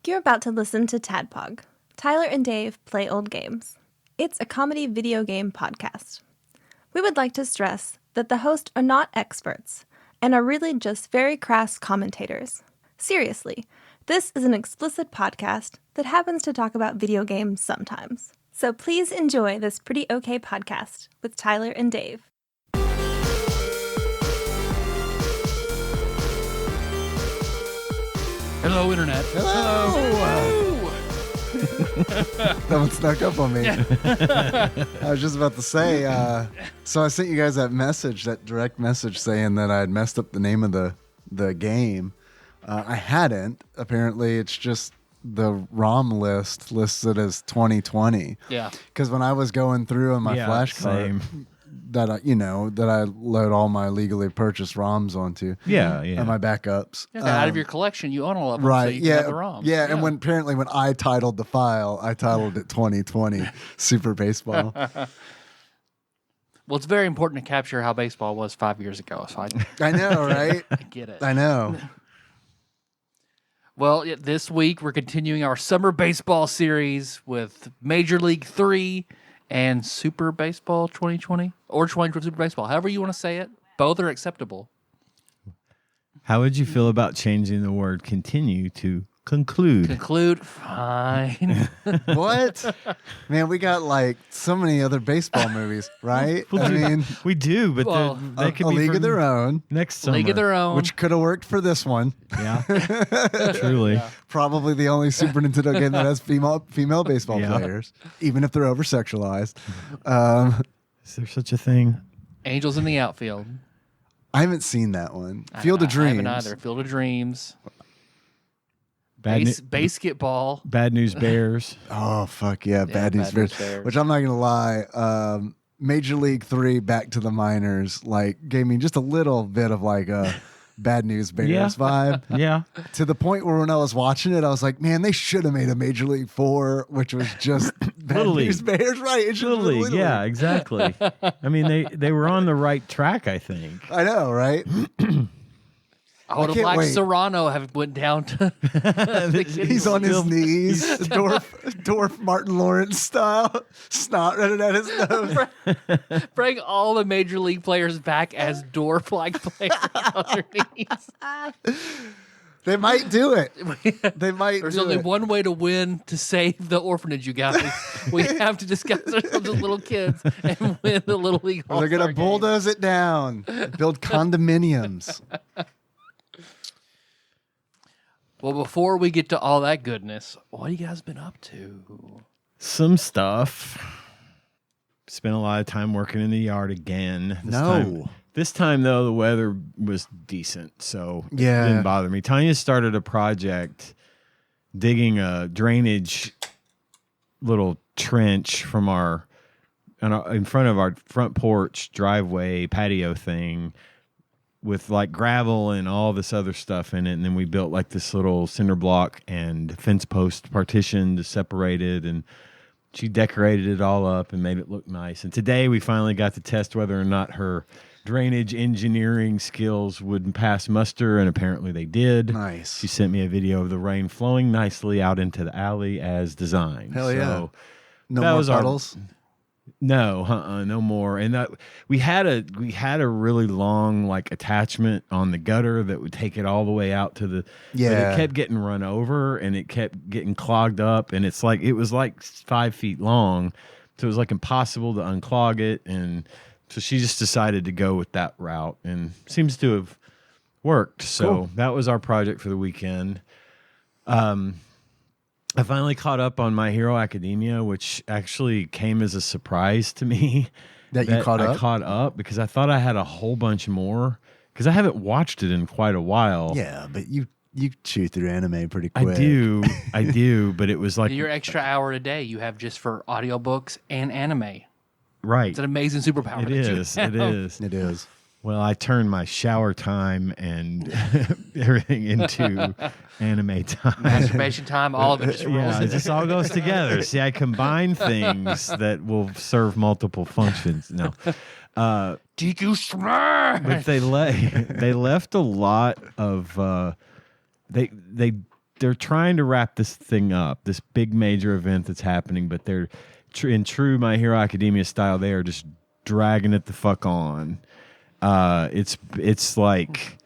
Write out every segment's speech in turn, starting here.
You're about to listen to TADPOG. Tyler and Dave play old games. It's a comedy video game podcast. We would like to stress that the hosts are not experts and are really just very crass commentators. Seriously, this is an explicit podcast that happens to talk about video games sometimes. So please enjoy this pretty okay podcast with Tyler and Dave. Hello, Internet. Hello. That one snuck up on me. I was just about to say, so I sent you guys that message, that direct message saying that I had messed up the name of the game. I hadn't. Apparently, it's just the ROM list listed as 2020. Yeah. Because when I was going through on my flashcard that I load all my legally purchased ROMs onto. And my backups. Out of your collection, you own all of them, right? So you can have the ROMs. Yeah, and when I titled the file, I titled it 2020 Super Baseball. Well, it's very important to capture how baseball was 5 years ago. So I know, right? I get it. I know. Well, this week we're continuing our summer baseball series with Major League 3 and Super Baseball 2020 or 2020 Super Baseball. However you want to say it, both are acceptable. How would you feel about changing the word continue to conclude? Conclude, fine. What? Man, we got like so many other baseball movies, right? We do, but they could a be League of Their Own. Next summer. League of Their Own. Which could have worked for this one. Yeah, truly. Yeah. Probably the only Super Nintendo game that has female baseball players, even if they're over-sexualized. Is there such a thing? Angels in the Outfield. I haven't seen that one. Field of Dreams. I haven't either. Field of Dreams. Basketball. Bad News Bears. Oh, fuck yeah. Bad News Bears. Which I'm not going to lie. Major League 3 Back to the Minors gave me just a little bit of a Bad News Bears vibe. Yeah. To the point where when I was watching it, I was like, man, they should have made a Major League 4, which was just Bad News Bears. Right. It Little League. Yeah, exactly. I mean, they were on the right track, I think. I know, right? I would have liked Serrano have went down to he's on his knees, dwarf Martin Lawrence style, snot running at his nose. Bring all the major league players back as dwarf-like players underneath. They might do it. They might. There's only one way to win to save the orphanage, you guys. We have to discuss ourselves as little kids and win the Little League All-Star They're going to bulldoze it down, build condominiums. Well, before we get to all that goodness, what have you guys been up to? Some stuff. Spent a lot of time working in the yard again. This time, though, the weather was decent, so it didn't bother me. Tanya started a project digging a drainage little trench from in front of our front porch driveway patio thing, with gravel and all this other stuff in it. And then we built this little cinder block and fence post partition to separate it. And she decorated it all up and made it look nice. And today we finally got to test whether or not her drainage engineering skills would pass muster. And apparently they did. Nice. She sent me a video of the rain flowing nicely out into the alley as designed. Hell yeah. So no more puddles? No, no more. And we had a really long attachment on the gutter that would take it all the way out to the. Yeah. But it kept getting run over and it kept getting clogged up, and it was 5 feet long, so it was impossible to unclog it, and so she just decided to go with that route, and seems to have worked. So that was our project for the weekend. I finally caught up on My Hero Academia, which actually came as a surprise to me. That you caught up? I caught up because I thought I had a whole bunch more, because I haven't watched it in quite a while. Yeah, but you chew through anime pretty quick. I do, but it was your extra hour a day you have just for audiobooks and anime. Right. It's an amazing superpower. It is. Well, I turned my shower time and everything into anime time. Masturbation time, all of it just rolls. Yeah, it just all goes together. See, I combine things that will serve multiple functions. No. DQ smash! But they left a lot of they they're trying to wrap this thing up, this big major event that's happening, but they're in true My Hero Academia style. They are just dragging it the fuck on. It's like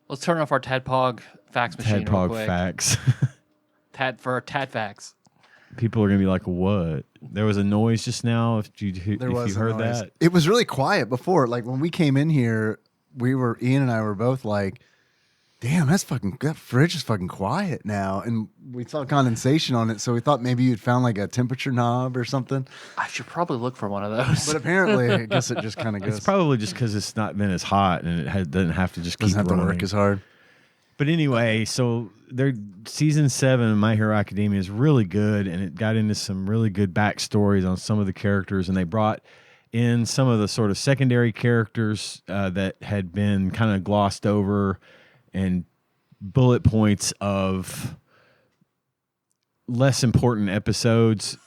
let's turn off our TADPOG fax machine. TADPOG real quick. fax. TAD fax. People are gonna be like, "What?" There was a noise just now. If you heard that, it was really quiet before. Like when we came in here, Ian and I were both like, "Damn, that fridge is fucking quiet now." And we saw condensation on it, so we thought maybe you'd found like a temperature knob or something. I should probably look for one of those. But apparently, I guess it just kind of goes. it's probably just because it's not been as hot and it doesn't have to just doesn't keep have running. to work as hard. But anyway, so their season 7 of My Hero Academia is really good, and it got into some really good backstories on some of the characters, and they brought in some of the sort of secondary characters that had been kind of glossed over, and bullet points of less important episodes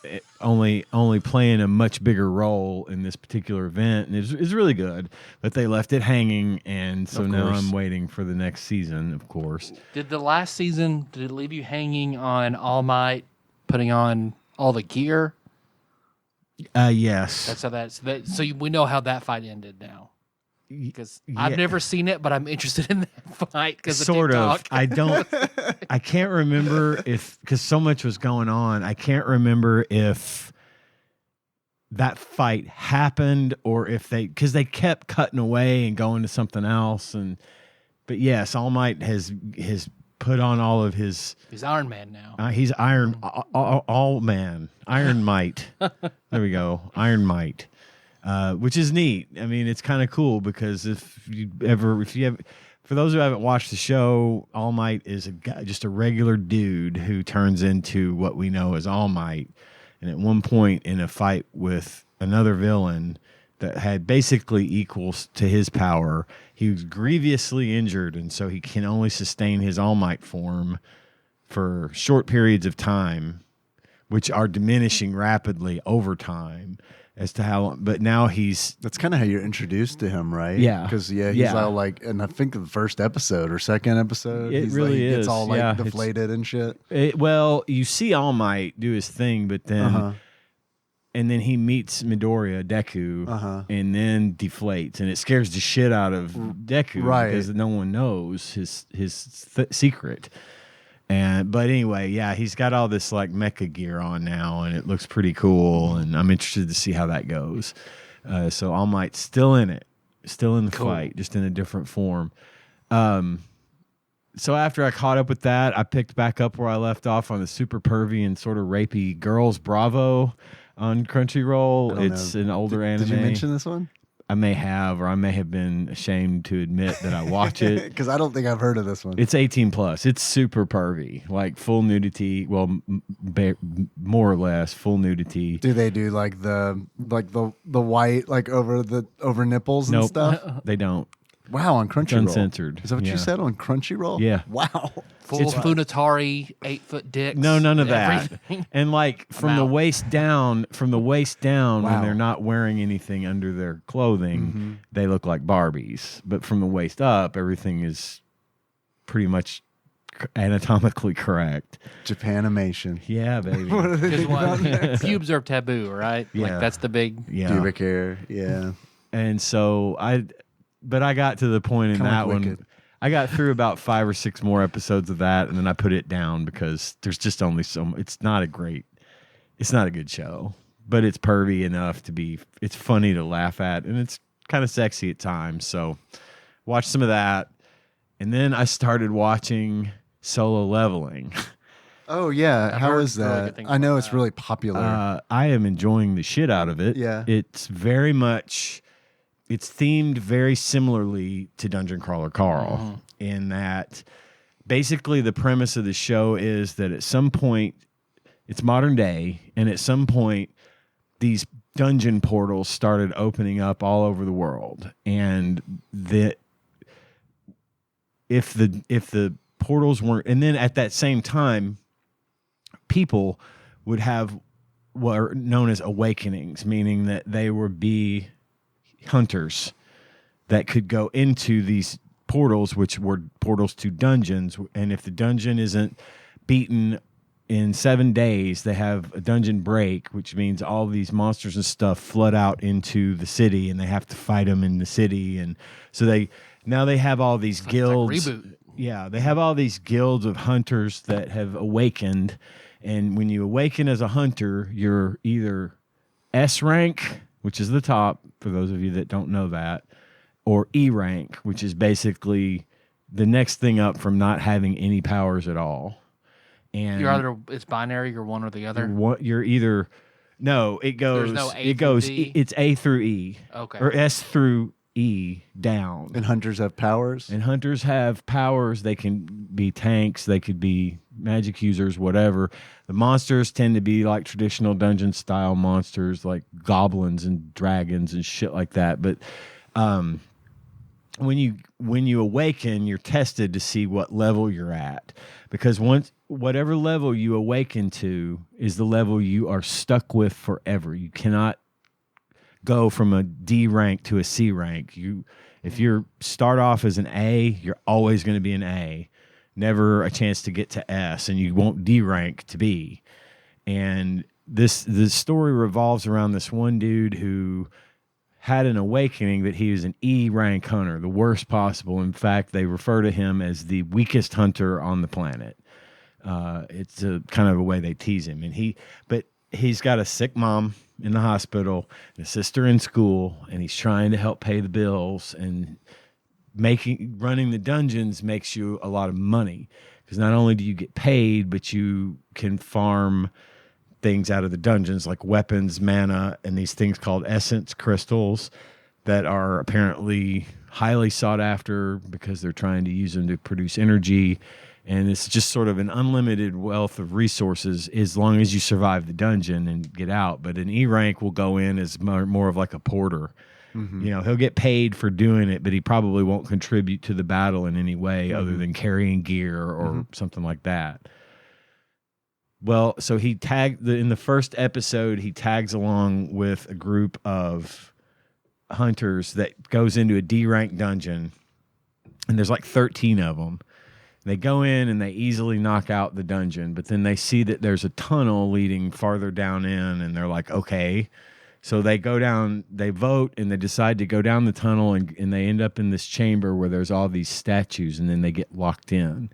only playing a much bigger role in this particular event, and it's really good. But they left it hanging, and so now I'm waiting for the next season, of course. Did the last season, did it leave you hanging on All Might putting on all the gear? Yes. That's how so we know how that fight ended now. Because I've never seen it, but I'm interested in that fight because sort of. I can't remember because so much was going on. I can't remember if that fight happened or if because they kept cutting away and going to something else. But yes, All Might has put on all of his. He's Iron Man now. He's Iron All Man, Iron Might. There we go, Iron Might. Which is neat. I mean, it's kind of cool because for those who haven't watched the show, All Might is just a regular dude who turns into what we know as All Might. And at one point in a fight with another villain that had basically equals to his power, he was grievously injured, and so he can only sustain his All Might form for short periods of time, which are diminishing rapidly over time. As to how, but now that's kind of how you're introduced to him, right? Yeah. Because he's all like, and I think the first episode or second episode, it really is. It's all like deflated and shit. Well, you see All Might do his thing, but then, and then he meets Midoriya, Deku, and then deflates, and it scares the shit out of Deku because no one knows his secret. But anyway, yeah, he's got all this like mecha gear on now, and it looks pretty cool. And I'm interested to see how that goes. So All Might's still in it, still in the fight, just in a different form. So after I caught up with that, I picked back up where I left off on the super pervy and sort of rapey Girls Bravo on Crunchyroll. It's an older anime. Did you mention this one? I may have, or I may have been ashamed to admit that I watch it. Because I don't think I've heard of this one. It's 18 plus. It's super pervy, like full nudity. Well, more or less full nudity. Do they do like the white like over nipples and stuff? They don't. Wow, on Crunchyroll. It's uncensored. Is that what you said on Crunchyroll? Yeah. Wow. Full Funatari 8-foot dicks. No, none of everything. that. And like from the waist down, Wow. when they're not wearing anything under their clothing, they look like Barbies. But from the waist up, everything is pretty much anatomically correct. Japanimation. Yeah, baby. What are they doing down there? Pubes are taboo, right? Yeah. Like that's the big. Pubic hair. Yeah. And so I got to the point in Kinda that like one. Wicked. I got through about 5 or 6 more episodes of that, and then I put it down because there's just only it's not a good show, but it's pervy enough it's funny to laugh at, and it's kind of sexy at times. So watch some of that. And then I started watching Solo Leveling. Oh yeah, I've how heard is really that? good things I know about it's that. really popular. I am enjoying the shit out of it. Yeah. It's themed very similarly to Dungeon Crawler Carl in that basically the premise of the show is that at some point it's modern day, and at some point these dungeon portals started opening up all over the world, and if the portals weren't, and then at that same time people would have what are known as awakenings, meaning that they would be hunters that could go into these portals, which were portals to dungeons, and if the dungeon isn't beaten in 7 days. They have a dungeon break, which means all these monsters and stuff flood out into the city, and they have to fight them in the city. And so they have all these guilds. It's like reboot. Yeah, they have all these guilds of hunters that have awakened. And when you awaken as a hunter, you're either S rank, which is the top, for those of you that don't know that, or E rank, which is basically the next thing up from not having any powers at all. And You're either, it's binary, you're one or the other. You're either no, it goes. There's no A it through goes. D? It's A through E, Okay. or S through E down. And hunters have powers? And hunters have powers. They can be tanks. They could be magic users, whatever. The monsters tend to be like traditional dungeon style monsters, like goblins and dragons and shit like that. But when you awaken, you're tested to see what level you're at, because whatever level you awaken to is the level you are stuck with forever. You cannot go from a D rank to a C rank. If you start off as an A, you're always going to be an A, never a chance to get to S, and you won't D rank to B. And the story revolves around this one dude who had an awakening that he was an E rank hunter, the worst possible. In fact, they refer to him as the weakest hunter on the planet. It's a kind of a way they tease him. But he's got a sick mom in the hospital, and a sister in school, and he's trying to help pay the bills. And running the dungeons makes you a lot of money, because not only do you get paid, but you can farm things out of the dungeons like weapons, mana, and these things called essence crystals that are apparently highly sought after because they're trying to use them to produce energy. And it's just sort of an unlimited wealth of resources as long as you survive the dungeon and get out. But an E rank will go in as more of like a porter. Mm-hmm. He'll get paid for doing it, but he probably won't contribute to the battle in any way other than carrying gear or something like that. Well, so he in the first episode, he tags along with a group of hunters that goes into a D rank dungeon, and there's like 13 of them. They go in and they easily knock out the dungeon, but then they see that there's a tunnel leading farther down in, and they're like, okay. So they go down, they vote, and they decide to go down the tunnel, and they end up in this chamber where there's all these statues, and then they get locked in.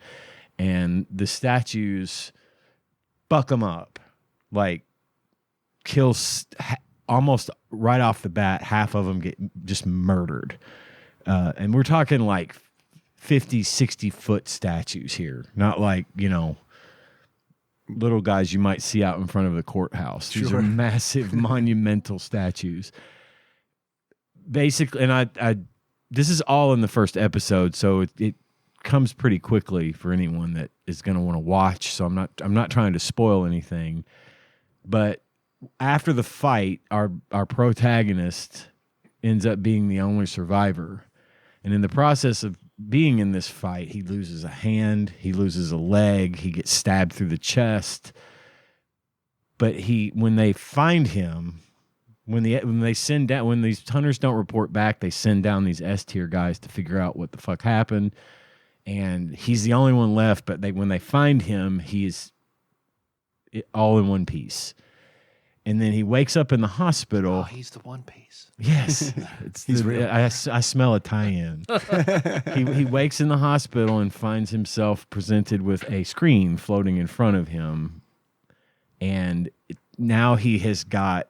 And the statues buck them up, like kills almost right off the bat. Half of them get just murdered. And we're talking like 50, 60-foot statues here. Not like, little guys you might see out in front of the courthouse. These are massive, monumental statues. Basically, and I this is all in the first episode, so it comes pretty quickly for anyone that is going to want to watch. So I'm not trying to spoil anything. But after the fight, our protagonist ends up being the only survivor. And in the process of being in this fight, he loses a hand, he loses a leg, he gets stabbed through the chest. But when they find him, when these hunters don't report back, they send down these S tier guys to figure out what the fuck happened. And he's the only one left, but when they find him, he is all in one piece. And then he wakes up in the hospital. Oh, he's the One Piece. Yes. I smell a tie-in. He wakes in the hospital and finds himself presented with a screen floating in front of him. And now he has got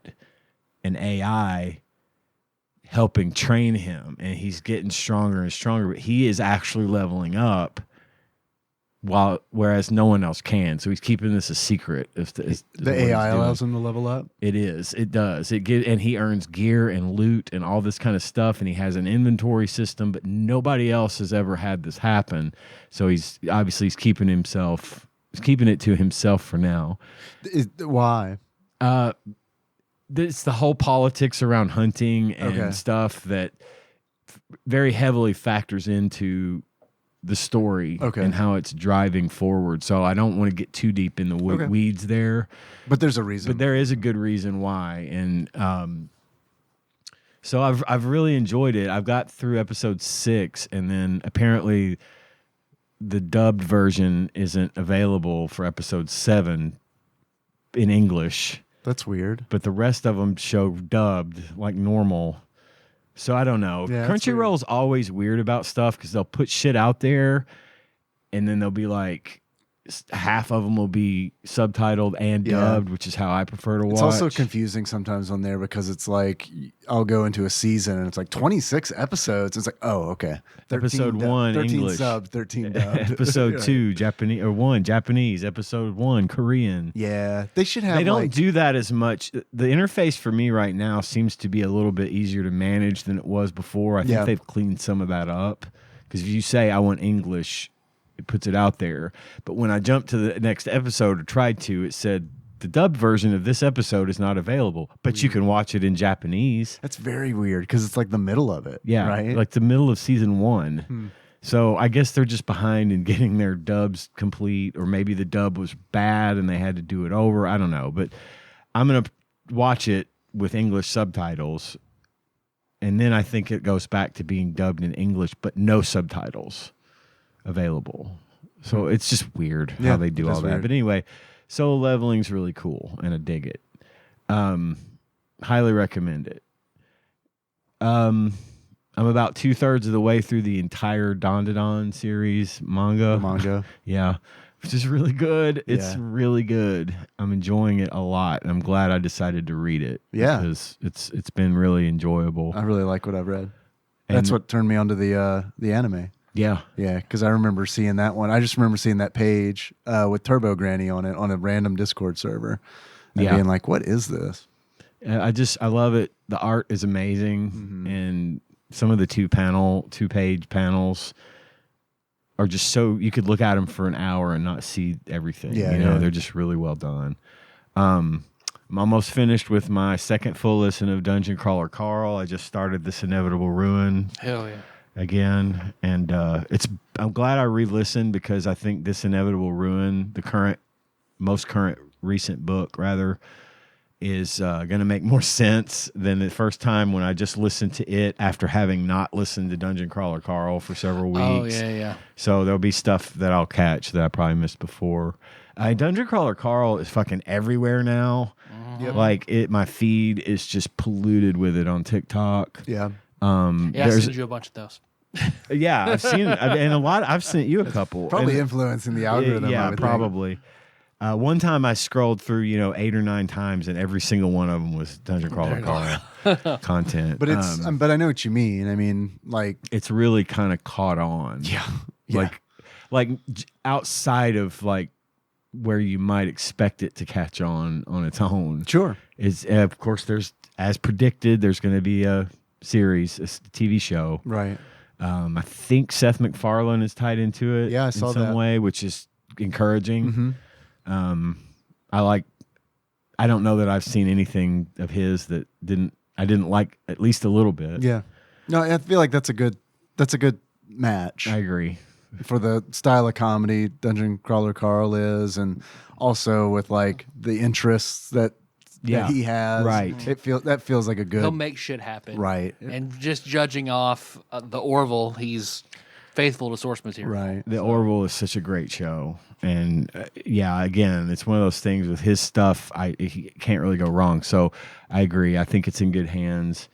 an AI helping train him, and he's getting stronger and stronger, but he is actually leveling up whereas no one else can. So he's keeping this a secret. The AI allows him to level up? It does. And he earns gear and loot and all this kind of stuff, and he has an inventory system, but nobody else has ever had this happen. So he's keeping it to himself for now. Why? It's the whole politics around hunting and stuff that very heavily factors into the story and how it's driving forward. So I don't want to get too deep in the weeds there. But there's a reason. But there is a good reason why. And so I've really enjoyed it. I've got through episode 6, and then apparently the dubbed version isn't available for episode 7 in English. That's weird. But the rest of them show dubbed like normal. So I don't know. Yeah, Crunchyroll's always weird about stuff because they'll put shit out there and then they'll be like, half of them will be subtitled and dubbed, which is how I prefer to watch. It's also confusing sometimes on there because it's like I'll go into a season and it's like 26 episodes. It's like, oh, okay. Episode 1 13 English, sub, 13 dubbed. Episode 2 Japanese, or 1 Japanese. Episode 1 Korean. Yeah, they should have. They don't do that as much. The interface for me right now seems to be a little bit easier to manage than it was before. I think they've cleaned some of that up because if you say I want English, it puts it out there. But when I jumped to the next episode or tried to, it said the dubbed version of this episode is not available, but you can watch it in Japanese. That's very weird because it's like the middle of it. Yeah, right? like the middle of season 1. So I guess they're just behind in getting their dubs complete, or maybe the dub was bad and they had to do it over. I don't know, but I'm going to watch it with English subtitles. And then I think it goes back to being dubbed in English, but no subtitles available. So it's just weird how they do all that. Weird. But anyway, Solo Leveling's really cool and I dig it. Highly recommend it. I'm about 2/3 of the way through the entire Dandadan series manga. Yeah. Which is really good. It's really good. I'm enjoying it a lot. And I'm glad I decided to read it. Yeah. Because it's been really enjoyable. I really like what I've read. And that's what turned me onto the anime. Yeah. Yeah, because I remember seeing that one. I just remember seeing that page with Turbo Granny on it on a random Discord server. And being like, what is this? I love it. The art is amazing. And some of the two-page panels are just so, you could look at them for an hour and not see everything. Yeah, they're just really well done. I'm almost finished with my second full listen of Dungeon Crawler Carl. I just started This Inevitable Ruin. Hell yeah. Again, and I'm glad I re-listened because I think This Inevitable Ruin, the most current recent book rather, is going to make more sense than the first time when I just listened to it after having not listened to Dungeon Crawler Carl for several weeks. Oh yeah. So there'll be stuff that I'll catch that I probably missed before. Dungeon Crawler Carl is fucking everywhere now. Yep. Like my feed is just polluted with it on TikTok. Yeah. I sent you a bunch of those. Yeah, I've seen it, and a lot. I've sent you a couple. Probably influencing the algorithm. Yeah, probably. One time I scrolled through, 8 or 9 times, and every single one of them was Dungeon Crawler Carl content. But but I know what you mean. I mean, like it's really kind of caught on. Yeah. Like outside of like where you might expect it to catch on its own. Sure. Is of course there's, as predicted, there's going to be a series, a TV show. Right. I think Seth MacFarlane is tied into it. Yeah, I saw in some that. way, which is encouraging. I don't know that I've seen anything of his that I didn't like at least a little bit. Yeah. No, I feel like that's a good match. I agree. For the style of comedy Dungeon Crawler Carl is, and also with like the interests that he has. Right. That feels like a good. He'll make shit happen. Right. And just judging off the Orville, he's faithful to source material. Right. The Orville is such a great show. And again, it's one of those things with his stuff, he can't really go wrong. So I agree. I think it's in good hands.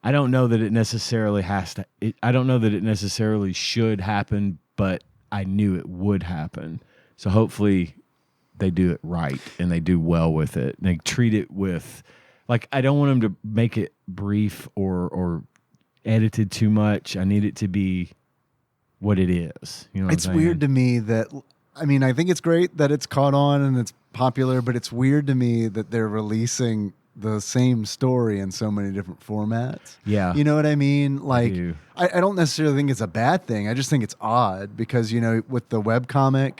I don't know that it necessarily I don't know that it necessarily should happen, but I knew it would happen. So hopefully they do it right and they do well with it. They treat it with, like, I don't want them to make it brief or edited too much. I need it to be what it is. You know what it's I'm saying? weird to me that, I mean, I think it's great that it's caught on and it's popular, but it's weird to me that they're releasing the same story in so many different formats. Yeah. You know what I mean? Like, do. I don't necessarily think it's a bad thing. I just think it's odd because, with the webcomic,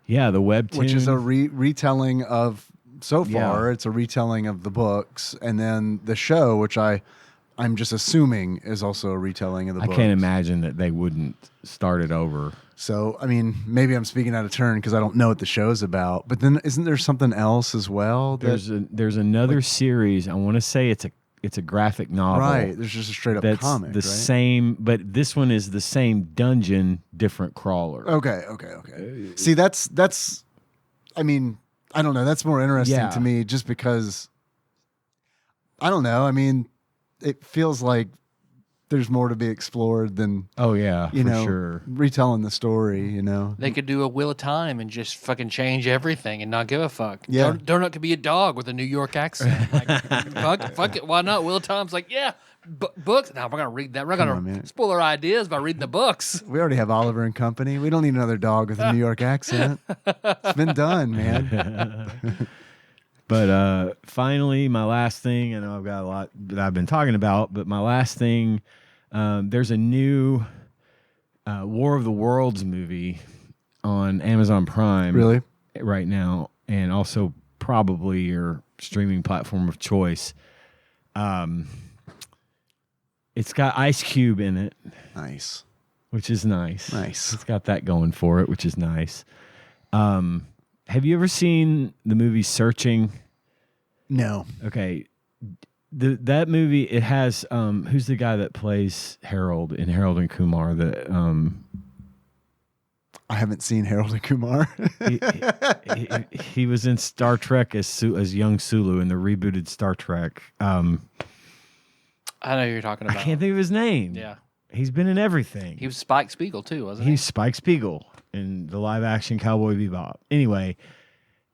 yeah, the webtoon, which is a retelling of, so far, Yeah. it's a retelling of the books. And then the show, which I'm just assuming is also a retelling of the books. I can't imagine that they wouldn't start it over. So, I mean, maybe I'm speaking out of turn because I don't know what the show's about. But then isn't there something else as well? There's another series. I want to say it's it's a graphic novel. Right. There's just a straight up that's comic. the right? same, but this one is the same dungeon, different crawler. Okay. See, that's. I mean, I don't know. That's more interesting to me, just because. I don't know. I mean, it feels like there's more to be explored than sure retelling the story. They could do a Wheel of Time and just fucking change everything and not give a fuck. Yeah. Donut could be a dog with a New York accent. Like, fuck it, why not? Wheel of Time's like, yeah, books. No, we're gonna read that. We're gonna spoil our ideas by reading the books. We already have Oliver and Company. We don't need another dog with a New York accent. It's been done, man. But finally, my last thing, I know I've got a lot that I've been talking about, but my last thing, there's a new War of the Worlds movie on Amazon Prime Really? right now, and also probably your streaming platform of choice. It's got Ice Cube in it. Nice. Which is nice. Nice. It's got that going for it, which is nice. Have you ever seen the movie Searching? No. Okay. That movie, it has who's the guy that plays Harold in Harold and Kumar? I haven't seen Harold and Kumar. he was in Star Trek as young Sulu in the rebooted Star Trek. I know who you're talking about. I can't think of his name. Yeah. He's been in everything. He was Spike Spiegel too, wasn't he? He's Spike Spiegel in the live action Cowboy Bebop. Anyway,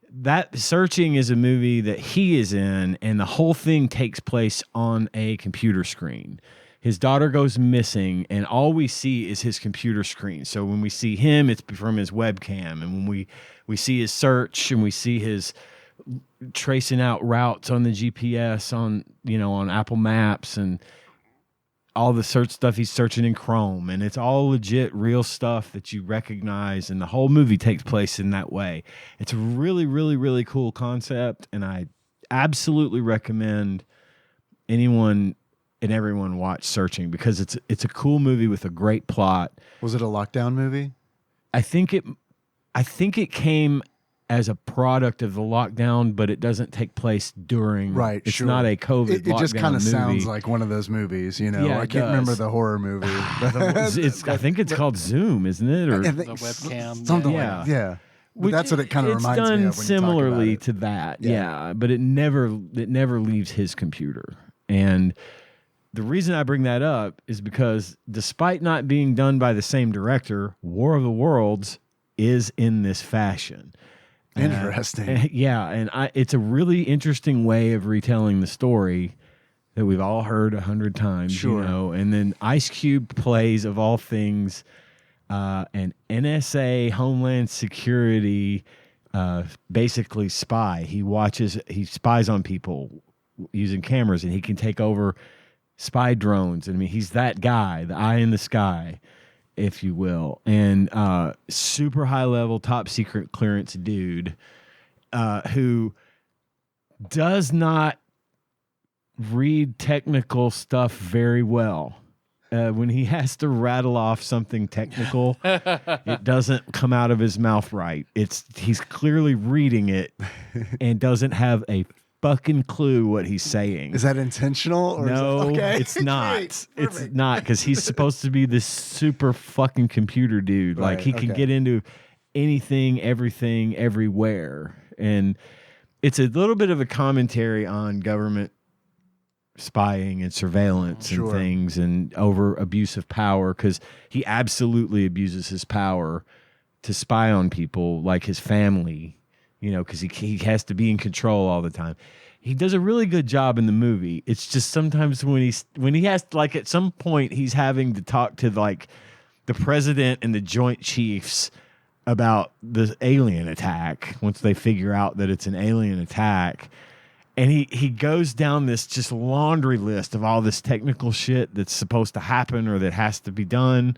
that Searching is a movie that he is in, and the whole thing takes place on a computer screen. His daughter goes missing, and all we see is his computer screen. So when we see him, it's from his webcam, and when we see his search, and we see his tracing out routes on the GPS on Apple Maps, and all the search stuff he's searching in Chrome, and it's all legit real stuff that you recognize, and the whole movie takes place in that way. It's a really, really, really cool concept, and I absolutely recommend anyone and everyone watch Searching, because it's a cool movie with a great plot. Was it a lockdown movie? I think it came as a product of the lockdown, but it doesn't take place during. Right, it's sure. not a COVID. It just kind of movie. sounds like one of those movies, Yeah, I can't remember the horror movie. I think it's called Zoom, isn't it? Or the webcam. Something Yeah. like that. Yeah. But that's what it kind of reminds me of when you talk similarly about it. to that. Yeah. Yeah, but it never leaves his computer. And the reason I bring that up is because despite not being done by the same director, War of the Worlds is in this fashion. Interesting. And it's a really interesting way of retelling the story that we've all heard 100 times. Sure. And then Ice Cube plays, of all things, an NSA Homeland Security basically spy. He spies on people using cameras, and he can take over spy drones. I mean, he's that guy, the eye in the sky, if you will, and super high level, top secret clearance dude who does not read technical stuff very well. When he has to rattle off something technical, it doesn't come out of his mouth right. He's clearly reading it and doesn't have a fucking clue what he's saying. Is that intentional? Or No, okay. it's not. Great. It's Perfect. not, because he's supposed to be this super fucking computer dude. Like, Right, he can okay. get into anything, everything, everywhere. And it's a little bit of a commentary on government spying and surveillance and Sure. things, and over abuse of power, because he absolutely abuses his power to spy on people like his family, because he has to be in control all the time. He does a really good job in the movie. It's just sometimes when he has, like, at some point he's having to talk to like the president and the Joint Chiefs about the alien attack, once they figure out that it's an alien attack. And he goes down this just laundry list of all this technical shit that's supposed to happen or that has to be done.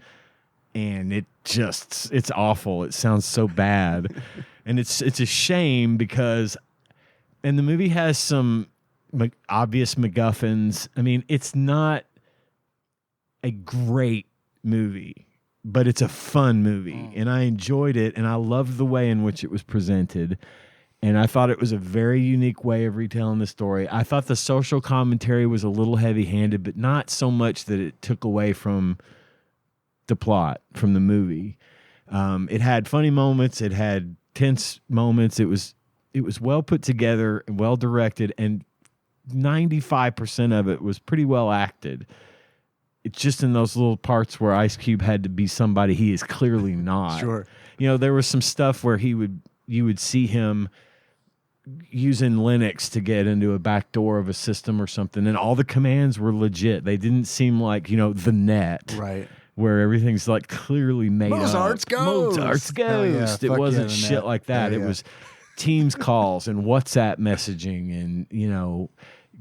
And it's awful. It sounds so bad. And it's a shame, because, and the movie has some obvious MacGuffins. I mean, it's not a great movie, but it's a fun movie. And I enjoyed it, and I loved the way in which it was presented. And I thought it was a very unique way of retelling the story. I thought the social commentary was a little heavy-handed, but not so much that it took away from the plot, from the movie. It had funny moments. It had tense moments. It was well put together and well directed, and 95% of it was pretty well acted. It's just in those little parts where Ice Cube had to be somebody he is clearly not. Sure. There was some stuff where you would see him using Linux to get into a back door of a system or something, and all the commands were legit. They didn't seem like, the net. Right. Where everything's like clearly made Mozart's up. Ghost. Mozart's Yeah, Ghost. It fuck wasn't yeah, shit net. like that. Yeah, It was Teams calls and WhatsApp messaging and,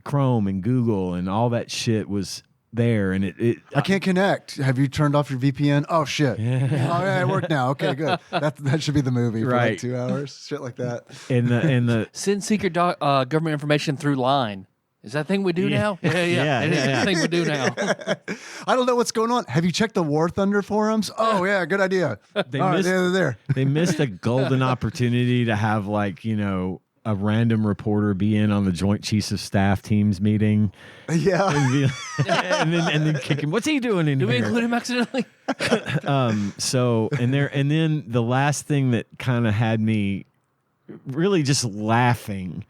Chrome and Google and all that shit was there. And I can't connect. Have you turned off your VPN? Oh, shit. Yeah. Oh, yeah, it worked now. Okay, good. That should be the movie for Right. like 2 hours. Shit like that. and the Send secret government information through line. Is that a thing we do now? Yeah. Yeah, It is yeah. a thing we do now. I don't know what's going on. Have you checked the War Thunder forums? Oh, yeah, good idea. They All right, missed- they're there. they missed a golden opportunity to have a random reporter be in on the Joint Chiefs of Staff teams meeting Yeah. and, and then kick him. What's he doing in Do we here? include him accidentally? And then the last thing that kind of had me really just laughing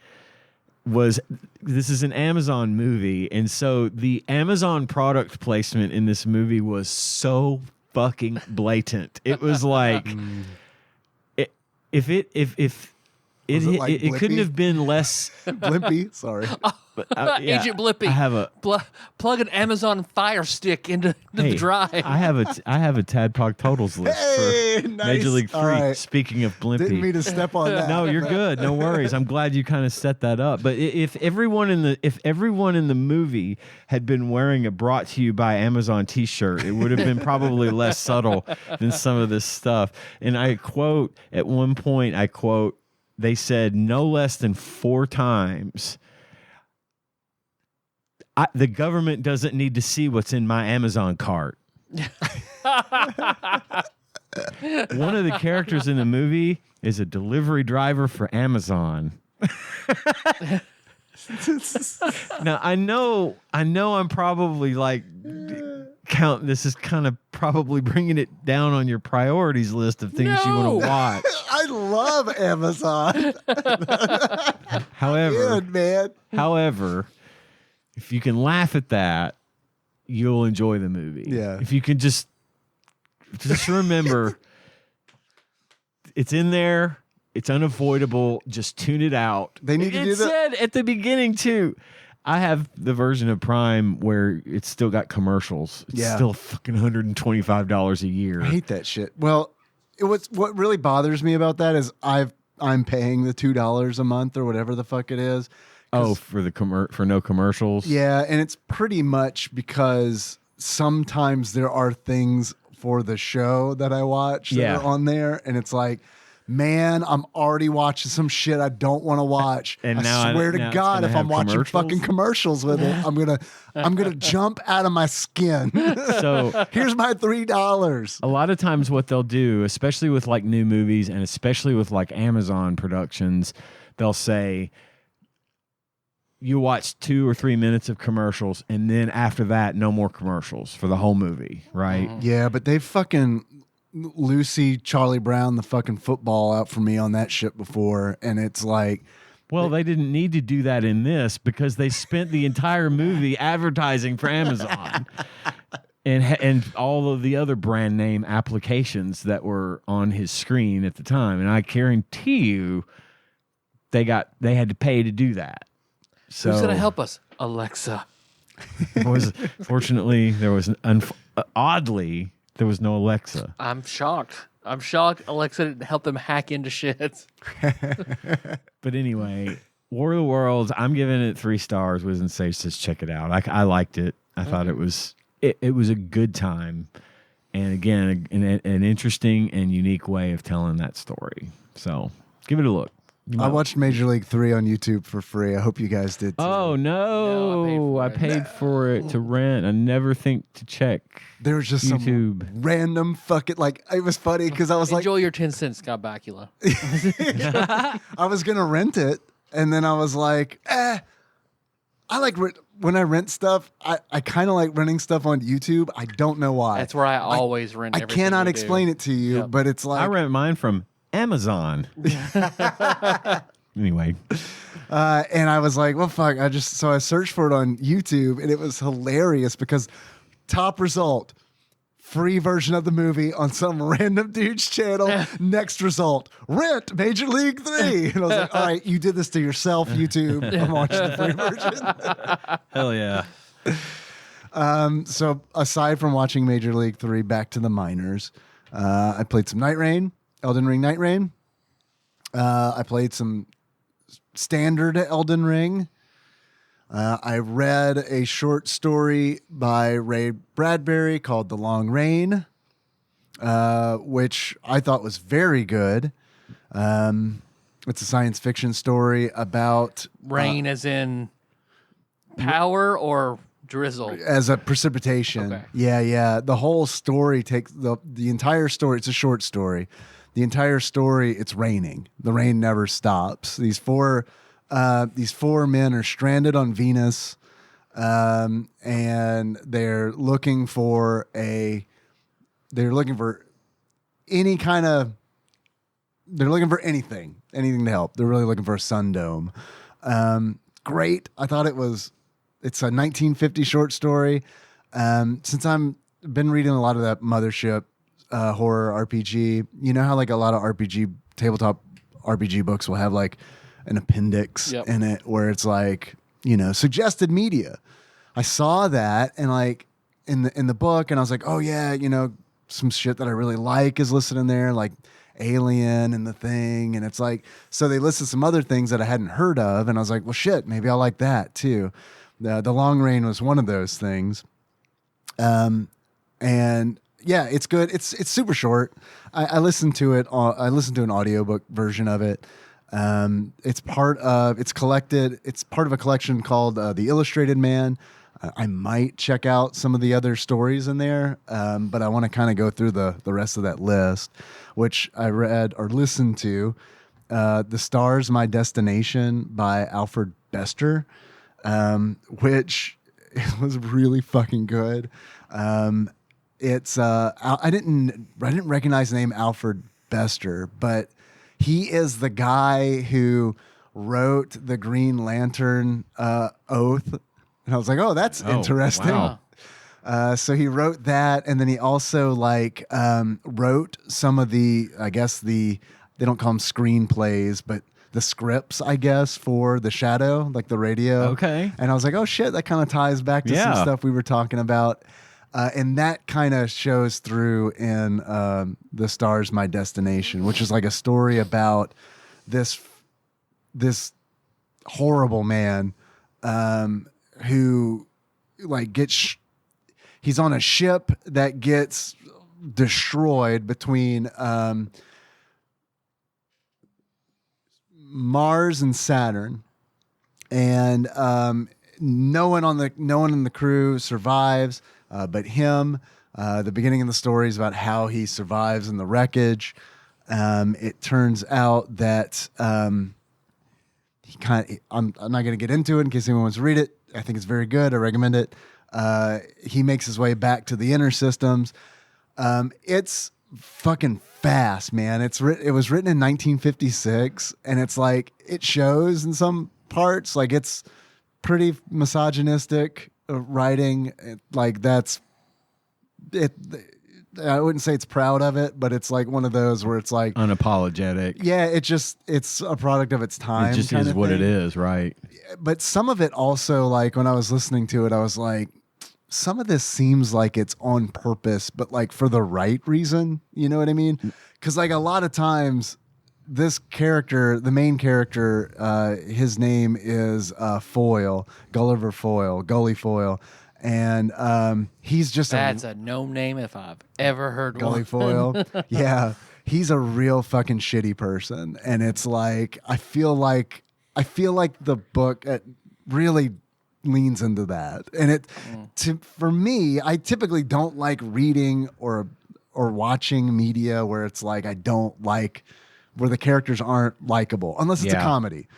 was, this is an Amazon movie, and so the Amazon product placement in this movie was so fucking blatant. It was like Was it like it couldn't Blippi? have been less. Blimpy. Sorry. But, Agent Blippi. I have a Plug an Amazon Fire Stick into the drive. I have a TADPOG totals list Hey, for nice. Major League All 3. right. Speaking of Blimpy, Didn't mean to step on that. no, you're good. No worries. I'm glad you kind of set that up. But if everyone in the movie had been wearing a brought to you by Amazon T-shirt, it would have been probably less subtle than some of this stuff. And at one point, they said no less than 4 times, the government doesn't need to see what's in my Amazon cart. One of the characters in the movie is a delivery driver for Amazon. Now I know I'm probably like this is kind of probably bringing it down on your priorities list of things you want to watch. I love Amazon. However, Good, man. if you can laugh at that, you'll enjoy the movie. Yeah. If you can just remember it's in there, it's unavoidable, just tune it out. They need to do It that. said at the beginning too. I have the version of Prime where it's still got commercials. It's Yeah. still fucking $125 a year. I hate that shit. Well, what really bothers me about that is I'm paying the $2 a month or whatever the fuck it is. Oh, for no commercials. Yeah, and it's pretty much because sometimes there are things for the show that I watch that are on there, and it's like, man, I'm already watching some shit I don't want to watch. And I now swear now to it's God, gonna if I'm have watching commercials? fucking commercials with it, I'm gonna jump out of my skin. So Here's my $3. a lot of times what they'll do, especially with like new movies and especially with like Amazon productions, they'll say you watch 2 or 3 minutes of commercials and then after that, no more commercials for the whole movie, right? Yeah, but they fucking Lucy, Charlie Brown, the fucking football out for me on that shit before, and it's like, Well, they didn't need to do that in this because they spent the entire movie advertising for Amazon and all of the other brand name applications that were on his screen at the time. And I guarantee you they had to pay to do that. So Who's going to help us? Alexa. Fortunately, there was oddly there was no Alexa. I'm shocked. Alexa didn't help them hack into shit. But anyway, War of the Worlds, I'm giving it 3 stars. Wisdom Sage says check it out. I liked it. I thought it was a good time. And again, an interesting and unique way of telling that story. So give it a look. I watched Major League 3 on YouTube for free. I hope you guys did too. Oh no, I paid for it to rent. I never think to check. There was just YouTube. some random fucking it was funny because I was Enjoy your 10 cents, Scott Bakula. I was gonna rent it, and then I was like, I like when I rent stuff. I kind of like renting stuff on YouTube. I don't know why. That's where I always rent. I cannot explain it to you, but it's like I rent mine from Amazon. Anyway, and I was like, well, fuck. So I searched for it on YouTube, and it was hilarious because top result, free version of the movie on some random dude's channel. Next result, rent Major League 3. And I was like, all right, you did this to yourself, YouTube. I'm watching the free version. hell yeah. So aside from watching Major League 3, back to the minors, I played some Night Rain, Elden Ring Night Rain. I played some standard Elden Ring. I read a short story by Ray Bradbury called The Long Rain, which I thought was very good. It's a science fiction story about rain as in power or drizzle? As a precipitation. Okay. Yeah. The whole story takes the entire story. It's a short story. The entire story, it's raining. The rain never stops. These four men are stranded on Venus, and they're looking for anything to help. They're really looking for a sun dome. Great. I thought it's a 1950 short story. Since I've been reading a lot of that Mothership horror RPG, you know how like a lot of tabletop RPG books will have like an appendix in it where it's like, suggested media. I saw that and like in the book, and I was like, oh yeah, some shit that I really like is listed in there, like Alien and The Thing, and it's like, so they listed some other things that I hadn't heard of, and I was like, well shit, maybe I'll like that too. The Long Rain was one of those things. And yeah, it's good. It's super short. I listened to it. I listened to an audiobook version of it. It's part of a collection called The Illustrated Man. I might check out some of the other stories in there, but I want to kind of go through the rest of that list, which I read or listened to. The Stars, My Destination by Alfred Bester, which was really fucking good. It's I didn't recognize the name Alfred Bester, but he is the guy who wrote the Green Lantern Oath, and I was like, oh, that's interesting. Wow. So he wrote that, and then he also wrote some of the, I guess they don't call them screenplays, but the scripts, I guess, for The Shadow, like the radio. Okay. And I was like, oh shit, that kind of ties back to some stuff we were talking about. And that kind of shows through in The Stars, My Destination, which is like a story about this horrible man who he's on a ship that gets destroyed between Mars and Saturn, and no one in the crew survives. But him, the beginning of the story is about how he survives in the wreckage. It turns out that I'm not going to get into it in case anyone wants to read it. I think it's very good. I recommend it. He makes his way back to the inner systems. It's fucking fast, man. It was written in 1956, and it's like it shows in some parts. Like it's pretty misogynistic writing. That's it. I wouldn't say it's proud of it, but it's like one of those where it's like unapologetic. Yeah, it's a product of its time. It just is what it is, right? But some of it also, like when I was listening to it, I was like, some of this seems like it's on purpose, but like for the right reason. You know what I mean? Because like a lot of times, this character, the main character, his name is Foyle, Gulliver Foyle, Gully Foyle. And he's just that's a gnome name if I've ever heard Gully one. Foyle. Yeah. he's a real fucking shitty person, and it's like I feel like the book really leans into that, and for me, I typically don't like reading or watching media where it's like I don't like where the characters aren't likable unless it's a comedy.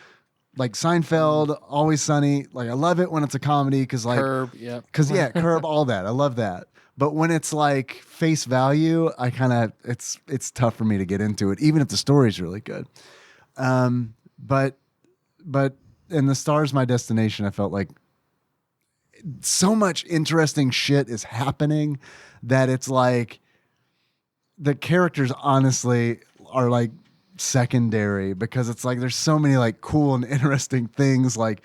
Like Seinfeld, Always Sunny. Like I love it when it's a comedy because like Curb, yeah, Curb, all that. I love that. But when it's like face value, I kind of it's tough for me to get into it, even if the story's really good. But in The Star's My Destination, I felt like so much interesting shit is happening that it's like the characters honestly are like secondary because it's like there's so many like cool and interesting things. Like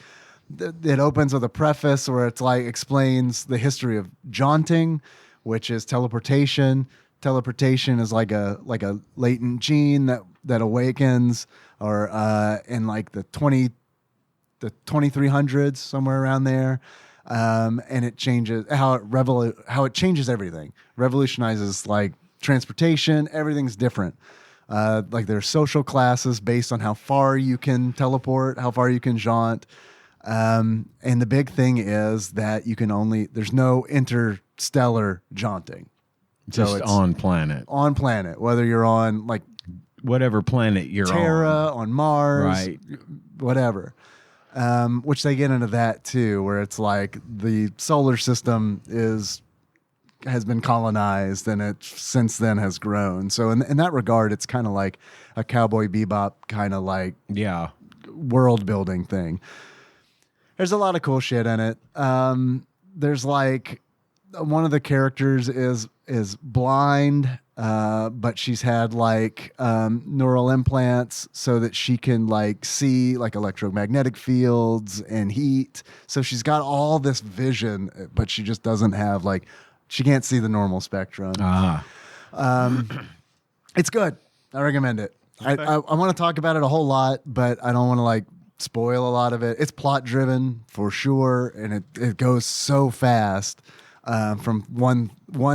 it opens with a preface where it's like explains the history of jaunting, which is teleportation. Teleportation is like a latent gene that awakens, or in like the 2300s, somewhere around there. And it changes how it changes everything, revolutionizes like transportation. Everything's different. Like there's social classes based on how far you can teleport, how far you can jaunt. And the big thing is that there's no interstellar jaunting. Just on planet, whether you're on like whatever planet you're Terra, on Mars, right? Whatever. Which they get into that too, where it's like the solar system has been colonized and it since then has grown. So in that regard, it's kind of like a Cowboy Bebop kind of like world building thing. There's a lot of cool shit in it. There's like one of the characters is blind, but she's had like neural implants so that she can like see like electromagnetic fields and heat. So she's got all this vision, but she just doesn't have like, she can't see the normal spectrum. It's good. I recommend it. Okay. I want to talk about it a whole lot, but I don't want to like spoil a lot of it. It's plot driven for sure, and it goes so fast from one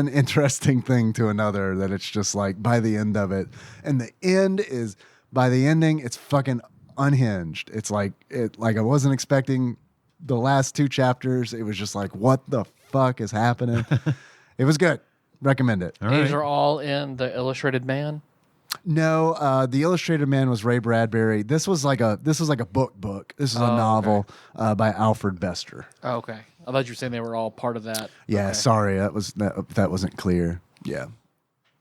interesting thing to another that it's just like by the end of it, and the ending it's fucking unhinged. It's like I wasn't expecting the last two chapters. It was just like, what the fuck is happening? It was good. Recommend it. These are all in the Illustrated Man. No, the Illustrated Man was Ray Bradbury. This was like a book. This is a novel by Alfred Bester. Oh, okay, I thought you were saying they were all part of that. Yeah, okay. Sorry, that wasn't clear. Yeah,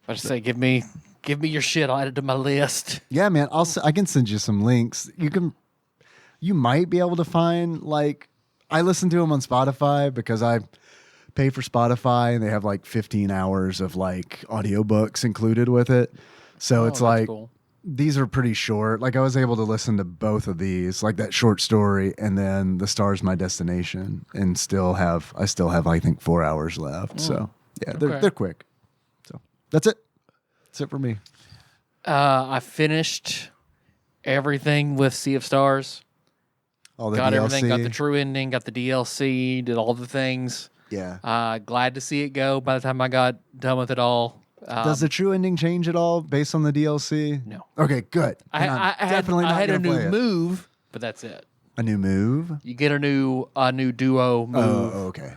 I just say give me your shit. I'll add it to my list. Yeah, man. I can send you some links. You might be able to find like I listen to them on Spotify because I pay for Spotify and they have like 15 hours of like audiobooks included with it. So it's like cool. These are pretty short. Like I was able to listen to both of these, like that short story and then The Star's My Destination, and I still have I think 4 hours left. So yeah, they're quick. So that's it. That's it for me. I finished everything with Sea of Stars. All the got DLC. Everything, got the true ending, got the DLC, did all the things. Yeah. Glad to see it go by the time I got done with it all. Does the true ending change at all based on the DLC? No. Okay, good. I had a new move, but that's it. A new move? You get a new duo move. Oh, okay.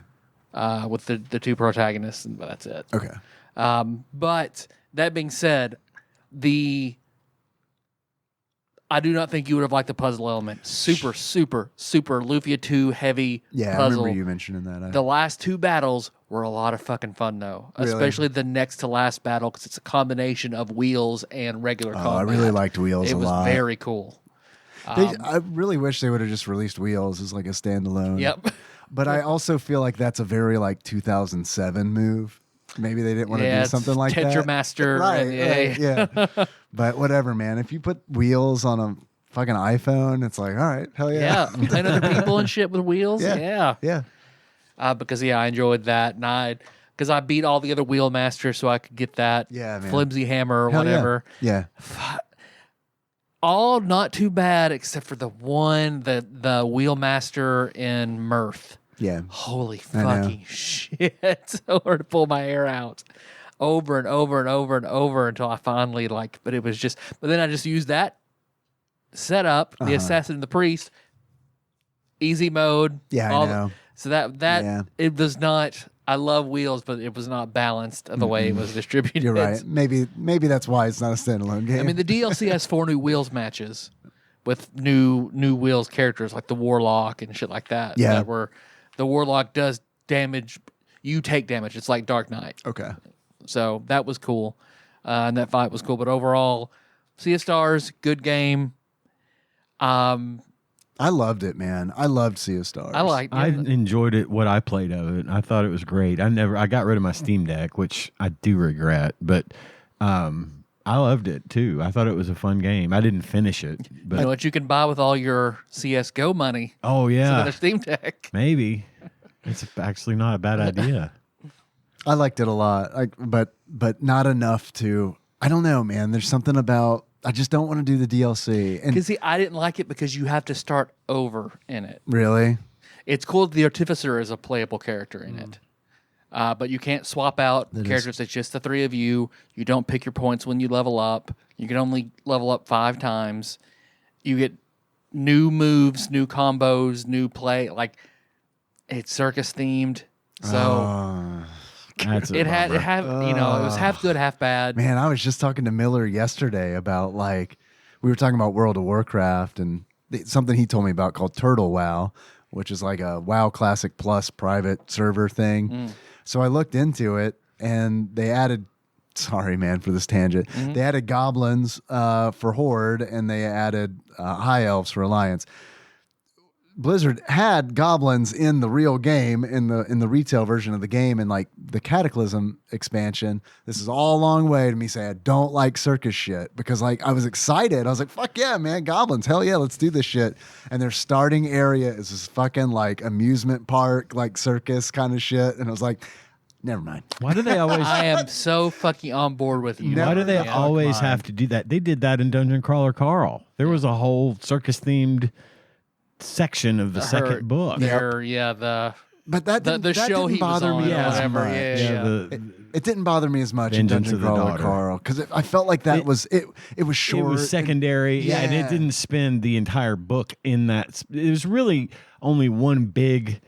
With the two protagonists, but that's it. Okay. But that being said, I do not think you would have liked the puzzle element. Super Lufia 2 heavy puzzle. I remember you mentioning that. The last two battles were a lot of fucking fun, though. Really? Especially the next to last battle, because it's a combination of wheels and regular combat. I really liked wheels a lot. It was very cool. I really wish they would have just released wheels as like a standalone. Yep. But I also feel like that's a very like 2007 move. Maybe they didn't want to do something like that. Tetramaster. Right, yeah. But whatever, man. If you put wheels on a fucking iPhone, it's like, all right, hell yeah. Yeah, playing other people and shit with wheels. Yeah. Because I enjoyed that, and because I beat all the other wheel masters, so I could get that flimsy hammer or whatever. Yeah. All not too bad, except for the the wheel master in Mirth. Yeah. Holy fucking shit. So hard to pull my hair out. over and over and over and over until I finally but then I just used that setup, the assassin and the priest, easy mode. Yeah, I know. So it was not. I love wheels, but it was not balanced the way it was distributed. You're right. Maybe that's why it's not a standalone game. I mean, the DLC has 4 new wheels matches with new wheels characters like the Warlock and shit like that. Yeah. That were the Warlock does damage. You take damage. It's like Dark Knight. Okay. So that was cool, and that fight was cool. But overall, Sea of Stars, good game. I loved it, man. I loved Sea of Stars. I enjoyed it. What I played of it, I thought it was great. I got rid of my Steam Deck, which I do regret, but I loved it too. I thought it was a fun game. I didn't finish it, but you know what you can buy with all your CS:GO money? Oh yeah, the Steam Deck. Maybe it's actually not a bad idea. I liked it a lot, but not enough to. I don't know, man. There's something about. I just don't want to do the DLC. Because I didn't like it because you have to start over in it. Really? It's cool that the Artificer is a playable character in it. But you can't swap out characters. It's just the 3 of you. You don't pick your points when you level up. You can only level up 5 times. You get new moves, new combos, new play. Like, it's circus themed. So it had it was half good, half bad. Man, I was just talking to Miller yesterday about we were talking about World of Warcraft and something he told me about called Turtle WoW, which is like a WoW Classic Plus private server thing. So I looked into it and they added. Sorry, man, for this tangent. They added goblins for Horde and they added high elves for Alliance. Blizzard had goblins in the real game, in the retail version of the game, and like the Cataclysm expansion. This is all a long way to me saying I don't like circus shit because like I was excited. I was like, fuck yeah, man, goblins, hell yeah, let's do this shit. And their starting area is this fucking like amusement park, like circus kind of shit. And I was like, never mind. Why do they always? I am so fucking on board with you. Why do they always have to do that? They did that in Dungeon Crawler Carl. There was a whole circus themed section of the second book. But that didn't bother me as much. It didn't bother me as much in Dungeon Crawler Carl because I felt like that was it was short. It was secondary, and it didn't spend the entire book in that. It was really only one big,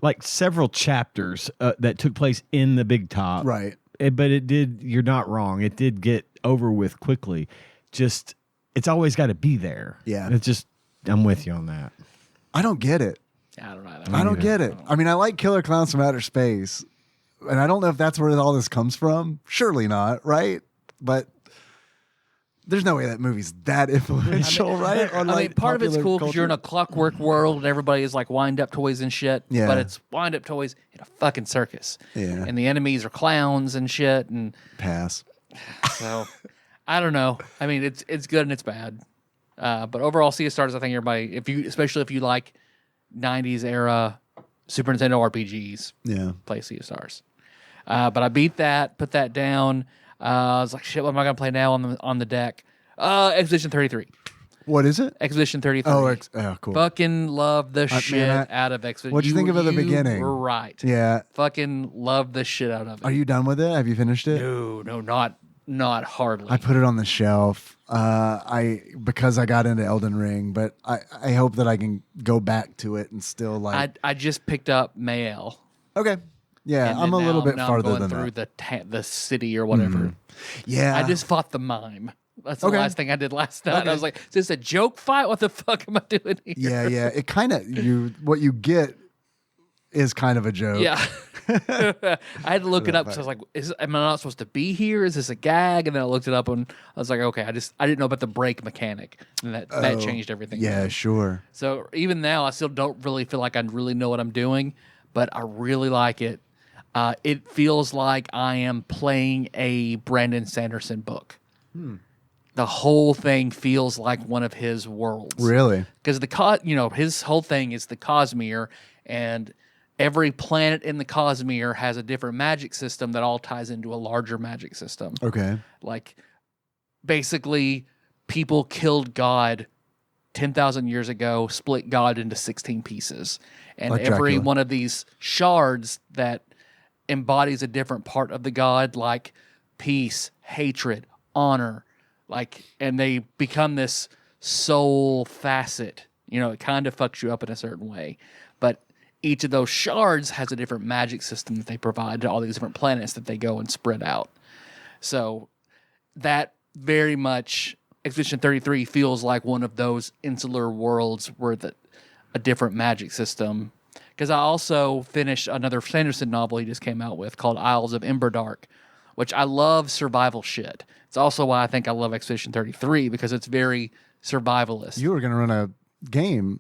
like several chapters that took place in the big top. Right. But it did. You're not wrong. It did get over with quickly. Just it's always got to be there. Yeah. It's just. I'm with you on that. I don't get it. I don't know. I don't get it. I mean, I like Killer Clowns from Outer Space, and I don't know if that's where all this comes from. Surely not, right? But there's no way that movie's that influential, right? I mean, part of it's cool because you're in a clockwork world and everybody is like wind up toys and shit. Yeah. But it's wind up toys in a fucking circus. Yeah. And the enemies are clowns and shit. And pass. So I don't know. I mean, it's good and it's bad. But overall, Sea of Stars, I think everybody, especially if you like 90s era Super Nintendo RPGs, play Sea of Stars. But I beat that, put that down. I was like, shit, what am I going to play now on the deck? Expedition 33. What is it? Expedition 33. Oh, cool. Fucking love the shit out of Expedition. What'd you think of it at the beginning? You were right. Yeah. Fucking love the shit out of it. Are you done with it? Have you finished it? No, not hardly. I put it on the shelf. Because I got into Elden Ring, but I hope that I can go back to it and still like. I just picked up Mael. Okay. Yeah, I'm a little bit farther than through that. the city or whatever. Yeah, I just fought the mime. That's the last thing I did last night. I was like, "Is this a joke fight? What the fuck am I doing here?" Yeah. It kind of what you get is kind of a joke. Yeah. I had to look it up because I was like, am I not supposed to be here? Is this a gag? And then I looked it up and I was like, okay, I didn't know about the brake mechanic. And that changed everything. Yeah, sure. So even now, I still don't really feel like I really know what I'm doing, but I really like it. It feels like I am playing a Brandon Sanderson book. The whole thing feels like one of his worlds. Really? Because his whole thing is the Cosmere, and every planet in the Cosmere has a different magic system that all ties into a larger magic system. Okay. Like, basically, people killed God 10,000 years ago, split God into 16 pieces. And like every Dracula. one of these shards that embodies a different part of the god, like peace, hatred, honor, and they become this soul facet. It kind of fucks you up in a certain way, but each of those shards has a different magic system that they provide to all these different planets that they go and spread out. So that very much Expedition 33 feels like one of those insular worlds where a different magic system. Because I also finished another Sanderson novel he just came out with called Isles of Emberdark, which I love survival shit. It's also why I think I love Expedition 33, because it's very survivalist. You were going to run a game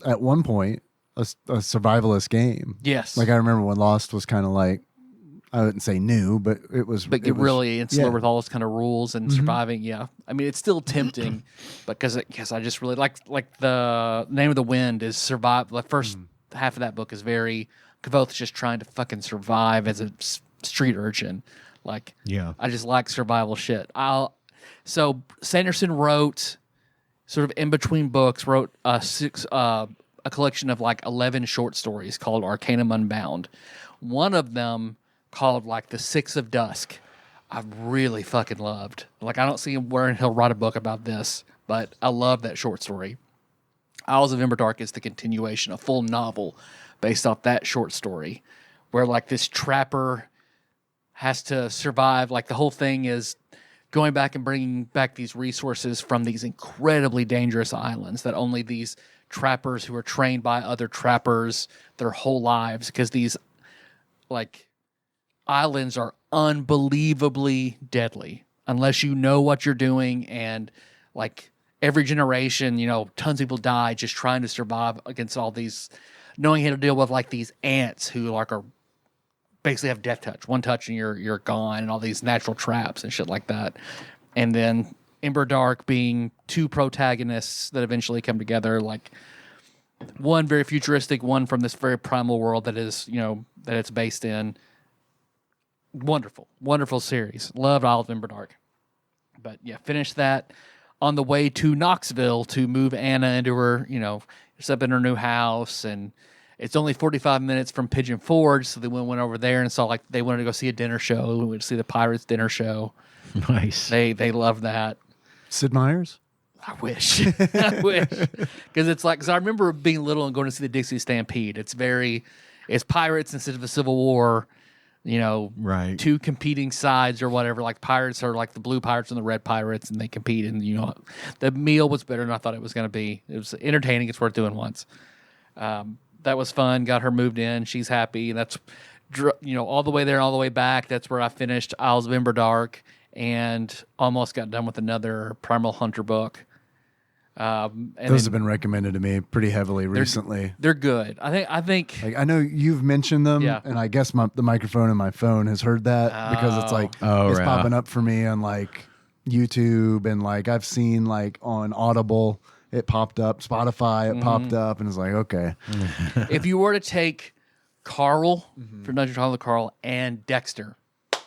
at one point, a survivalist game. Yes. I remember when Lost was kind of I wouldn't say new, but it was. But it really insular with all those kind of rules and surviving. Yeah, I mean it's still tempting, but because I just really like the Name of the Wind is survive. The first half of that book is very Kavoth's just trying to fucking survive as a street urchin. I just like survival shit. So Sanderson wrote sort of in between books a collection of 11 short stories called Arcanum Unbound. One of them, called The Six of Dusk, I really fucking loved. I don't see him where he'll write a book about this, but I love that short story. Isles of Emberdark is the continuation, a full novel based off that short story, where this trapper has to survive. The whole thing is going back and bringing back these resources from these incredibly dangerous islands that only these trappers who are trained by other trappers their whole lives, because these islands are unbelievably deadly unless you know what you're doing. And every generation, tons of people die just trying to survive against all these, knowing how to deal with these ants who are basically have death touch. One touch and you're gone, and all these natural traps and shit like that. And then Emberdark being two protagonists that eventually come together, one very futuristic, one from this very primal world that is, that it's based in. Wonderful series. Loved Isle of Emberdark. But yeah, finished that on the way to Knoxville to move Anna into her, just up in her new house. And it's only 45 minutes from Pigeon Forge, so they went over there and saw they wanted to go see a dinner show. We went to see the Pirates dinner show. Nice. They love that. Sid Meier's? I wish. I wish. Because because I remember being little and going to see the Dixie Stampede. It's pirates instead of a Civil War. Right. Two competing sides or whatever. Pirates are the blue pirates and the red pirates, and they compete. And the meal was better than I thought it was going to be. It was entertaining. It's worth doing once. That was fun. Got her moved in. She's happy. And that's all the way there and all the way back. That's where I finished Isles of Emberdark and almost got done with another Primal Hunter book. Those have been recommended to me pretty heavily recently. They're good. I think. I know you've mentioned them, and I guess the microphone in my phone has heard that because it's it's popping up for me on YouTube, and I've seen on Audible it popped up, Spotify it popped up, and it's okay. If you were to take Carl from Dungeon Crawler Carl and Dexter,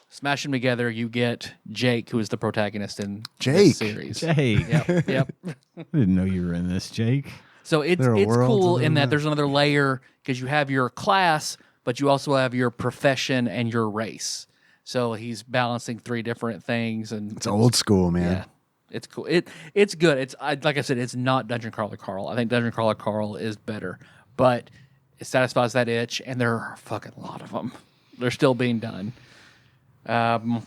smash them together, you get Jake, who is the protagonist in this series. Jake. Yep. I didn't know you were in this, Jake. So it's cool in that there's another layer, because you have your class, but you also have your profession and your race. So he's balancing three different things, and it's old school, man. Yeah, it's cool. It's good. It's like I said, it's not Dungeon Crawler Carl. I think Dungeon Crawler Carl is better, but it satisfies that itch, and there are a fucking lot of them. They're still being done. On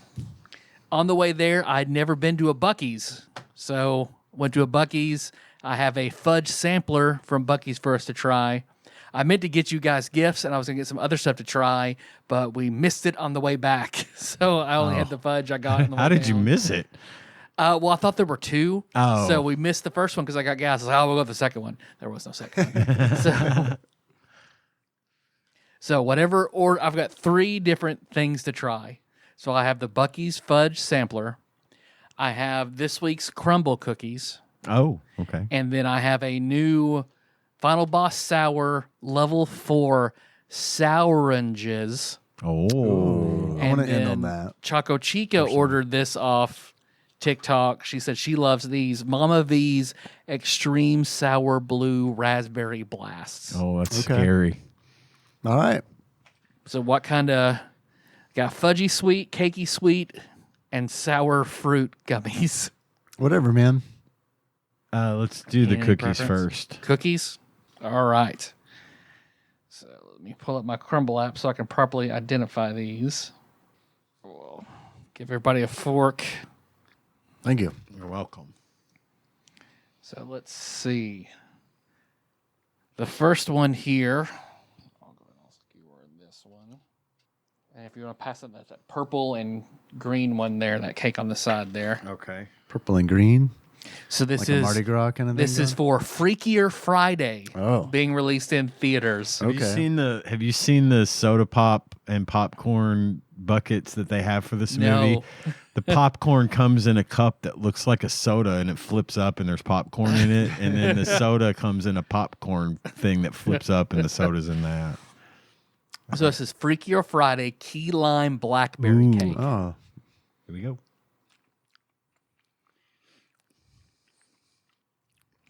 the way there, I'd never been to a Buc-ee's, so went to a Buc-ee's. I have a fudge sampler from Buc-ee's for us to try. I meant to get you guys gifts, and I was going to get some other stuff to try, but we missed it on the way back, so I only had the fudge I got. How did you miss it? Well, I thought there were two, Oh. so we missed the first one because I got gas. I was like, we'll go with the second one. There was no second one. So whatever order, I've got three different things to try. So I have the Buc-ee's fudge sampler. I have this week's crumble cookies. Oh, okay. And then I have a new Final Boss Sour Level 4 Souranges. Oh. I want to end on that. Choco Chica ordered this off TikTok. She said she loves these Mama V's Extreme Sour Blue Raspberry Blasts. Oh, that's scary. All right. So what kind of Got fudgy sweet, cakey sweet, and sour fruit gummies. Whatever, man. Let's do the Any cookies preference? first. Cookies? All right. So let me pull up my Crumble app so I can properly identify these. We'll give everybody a fork. Thank you. You're welcome. So let's see. The first one here. I'll go ahead and skewer this one. And if you want to pass it, that's that purple and green one there, that cake on the side there. Okay. Purple and green. So this Like is a Mardi Gras kind of thing. this is for Freakier Friday. Oh. Being released in theaters. Okay. Have you seen the soda pop and popcorn buckets that they have for this No. movie? The popcorn comes in a cup that looks like a soda and it flips up and there's popcorn in it. And then the soda comes in a popcorn thing that flips up and the soda's in that. So this is Freakier Friday key lime blackberry cake. Oh. Here we go.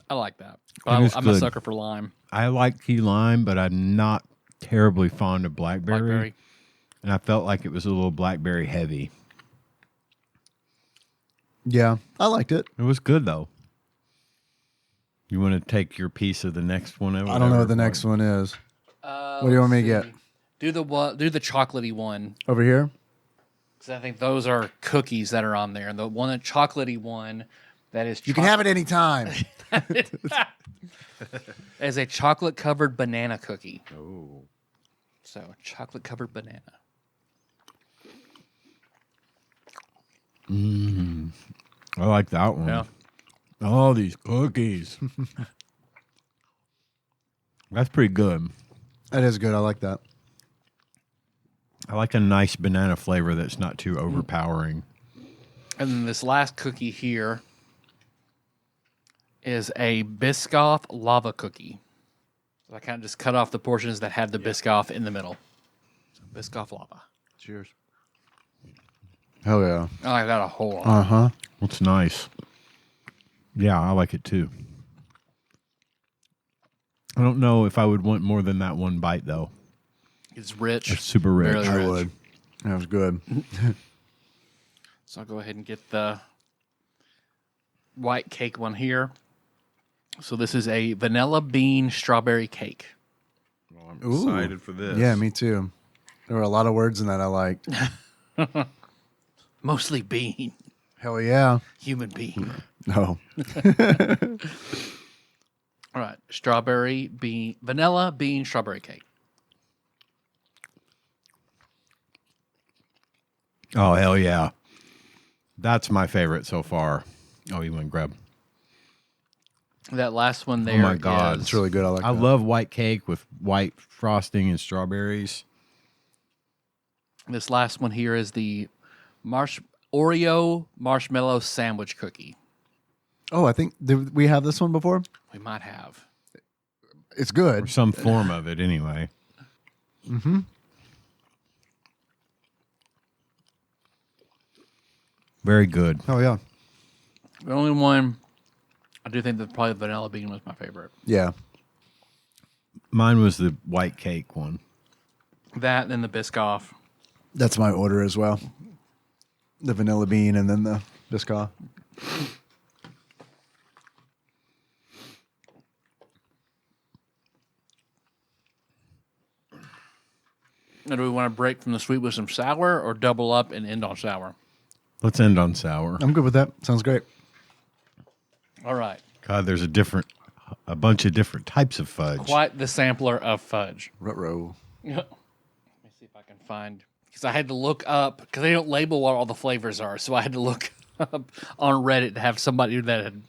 I like that. It is I'm a good. sucker for lime. I like key lime, but I'm not terribly fond of blackberry. And I felt like it was a little blackberry heavy. Yeah, I liked it. It was good, though. You want to take your piece of the next one? I don't know what the next one is. What do you want me to get? Do the chocolatey one. Over here? Because I think those are cookies that are on there. And the chocolatey one that is You can have it anytime. is a chocolate covered banana cookie. Oh. So chocolate covered banana. I like that one. Yeah. Oh, these cookies. That's pretty good. That is good. I like that. I like a nice banana flavor that's not too overpowering. And then this last cookie here is a Biscoff lava cookie. So I kind of just cut off the portions that have the Biscoff in the middle. So Biscoff lava. Cheers. Hell yeah. Oh, I got a whole lot. Uh-huh. It's nice. Yeah, I like it too. I don't know if I would want more than that one bite, though. It's rich. It's super rich. Really I rich. would. That was good. So I'll go ahead and get the white cake one here. So this is a vanilla bean strawberry cake. Well, I'm Ooh. excited for this. Yeah, me too. There were a lot of words in that I liked. Mostly bean. Hell yeah. Human bean. No. All right. Strawberry bean, vanilla bean strawberry cake. Oh, hell yeah. That's my favorite so far. Oh, you want to grab? That last one there. Oh, my God. It's really good. I like I that. love white cake with white frosting and strawberries. This last one here is the Oreo marshmallow sandwich cookie. Oh, I think, did we have this one before? We might have. It's Or good. some form of it, anyway. Mm-hmm. Very good. Oh, yeah. The only one, I do think that probably the vanilla bean was my favorite. Yeah. Mine was the white cake one. That and the Biscoff. That's my order as well. The vanilla bean and then the Biscoff. Now, do we want to break from the sweet with some sour or double up and end on sour? Let's end on sour. I'm good with that. Sounds great. All right. God, there's a bunch of different types of fudge. Quite the sampler of fudge. Ruh-roh. Let me see if I can find, because I had to look up, because they don't label what all the flavors are, so I had to look up on Reddit to have somebody that had,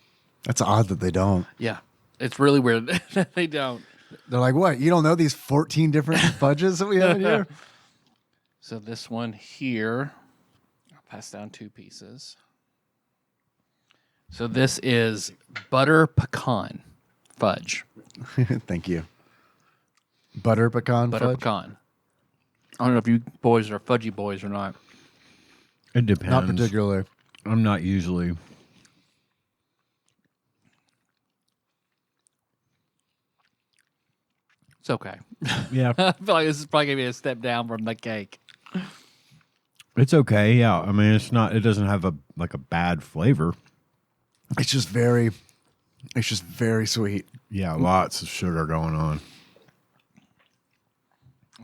That's odd that they don't. yeah, it's really weird that they don't. They're like, what? You don't know these 14 different fudges that we have in here? So this one here, I'll pass down 2 pieces. So this is butter pecan fudge. Thank you. Butter pecan Butter fudge? pecan. I don't know if you boys are fudgy boys or not. It depends. Not particularly. I'm not usually. It's okay. Yeah. I feel like this is probably going to be a step down from the cake. It's okay. Yeah. I mean, it's not. It doesn't have a bad flavor. It's just very sweet. Yeah, lots of sugar going on.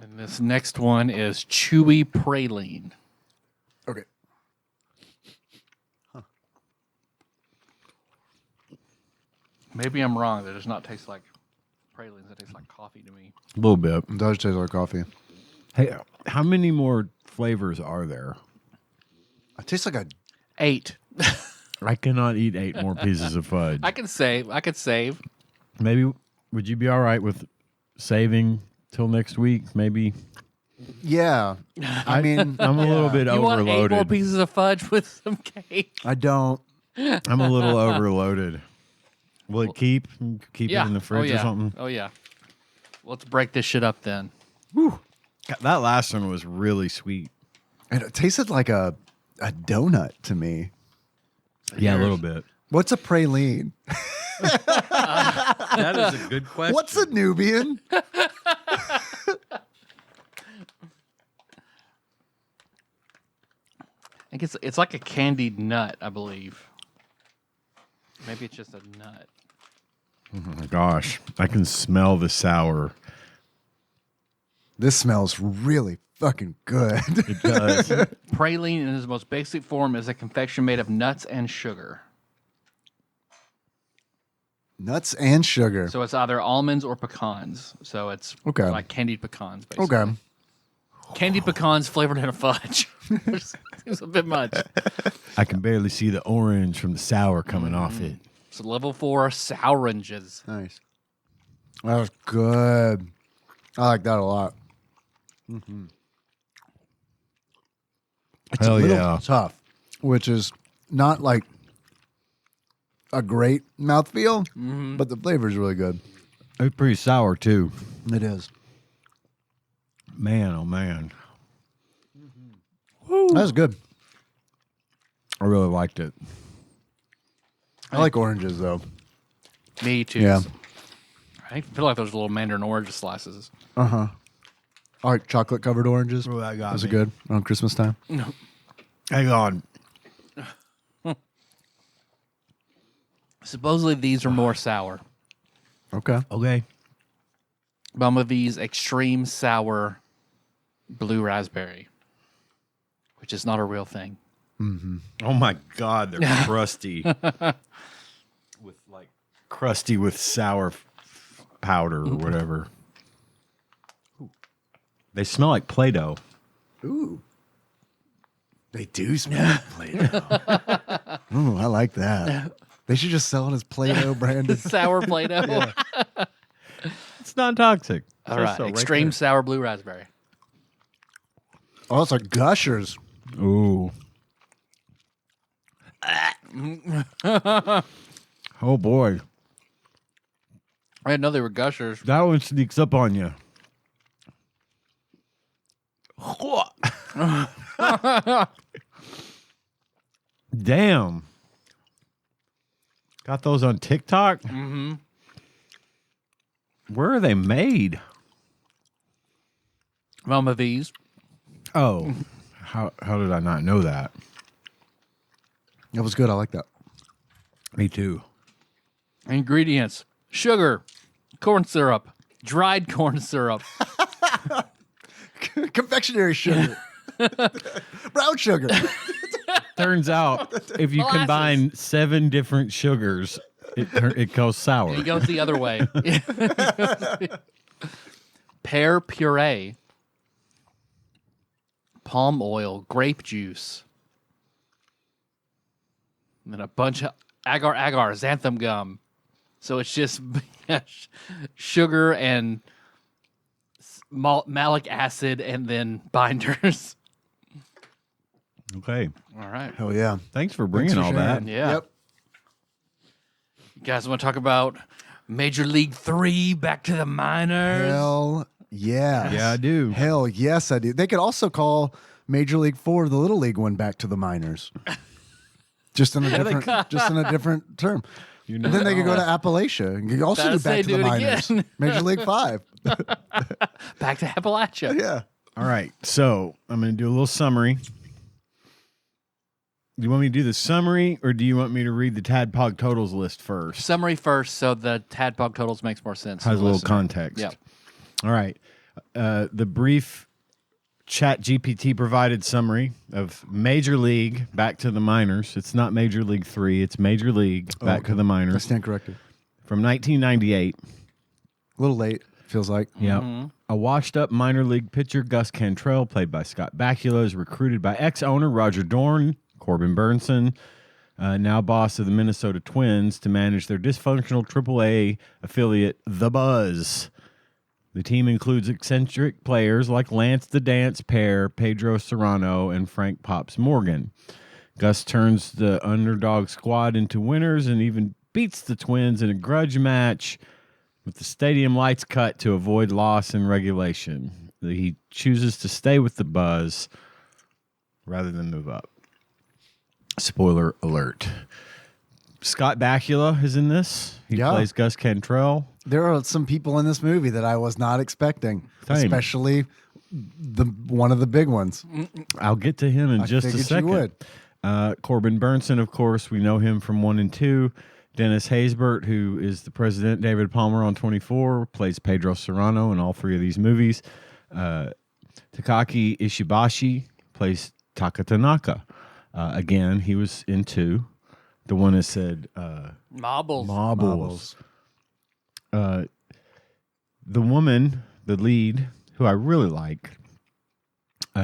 And this next one is chewy praline. Okay. Maybe I'm wrong. That does not taste like pralines. That tastes like coffee to me. A little bit. It does taste like coffee. Hey, how many more flavors are there? It tastes like a 8. I cannot eat 8 more pieces of fudge. I could save. Maybe would you be all right with saving till next week? Maybe. yeah. I mean, I'm a little bit You want 8 more overloaded. pieces of fudge with some cake? I don't. I'm a little overloaded. Will it keep? Keep it in the fridge or something? Oh yeah. Let's break this shit up then. Whew. That last one was really sweet. And it tasted like a donut to me. Yeah, a little bit. What's a praline? That is a good question. What's a Nubian? I think it's like a candied nut, I believe. Maybe it's just a nut. Oh my gosh, I can smell the sour. This smells really fucking good. It does. Praline in its most basic form is a confection made of nuts and sugar. Nuts and sugar. So it's either almonds or pecans. So it's Okay. like candied pecans, basically. Okay. Candied pecans flavored in a fudge. Seems a bit much. I can barely see the orange from the sour coming off it. So level 4 souranges. Nice. That was good. I like that a lot. Mm-hmm. It's Hell a little yeah. tough, which is not like a great mouthfeel, but the flavor is really good. It's pretty sour too. It is. Man, oh man. That's good. I really liked it. I like oranges though. Me too. Yeah. I feel like those little mandarin orange slices. All right, chocolate covered oranges. Oh, that got Those are me. good around Christmas time. Hang on. Supposedly these are more sour. Okay. Okay. Some of these extreme sour blue raspberry, which is not a real thing. Oh my God, they're crusty. Crusty with sour powder or whatever. Ooh. They smell like Play-Doh. Ooh. They do smell like Play-Doh. Ooh, I like that. They should just sell it as Play-Doh branded. Sour Play-Doh. It's not toxic. All right, extreme sour blue raspberry. Oh, it's like Gushers. Ooh. Oh boy, I didn't know they were gushers. that one sneaks up on you. Damn. Got those on TikTok? Mm-hmm. Where are they made? Some of these. Oh, how did I not know that? That was good. I like that. Me too. Ingredients: sugar, corn syrup, dried corn syrup, Confectionery sugar. Brown sugar. Turns out, if you Molasses. combine 7 different sugars, it goes sour. It goes the other way. Pear puree, palm oil, grape juice, and then a bunch of agar xanthan gum. So it's just sugar and malic acid and then binders. Okay. All right. Hell yeah. Thanks for bringing all that. Yeah. Yep. You guys want to talk about Major League 3 back to the minors? Hell yes. Yeah, I do. Hell yes, I do. They could also call Major League 4 the Little League one back to the minors. Just in a different term. You And then they could go to Appalachia and could also do That's back they to the do it minors. again. Major League 5. Back to Appalachia. Yeah. All right. So I'm going to do a little summary. Do you want me to do the summary, or do you want me to read the TADPOG totals list first? Summary first, so the TADPOG totals makes more sense. Has a little context. Yeah. All right. The brief ChatGPT provided summary of Major League back to the minors. It's not Major League 3. It's Major League back to the I minors. stand corrected. From 1998. A little late, feels like. Yeah. A washed-up minor league pitcher, Gus Cantrell, played by Scott Bakula, is recruited by ex-owner Roger Dorn, Corbin Burnson, now boss of the Minnesota Twins, to manage their dysfunctional AAA affiliate, The Buzz. The team includes eccentric players like Lance the Dance Pair, Pedro Serrano, and Frank Pops Morgan. Gus turns the underdog squad into winners and even beats the Twins in a grudge match with the stadium lights cut to avoid loss in regulation. He chooses to stay with the Buzz rather than move up. Spoiler alert. Scott Bakula is in this. He plays Gus Cantrell. There are some people in this movie that I was not expecting, especially one of the big ones. I'll get to him in just a second. You would. Corbin Burnson, of course, we know him from 1 and 2. Dennis Haysbert, who is the president, David Palmer on 24, plays Pedro Serrano in all 3 of these movies. Takaki Ishibashi plays Taka Tanaka. Again, he was in 2. The one that said Marbles. The woman, the lead, who I really like,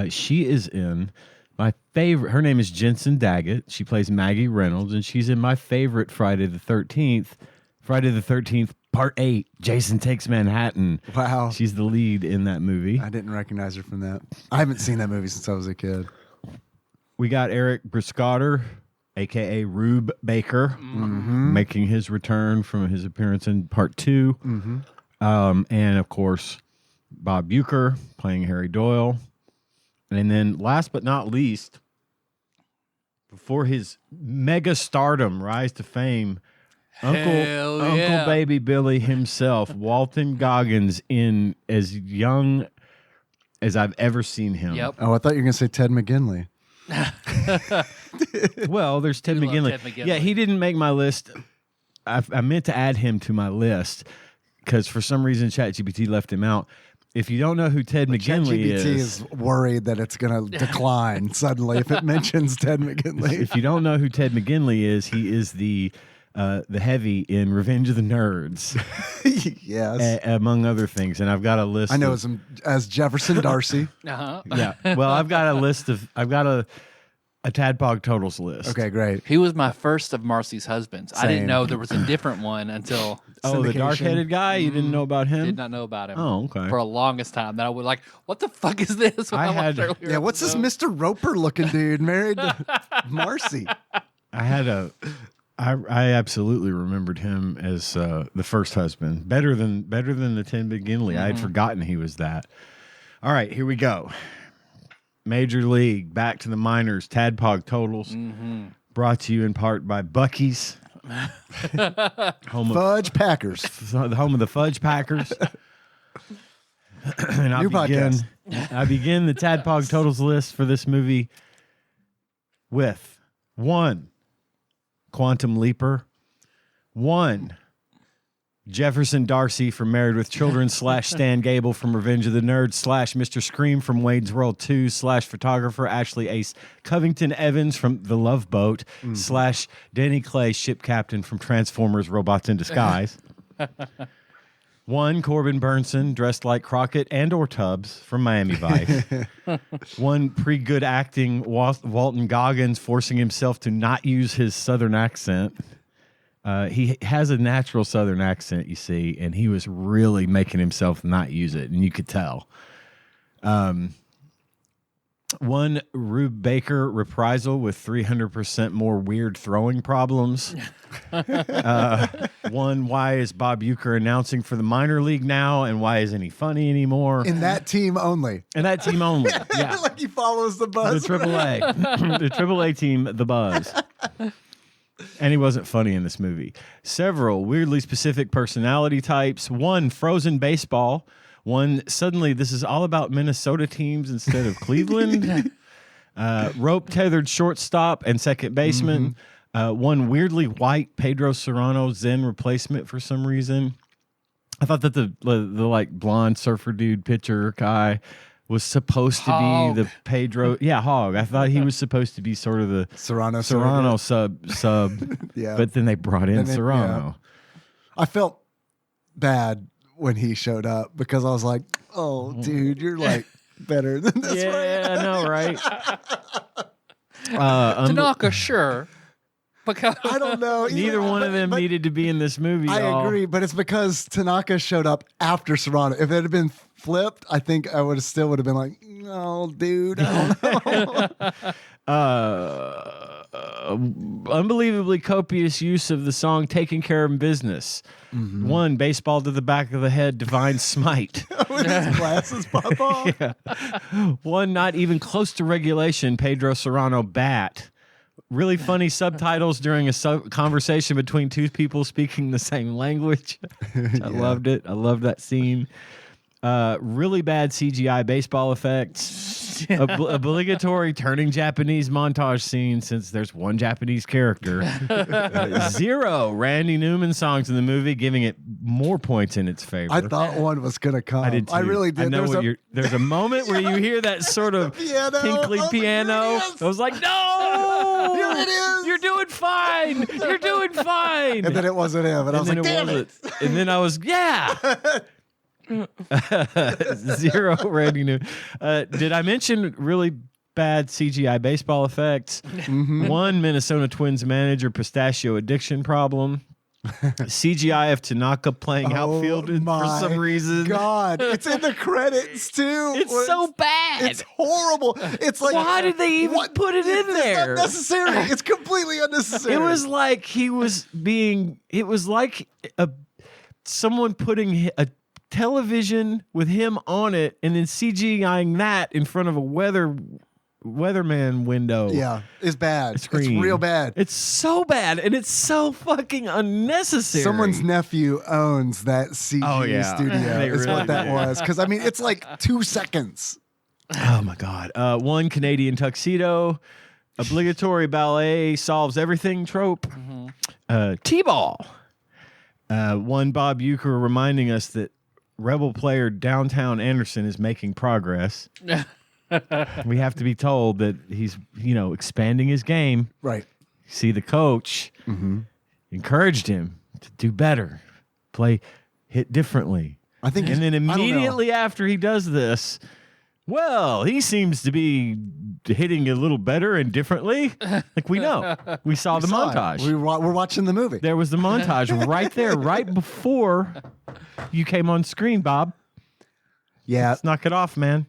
she is in my favorite. Her name is Jensen Daggett. She plays Maggie Reynolds, and she's in my favorite Friday the 13th. Friday the 13th, Part 8, Jason Takes Manhattan. Wow. She's the lead in that movie. I didn't recognize her from that. I haven't seen that movie since I was a kid. We got Eric Briscotter, a.k.a. Rube Baker, making his return from his appearance in Part 2. And, of course, Bob Uecker playing Harry Doyle. And then, last but not least, before his mega stardom, rise to fame, Uncle Baby Billy himself, Walton Goggins, in as young as I've ever seen him. Yep. Oh, I thought you were going to say Ted McGinley. Well, there's Ted McGinley. Yeah, he didn't make my list. I meant to add him to my list because for some reason ChatGPT left him out. If you don't know who Ted McGinley ChatGPT is worried that it's going to decline suddenly if it mentions Ted McGinley. If you don't know who Ted McGinley is, he is the heavy in Revenge of the Nerds. Yes. Among other things. And I've got a list. I know him as Jefferson Darcy. Uh-huh. Yeah. Well, I've got a TADPOG totals list. Okay, great. He was my first of Marcy's husbands. I didn't Same. know there was a different one until The dark-headed guy? You didn't know about him? did not know about him. Oh, okay. For a longest time, that I was like, "What the fuck is this?" When I watched had- earlier Yeah, what's this episode. Mr. Roper looking dude married to Marcy? I absolutely remembered him as the first husband. Better than the Ted McGinley. I had forgotten he was that. All right, here we go. Major League, back to the minors, TADPOG totals. Brought to you in part by Buc-ee's. home of Fudge Packers. the home of the Fudge Packers. And New podcast. I begin the TADPOG totals list for this movie with 1, Quantum Leaper, 1, Jefferson Darcy from Married with Children / Stan Gable from Revenge of the Nerds / Mr. Scream from Wayne's World 2 / photographer Ashley Ace Covington Evans from The Love Boat / Danny Clay, ship captain from Transformers Robots in Disguise. 1, Corbin Burnson, dressed like Crockett and or Tubbs from Miami Vice. 1, pre-good acting, Walton Goggins forcing himself to not use his Southern accent. He has a natural Southern accent, you see, and he was really making himself not use it, and you could tell. 1, Rube Baker reprisal with 300% more weird throwing problems. 1, why is Bob Uecker announcing for the minor league now, and why isn't he funny anymore? In that team only. And that team only. Yeah. Like he follows the Buzz. The AAA. The AAA team, the Buzz. And he wasn't funny in this movie. Several weirdly specific personality types. 1, frozen baseball. 1, suddenly this is all about Minnesota teams instead of Cleveland. Rope tethered shortstop and second baseman. One weirdly white Pedro Serrano Zen replacement for some reason. I thought that the like blonde surfer dude pitcher guy was supposed to be the Pedro. Yeah, Hog. I thought he was supposed to be sort of the Serrano sub. Yeah. But then they brought in Serrano. Yeah. I felt bad when he showed up because I was like, oh, dude, you're like better than this. Yeah, I know, right? Tanaka, sure. Because I don't know. Neither one of them needed to be in this movie. I agree, but it's because Tanaka showed up after Serrano. If it had been flipped, I think I would have been like, no, dude, I don't know. Unbelievably copious use of the song "Taking Care of Business." One baseball to the back of the head, divine smite. With his glasses pop off. Yeah. One not even close to regulation, Pedro Serrano bat. Really funny subtitles during a conversation between two people speaking the same language. I loved it. I loved that scene. Really bad CGI baseball effects. Obligatory turning Japanese montage scene since there's one Japanese character. 0 Randy Newman songs in the movie, giving it more points in its favor. I thought one was going to come. I did too. I really did. I know there's a moment where you hear that sort of tinkly piano. I was like, no! Here it is! You're doing fine! You're doing fine! And then it wasn't him. And I was like, damn it! And then I was, yeah! 0 Randy Newman. Did I mention really bad CGI baseball effects? 1 Minnesota Twins manager pistachio addiction problem. CGI of Tanaka playing outfield for some reason. God, it's in the credits too. It's so bad. It's horrible. It's like, why did they even put it in there? It's unnecessary. It's completely unnecessary. It was like he was being. It was like someone putting a television with him on it and then CGIing that in front of a weatherman window. Yeah, it's bad. Screen. It's real bad. It's so bad, and it's so fucking unnecessary. Someone's nephew owns that CG studio. Is really what that was. Because I mean, it's like 2 seconds. Oh my God. 1 Canadian tuxedo. Obligatory ballet solves everything trope. T-ball. 1 Bob Uecker reminding us that Rebel player Downtown Anderson is making progress. We have to be told that he's, expanding his game. Right. See, the coach encouraged him to do better, hit differently. I think, and then immediately after he does this, well, he seems to be hitting a little better and differently. Like we know, we saw the montage. We're watching the movie. There was the montage right there, right before you came on screen, Bob. Yeah, let's knock it off, man.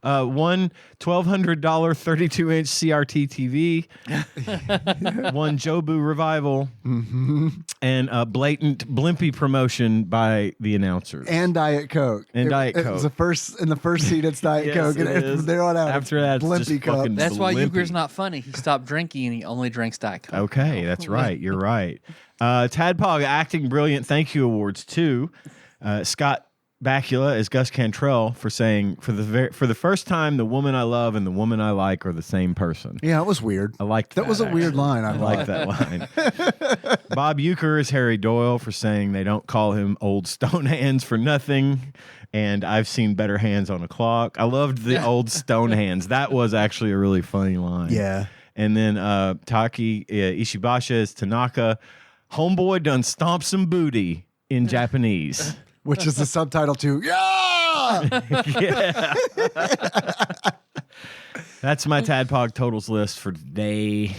1 $1,200 32-inch CRT TV, 1 Jobu revival, and a blatant Blimpie promotion by the announcers and Diet Coke. Diet Coke. It was in the first seat. It's Diet Coke, and from there on out, after that, Blimpie Cup. That's why Uecker's not funny. He stopped drinking and he only drinks Diet Coke. Okay, that's right. You're right. Tadpog acting brilliant. Thank you awards too. Scott Bakula as Gus Cantrell for saying for the first time the woman I love and the woman I like are the same person. Yeah, it was weird. I liked that. That was a weird line. I liked that line. Bob Uecker as Harry Doyle for saying they don't call him old stone hands for nothing. And I've seen better hands on a clock. I loved the old stone hands. That was actually a really funny line. Yeah. And then Taki Ishibasha as Tanaka. Homeboy done stomp some booty in Japanese. Which is the subtitle to yeah. Yeah. That's my Tadpog totals list for today.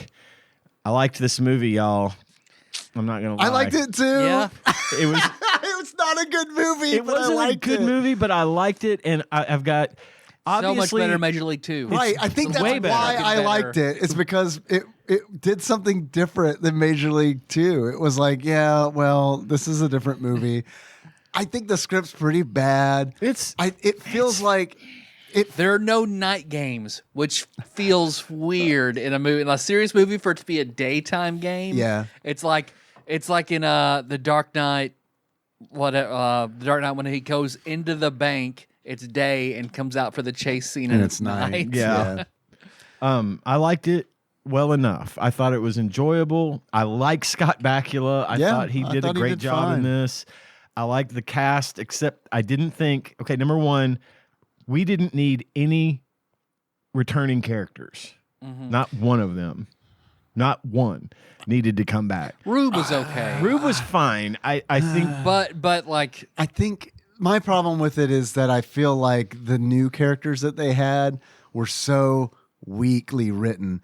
I liked this movie, y'all. I'm not gonna lie. I liked it too. Yeah. It was. It was not a good movie. It wasn't a good movie, but I liked it, and I've got obviously so much better than Major League 2. Right. I think that's way better. why I liked it. It's because it did something different than Major League 2. It was like, yeah, well, this is a different movie. I think the script's pretty bad. It feels like there are no night games, which feels weird in a movie, in a serious movie, for it to be a daytime game. Yeah, it's like in The Dark Knight. The Dark Knight when he goes into the bank, it's day and comes out for the chase scene and it's night. Yeah. I liked it well enough. I thought it was enjoyable. I like Scott Bakula. I thought he did a great job in this. I liked the cast, except I didn't think, okay, number one, we didn't need any returning characters. Not one of them. Not one needed to come back. Rube was okay. Rube was fine. I think, but like, I think my problem with it is that I feel like the new characters that they had were so weakly written.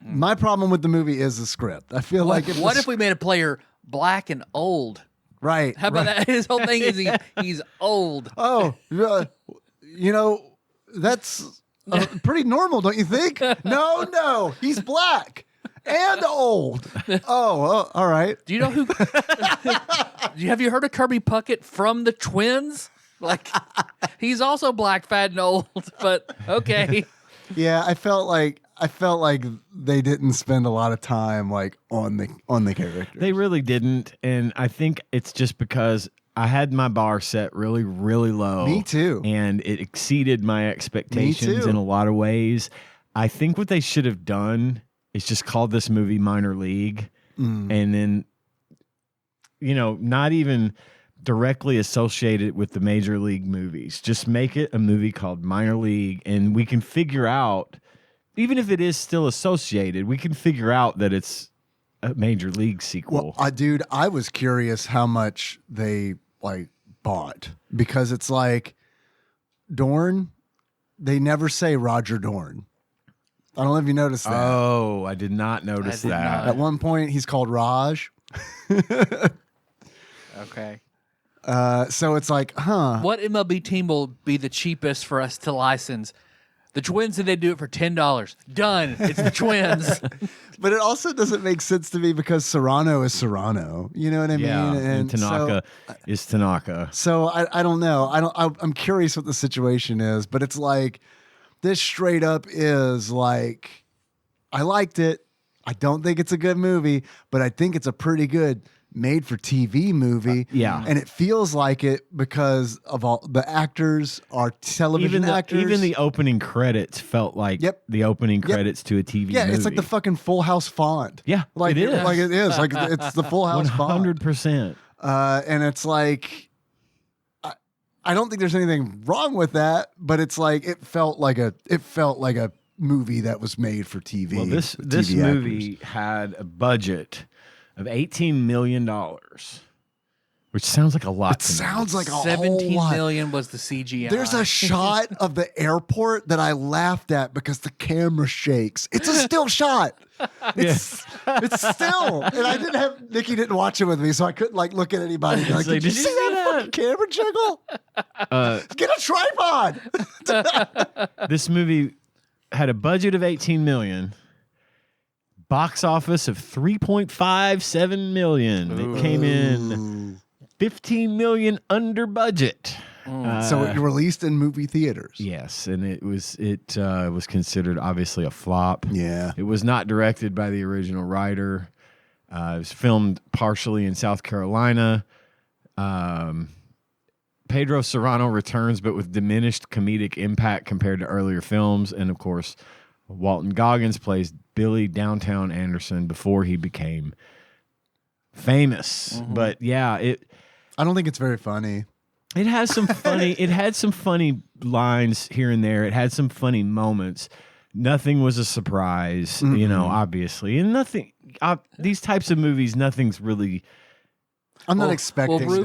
My problem with the movie is the script. I feel like what if we made a player black and old? Right. How about that? His whole thing is he's old. Oh, that's pretty normal, don't you think? No, he's black and old. Oh, all right. Do you know who? Have you heard of Kirby Puckett from the Twins? Like, he's also black, fat, and old. But okay. Yeah, I felt like they didn't spend a lot of time like on the characters. They really didn't, and I think it's just because I had my bar set really, really low. Me too. And it exceeded my expectations in a lot of ways. I think what they should have done is just called this movie Minor League, and then, not even directly associated with the major league movies. Just make it a movie called Minor League, and we can figure out, even if it is still associated, we can figure out that it's a major league sequel. Well, dude, I was curious how much they bought, because it's like Dorn, they never say Roger Dorn. I don't know if you noticed that. Oh, I did not notice that. At one point, he's called Raj. Okay. So it's like, What MLB team will be the cheapest for us to license? The Twins, and they do it for $10. Done. It's the Twins. But it also doesn't make sense to me because Serrano is Serrano. You know what I mean? And Tanaka is Tanaka. So I don't know. I'm curious what the situation is, but it's like this straight up is like, I liked it. I don't think it's a good movie, but I think it's a pretty good made for TV movie. And it feels like it because of all the actors are television actors. Even the opening credits felt like the opening credits to a TV movie. Yeah, it's like the fucking Full House font. Yeah, like it is. Like it is. Like it's the Full House font. 100%. And it's like, I don't think there's anything wrong with that, but it's like it felt like a movie that was made for TV. Well, this TV movie actors. had a budget of $18 million, which sounds like a lot. It sounds like a 17 whole lot. million was the CGI. There's a shot of the airport that I laughed at because the camera shakes. It's a still shot. It's still. And Nikki didn't watch it with me, so I couldn't look at anybody. Like, did you see that fucking camera jiggle? Get a tripod. This movie had a budget of $18 million. Box office of $3.57 million. It came in $15 million under budget. So it released in movie theaters. Yes, and it was considered obviously a flop. Yeah. It was not directed by the original writer. It was filmed partially in South Carolina. Pedro Serrano returns, but with diminished comedic impact compared to earlier films. And of course, Walton Goggins plays Billy Downtown Anderson before he became famous. But yeah, I don't think it's very funny. it has some funny. It had some funny lines here and there. It had some funny moments. Nothing was a surprise, obviously, and nothing. These types of movies, nothing's really. I'm not expecting. Rube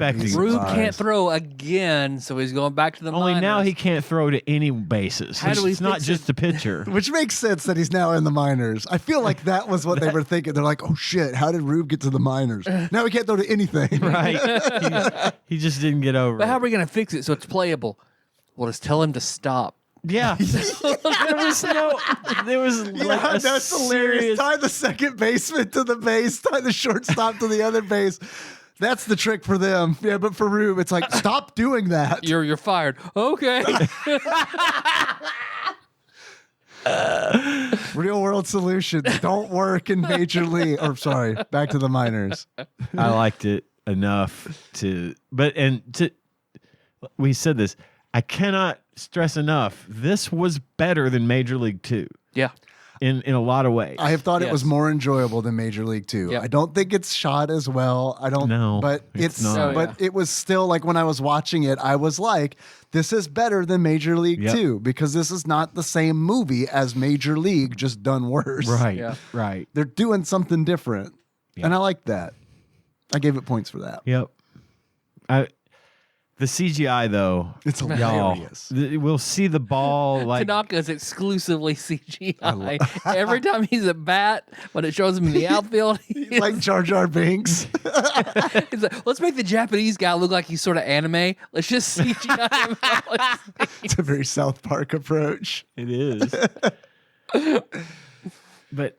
can't throw again, so he's going back to the Only minors. now he can't throw to any bases. How do we It's not fix just the pitcher. Which makes sense that he's now in the minors. I feel like that was what they were thinking. They're like, oh shit, how did Rube get to the minors? Now he can't throw to anything. Right. He just didn't get over But it. how are we going to fix it so it's playable? Well, just tell him to stop. Yeah. there was like a that's hilarious. serious. Tie the second baseman to the base, tie the shortstop to the other base. That's the trick for them. Yeah, but for Rube, it's like, stop doing that. You're fired. Okay. Real world solutions don't work in Major League. Or sorry, back to the minors. I liked it enough we said this. I cannot stress enough. This was better than Major League 2. Yeah. in a lot of ways. I have thought it was Yes. more enjoyable than Major League 2. Yep. I don't think it's shot as well. I don't No, but it's it's not. but it was still like when I was watching it, I was like, this is better than Major League Yep. 2 because this is not the same movie as Major League, just done worse. Right. Yeah. Right. They're doing something different. Yeah. And I like that. I gave it points for that. Yep. The CGI though, It's y'all, hilarious. we'll see the ball like Tanaka's exclusively CGI. Every time he's at bat, when it shows him in the outfield, It's like Jar Jar Binks. he's like, let's make the Japanese guy look like he's sort of anime. Let's just CGI him out. It's a very South Park approach. it is. But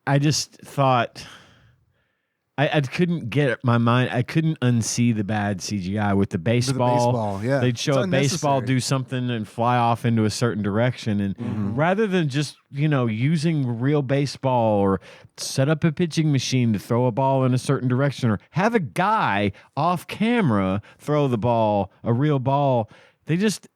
I just thought I couldn't get my mind. I couldn't unsee the bad CGI with the baseball. baseball, yeah. They'd show It's a baseball unnecessary. do something and fly off into a certain direction, and rather than just using real baseball or set up a pitching machine to throw a ball in a certain direction or have a guy off camera throw the ball, a real ball, they just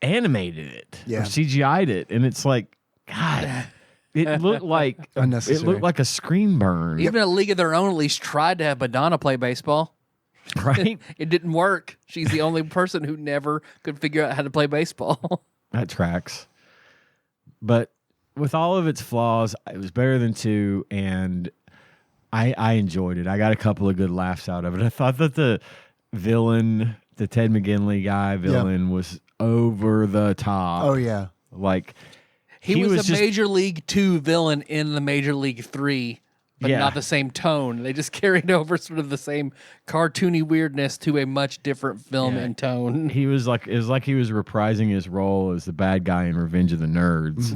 animated it or Yeah. CGI'd it, and it's like, God. It looked like Unnecessary. It looked like a screen burn, Even a League of Their Own at least tried to have Madonna play baseball. right? It didn't work. She's the only person who never could figure out how to play baseball. That tracks. But with all of its flaws, it was better than 2, and I enjoyed it. I got a couple of good laughs out of it. I thought that the villain, the Ted McGinley guy villain, was over the top. Oh, yeah. Like He was a just- Major League 2 villain in the Major League 3, but Yeah. not the same tone. They just carried over sort of the same cartoony weirdness to a much different film and tone. He was like, it was like he was reprising his role as the bad guy in Revenge of the Nerds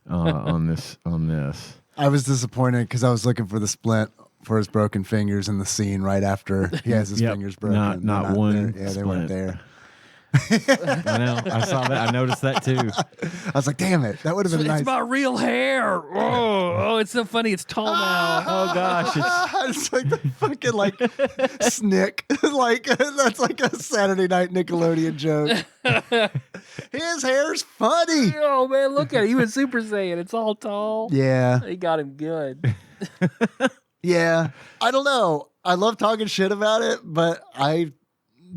on this. I was disappointed because I was looking for the splint for his broken fingers in the scene right after he has his Yep. fingers broken. Not They're one there. Yeah, they weren't splint. there. I know. I saw that. I noticed that too. I was like, damn it. That would have been nice. It's my real hair. Oh, it's so funny. It's tall now. Oh gosh, it's It's like the fucking like snick. Like that's like a Saturday night Nickelodeon joke. His hair's funny. Oh, man, look at it. Even Super Saiyan. It's all tall. Yeah. He got him good. Yeah. I don't know. I love talking shit about it, but I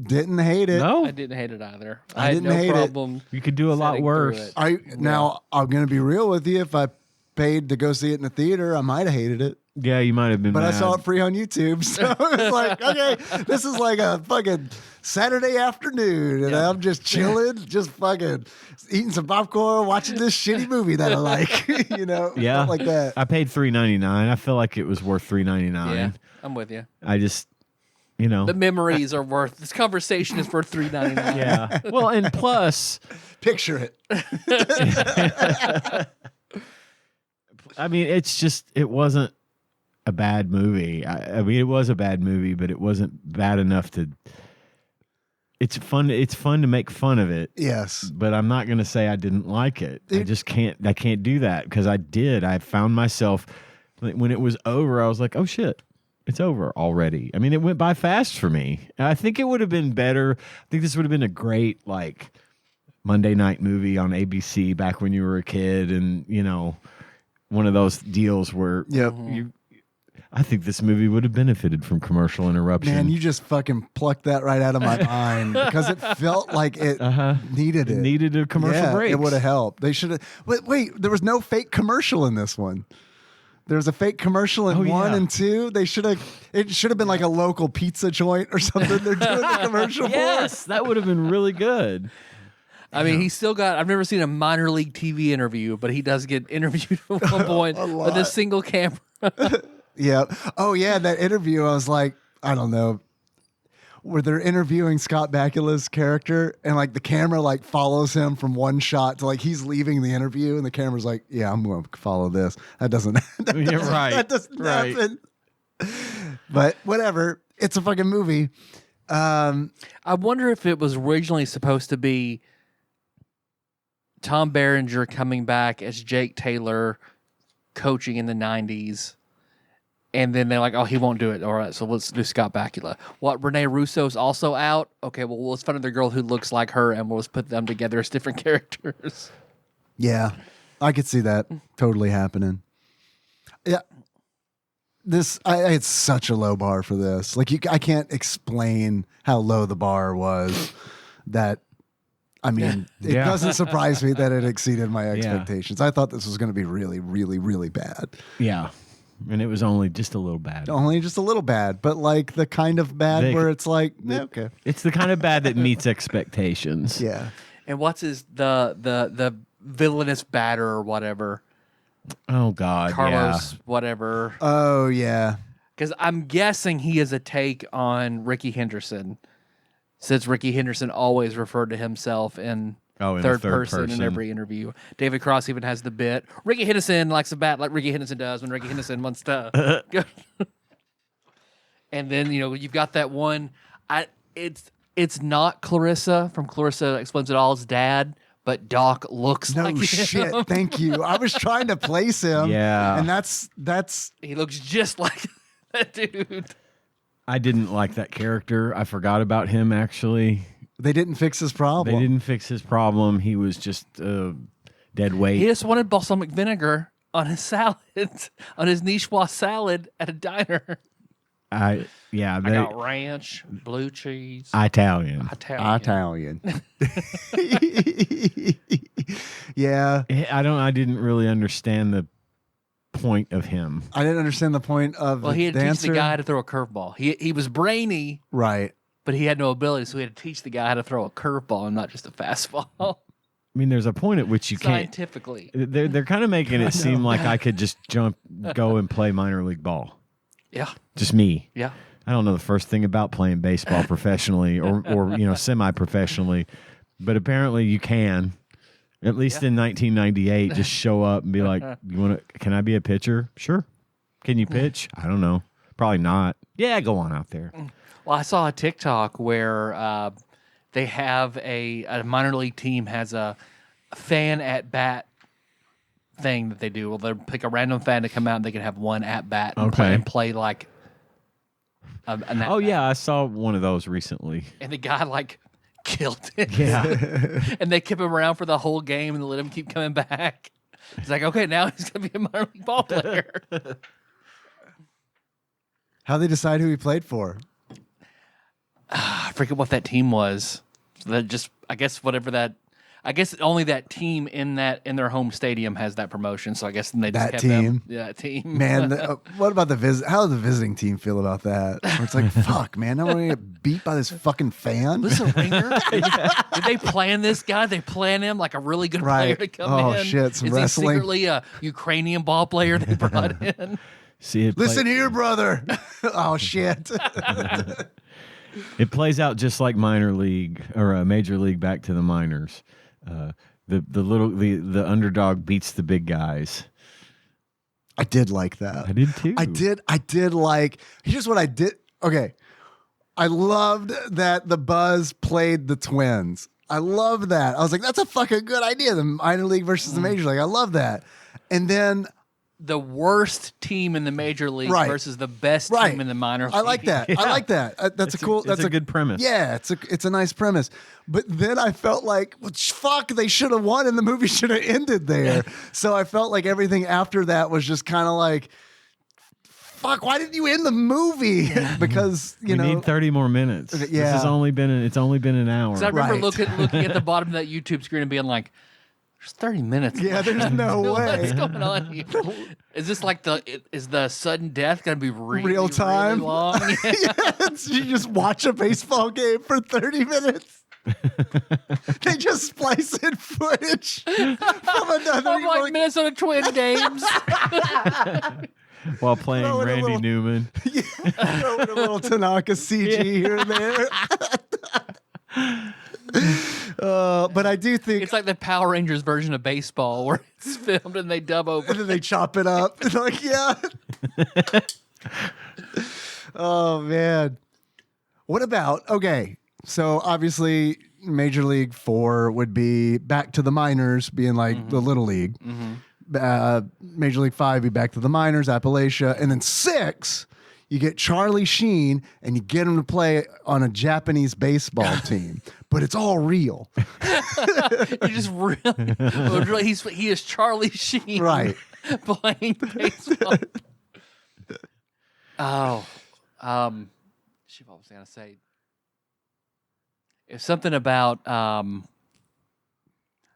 didn't hate it. no. I didn't hate it either. I I had didn't no hate it. problem. You could do a lot sitting worse. through it. Now I'm gonna be real with you. If I paid to go see it in the theater, I might have hated it. Yeah, you might have been. But I mad. saw it free on YouTube. So it was like, okay, this is like a fucking Saturday afternoon. And I'm just chilling, just fucking eating some popcorn, watching this shitty movie that I like. Yeah, Felt like that. I paid $3.99. I feel like it was worth $3.99. Yeah, I'm with you. I just, The memories are worth. This conversation is worth $3.99. yeah. Well, and plus, Picture it. I mean, it wasn't a bad movie. I mean, it was a bad movie, but it wasn't bad enough to. It's fun. It's fun to make fun of it. Yes. But I'm not going to say I didn't like it. I just can't. I can't do that because I did. I found myself when it was over. I was like, "Oh shit, it's over already." I mean, it went by fast for me. And I think it would have been better. I think this would have been a great like Monday night movie on ABC back when you were a kid, and one of those deals where Yep. I think this movie would have benefited from commercial interruption. Man, you just fucking plucked that right out of my mind because it felt like it needed it. needed a commercial break. It would have helped. They should have. Wait, there was no fake commercial in this one. There was a fake commercial in Oh, 1 yeah. and 2. They should have. It should have been like a local pizza joint or something. They're doing the commercial for. Yes, that would have been really good. I mean, he's still got. I've never seen a minor league TV interview, but he does get interviewed at one point with a single camera. Yeah. Oh yeah, that interview. I was like, I don't know. Where they're interviewing Scott Bakula's character, and like the camera like follows him from one shot to like he's leaving the interview, and the camera's like, "Yeah, I'm going to follow this." That doesn't. You're right. That doesn't Right. happen. But whatever. It's a fucking movie. I wonder if it was originally supposed to be Tom Berenger coming back as Jake Taylor coaching in the 90s. And then they're like, oh, he won't do it. All right, so let's do Scott Bakula. What, Renee Russo's also out? Okay, well, let's find another girl who looks like her, and we'll just put them together as different characters. Yeah. I could see that totally happening. Yeah. I had such a low bar for this. Like I can't explain how low the bar was. That, I mean, it doesn't surprise me that it exceeded my expectations. I thought this was going to be really, really, really bad. Yeah. And it was only just a little bad. Only just a little bad, but like the kind of bad where it's like, okay. It's the kind of bad that meets expectations. Yeah. And what's the villainous batter or whatever? Oh God, Carlos, whatever. Oh yeah. Because I'm guessing he is a take on Ricky Henderson, since Ricky Henderson always referred to himself in third person in every interview. David Cross even has the bit. Ricky Henderson likes to bat like Ricky Henderson does when Ricky Henderson wants to. And then you've got that one. It's not Clarissa from Clarissa Explains It All's dad. But Doc looks like him. No shit. Thank you. I was trying to place him. Yeah. And that's he looks just like that dude. I didn't like that character. I forgot about him, actually. They didn't fix his problem. They didn't fix his problem. He was just dead weight. He just wanted balsamic vinegar on his salad, on his niçoise salad at a diner. I got ranch, blue cheese. Italian. Yeah. I didn't really understand the point of him. I didn't understand the point of he had to dancer. teach the guy how to throw a curveball. He was brainy, right? But he had no ability, so he had to teach the guy how to throw a curveball and not just a fastball. I mean, there's a point at which you scientifically. They're kind of making it seem like I could just go and play minor league ball. Yeah, just me. Yeah, I don't know the first thing about playing baseball professionally or semi-professionally, but apparently you can. At least in 1998, just show up and be like, can I be a pitcher? Sure. Can you pitch? I don't know. Probably not. Yeah, go on out there. Well, I saw a TikTok where they have a minor league team has a fan at bat thing that they do. Well, they'll pick a random fan to come out and they can have one at bat and play like an at bat. Yeah, I saw one of those recently. And the guy killed it. Yeah. And they kept him around for the whole game and let him keep coming back. It's like, okay, now he's going to be a minor league ball player. How'd they decide who he played for? I forget what that team was. I guess only that team in their home stadium has that promotion. So I guess they just kept them. Yeah, that team. Man, what about how does the visiting team feel about that? Where it's like, fuck, man, now we're gonna get beat by this fucking fan. Was this a ringer? Did they plan this guy? They plan him like a really good player to come in. Oh shit, some Is wrestling. he secretly a Ukrainian ball player they brought in? Listen here, brother. Oh shit. It plays out just like minor league or major league back to the minors. The underdog beats the big guys. I did like that. I did too. I did like. Here's what I did. Okay, I loved that the Buzz played the Twins. I love that. I was like, that's a fucking good idea. The minor league versus the major league. I love that. And then the worst team in the major league versus the best team in the minor league. I like that. Yeah. I like that. That's a good premise. Yeah, it's a nice premise. But then I felt like, well, fuck, they should have won and the movie should have ended there. So I felt like everything after that was just kind of like, fuck, why didn't you end the movie? Because we need 30 more minutes. Yeah. This has only been an hour. Because I remember looking at the bottom of that YouTube screen and being like, there's 30 minutes. Yeah, there's no way. What's going on here? Is this like is the sudden death going to be real time? Really long? Yeah, you just watch a baseball game for 30 minutes. They just splice in footage from another of like Minnesota Twin games. While playing Randy Newman. Yeah, throwing a little Tanaka CG here and there. But I do think it's like the Power Rangers version of baseball where it's filmed and they dub over and then they chop it up. It's like, yeah. Oh man. What about so obviously Major League 4 would be back to the minors, being like the Little League. Major League 5 be back to the minors, Appalachia, and then 6 you get Charlie Sheen and you get him to play on a Japanese baseball team, but it's all real. He just really, he is Charlie Sheen, Right. playing baseball. Shit, what was I gonna say? It's something about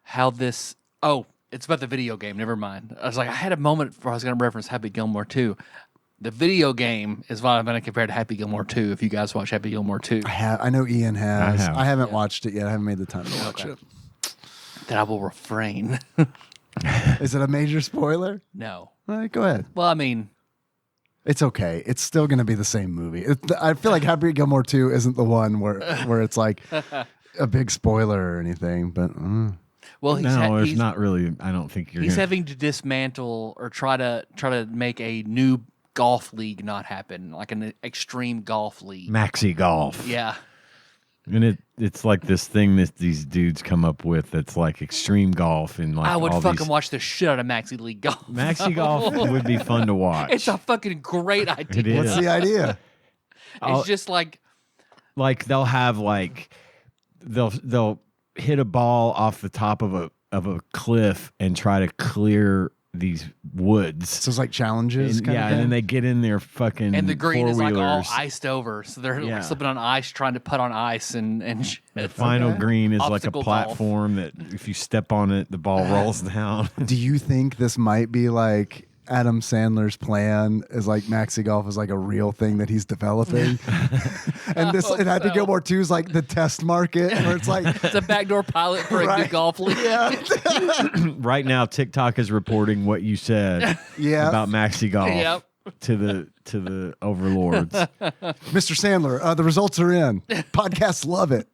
how this. Oh, it's about the video game. Never mind. I was like, I had a moment where I was gonna reference Happy Gilmore 2. The video game is what I'm going to compare to Happy Gilmore 2. If you guys watch Happy Gilmore 2, I know Ian has. I haven't watched it yet. I haven't made the time to watch it. then I will refrain. Is it a major spoiler? No. All right, go ahead. Well, I mean, it's okay. It's still going to be the same movie. I feel like Happy Gilmore 2 isn't the one where it's like a big spoiler or anything. But well, he's not really. I don't think he's having to dismantle or try to make a new golf league not happen, like an extreme golf league. Maxi golf. Yeah. And it's like this thing that these dudes come up with that's like extreme golf and like I would all fucking watch the shit out of Maxi League Golf. Maxi golf would be fun to watch. It's a fucking great idea. It is. what's the idea? It's just like they'll have they'll hit a ball off the top of a cliff and try to clear these woods. So it's like challenges. And then they get in their fucking and the green is like all four-wheelers. iced over, so they're like slipping on ice, trying to putt on ice, and shit. The final green is Obstacle like a platform that if you step on it, the ball rolls down. Do you think this might be like Adam Sandler's plan? Is like Maxi Golf is like a real thing that he's developing, and Happy Gilmore 2 is like the test market where it's like it's a backdoor pilot for a new golf league. Yeah. Right now, TikTok is reporting what you said about Maxi Golf to the overlords. Mr. Sandler, the results are in. Podcasts love it.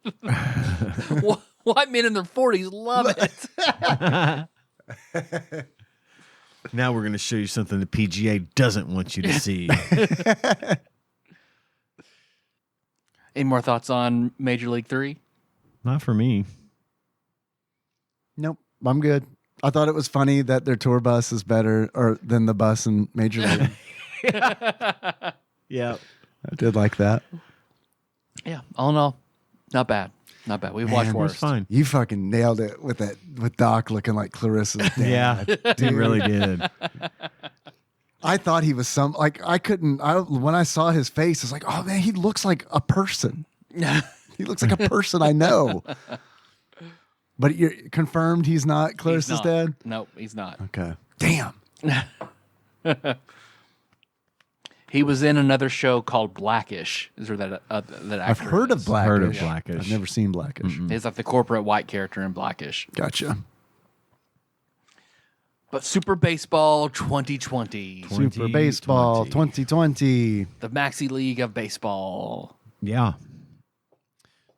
White men in their 40s love it. Now we're going to show you something the PGA doesn't want you to see. Any more thoughts on Major League 3? Not for me. Nope, I'm good. I thought it was funny that their tour bus is better than the bus in Major League. Yeah. I did like that. Yeah, all in all, not bad. Not bad. We've watched worse. It's fine. You fucking nailed it with Doc looking like Clarissa's dad. Yeah, he really did. I thought he was when I saw his face, I was like, oh man, he looks like a person. He looks like a person I know. But you're confirmed he's not Clarissa's dad? Nope, he's not. Okay. Damn. He was in another show called Blackish. Is there that actor? I've heard of Blackish. Heard of Blackish. I've never seen Blackish. He's like the corporate white character in Blackish. Gotcha. But Super Baseball 2020. Super Baseball 2020. The Maxi League of Baseball. Yeah.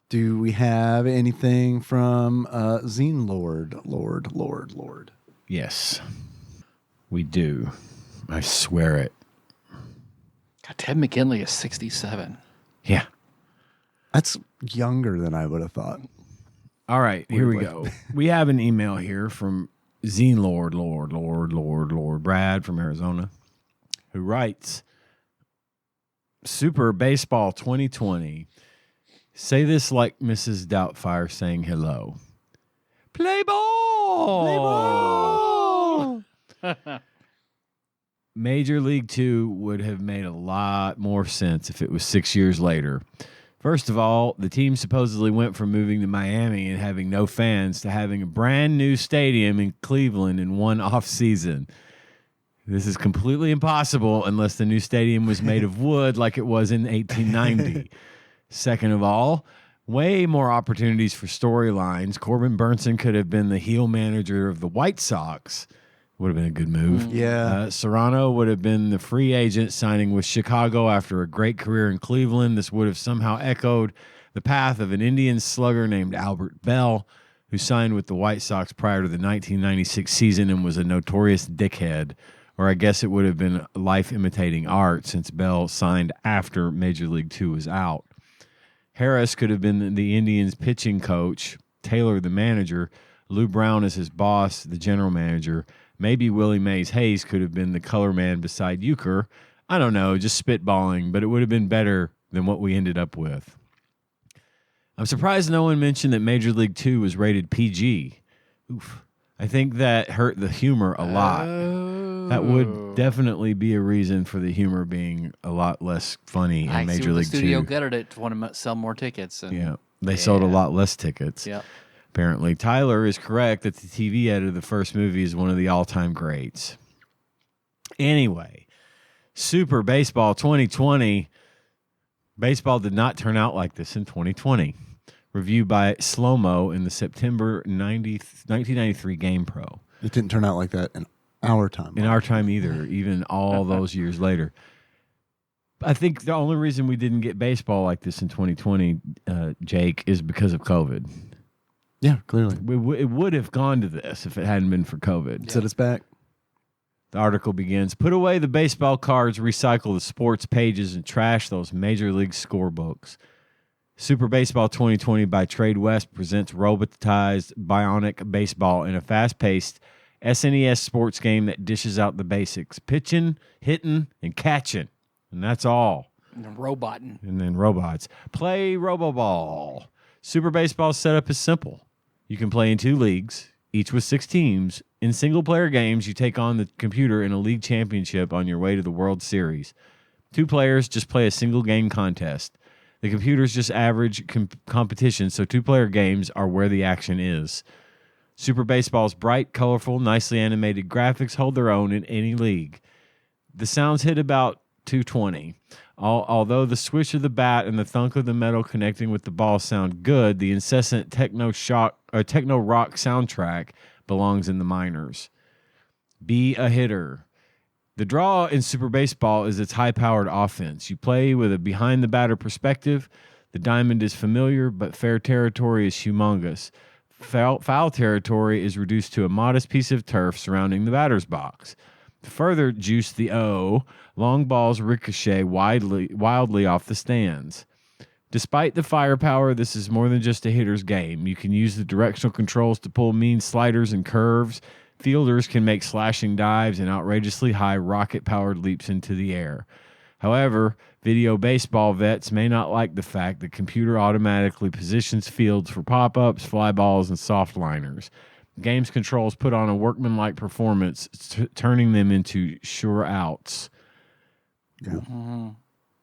Do we have anything from Zine Lord? Yes. We do. I swear it. God, Ted McKinley is 67. Yeah. That's younger than I would have thought. All right, here we go. We have an email here from Zine Lord Brad from Arizona, who writes, Super Baseball 2020. Say this like Mrs. Doubtfire saying hello. Play ball! Play ball! Major League 2 would have made a lot more sense if it was 6 years later. First of all, the team supposedly went from moving to Miami and having no fans to having a brand new stadium in Cleveland in one off season. This is completely impossible unless the new stadium was made of wood like it was in 1890. Second of all, way more opportunities for storylines. Corbin Burnson could have been the heel manager of the White Sox. Would have been a good move. Yeah. Serrano would have been the free agent signing with Chicago after a great career in Cleveland. This would have somehow echoed the path of an Indians slugger named Albert Bell, who signed with the White Sox prior to the 1996 season and was a notorious dickhead. Or I guess it would have been life imitating art since Bell signed after Major League 2 was out. Harris could have been the Indians pitching coach, Taylor the manager, Lou Brown as his boss, the general manager. Maybe Willie Mays Hayes could have been the color man beside Euchre. I don't know, just spitballing, but it would have been better than what we ended up with. I'm surprised no one mentioned that Major League 2 was rated PG. Oof. I think that hurt the humor a lot. That would definitely be a reason for the humor being a lot less funny in Major League 2. The studio gutted it to want to sell more tickets. And, they sold a lot less tickets. Yeah. Apparently, Tyler is correct that the TV edit of the first movie is one of the all-time greats. Anyway, Super Baseball 2020. Baseball did not turn out like this in 2020. Reviewed by Slow Mo in the September 1993 Game Pro. It didn't turn out like that in our time. In our time either, even all those years later. I think the only reason we didn't get baseball like this in 2020, Jake, is because of COVID. Yeah, clearly. It would have gone to this if it hadn't been for COVID. Set us back. The article begins, put away the baseball cards, recycle the sports pages, and trash those Major League scorebooks. Super Baseball 2020 by Trade West presents robotized bionic baseball in a fast-paced SNES sports game that dishes out the basics. Pitching, hitting, and catching. And that's all. And roboting. And then robots. Play Roboball. Super Baseball's setup is simple. You can play in 2 leagues, each with 6 teams. In single-player games, you take on the computer in a league championship on your way to the World Series. 2 players just play a single-game contest. The computers just average competition, so 2-player games are where the action is. Super Baseball's bright, colorful, nicely animated graphics hold their own in any league. The sounds hit about 220. Although the swish of the bat and the thunk of the metal connecting with the ball sound good, the incessant techno rock soundtrack belongs in the minors. Be a hitter. The draw in Super Baseball is its high-powered offense. You play with a behind-the-batter perspective. The diamond is familiar, but fair territory is humongous. Foul territory is reduced to a modest piece of turf surrounding the batter's box. To further juice the O, long balls ricochet wildly off the stands. Despite the firepower, this is more than just a hitter's game. You can use the directional controls to pull mean sliders and curves. Fielders can make slashing dives and outrageously high rocket-powered leaps into the air. However, video baseball vets may not like the fact the computer automatically positions fields for pop-ups, fly balls, and soft liners. The game's controls put on a workmanlike performance, turning them into sure outs. Yeah.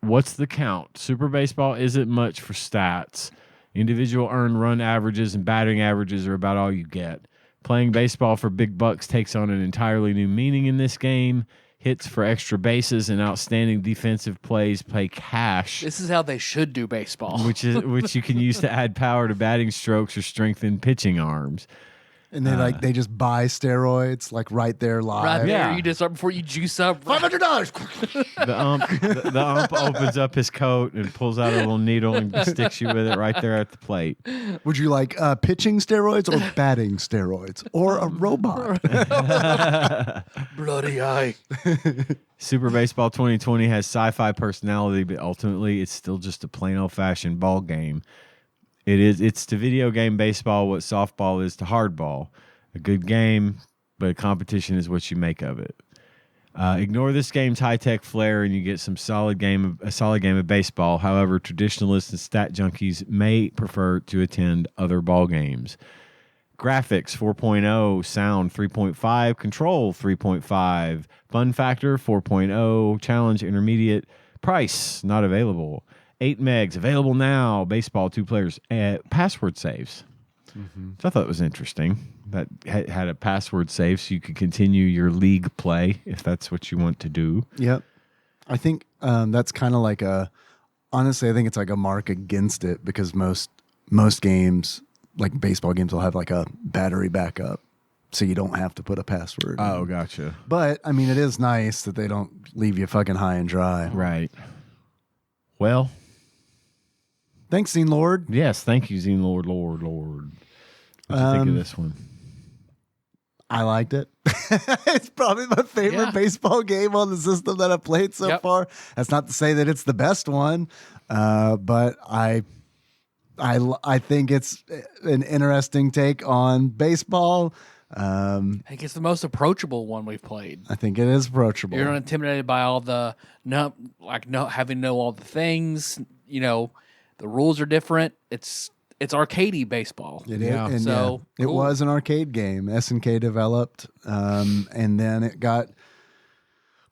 What's the count? Super Baseball isn't much for stats. Individual earned run averages and batting averages are about all you get. Playing baseball for big bucks takes on an entirely new meaning in this game. Hits for extra bases and outstanding defensive plays pay cash. This is how they should do baseball. which you can use to add power to batting strokes or strengthen pitching arms. And then they just buy steroids right there live. Right there, Yeah. you just start before you juice up. $500. The ump opens up his coat and pulls out a little needle and sticks you with it right there at the plate. Would you like pitching steroids or batting steroids or a robot? Bloody eye. Super Baseball 2020 has sci-fi personality, but ultimately it's still just a plain old-fashioned ball game. It's to video game baseball what softball is to hardball. A good game, but competition is what you make of it. Ignore this game's high-tech flair and you get a solid game of baseball. However, traditionalists and stat junkies may prefer to attend other ball games. Graphics 4.0, sound 3.5, control 3.5, fun factor 4.0, challenge intermediate, price not available. 8 megs available now. Baseball 2 players. Password saves. Mm-hmm. So I thought it was interesting that had a password save so you could continue your league play if that's what you want to do. Yep. I think that's kind of honestly, I think it's like a mark against it because most games, like baseball games, will have like a battery backup. So you don't have to put a password. Oh, gotcha. But I mean, it is nice that they don't leave you fucking high and dry. Right. Well, thanks, Zine Lord. Yes, thank you, Zine Lord. What do you think of this one? I liked it. It's probably my favorite baseball game on the system that I've played so far. That's not to say that it's the best one, but I I think it's an interesting take on baseball. I think it's the most approachable one we've played. I think it is approachable. You're not intimidated by all the having to know all the things. You know, the rules are different. It's arcadey baseball. It Yeah. is, and So, it cool. was an arcade game. SNK developed, and then it got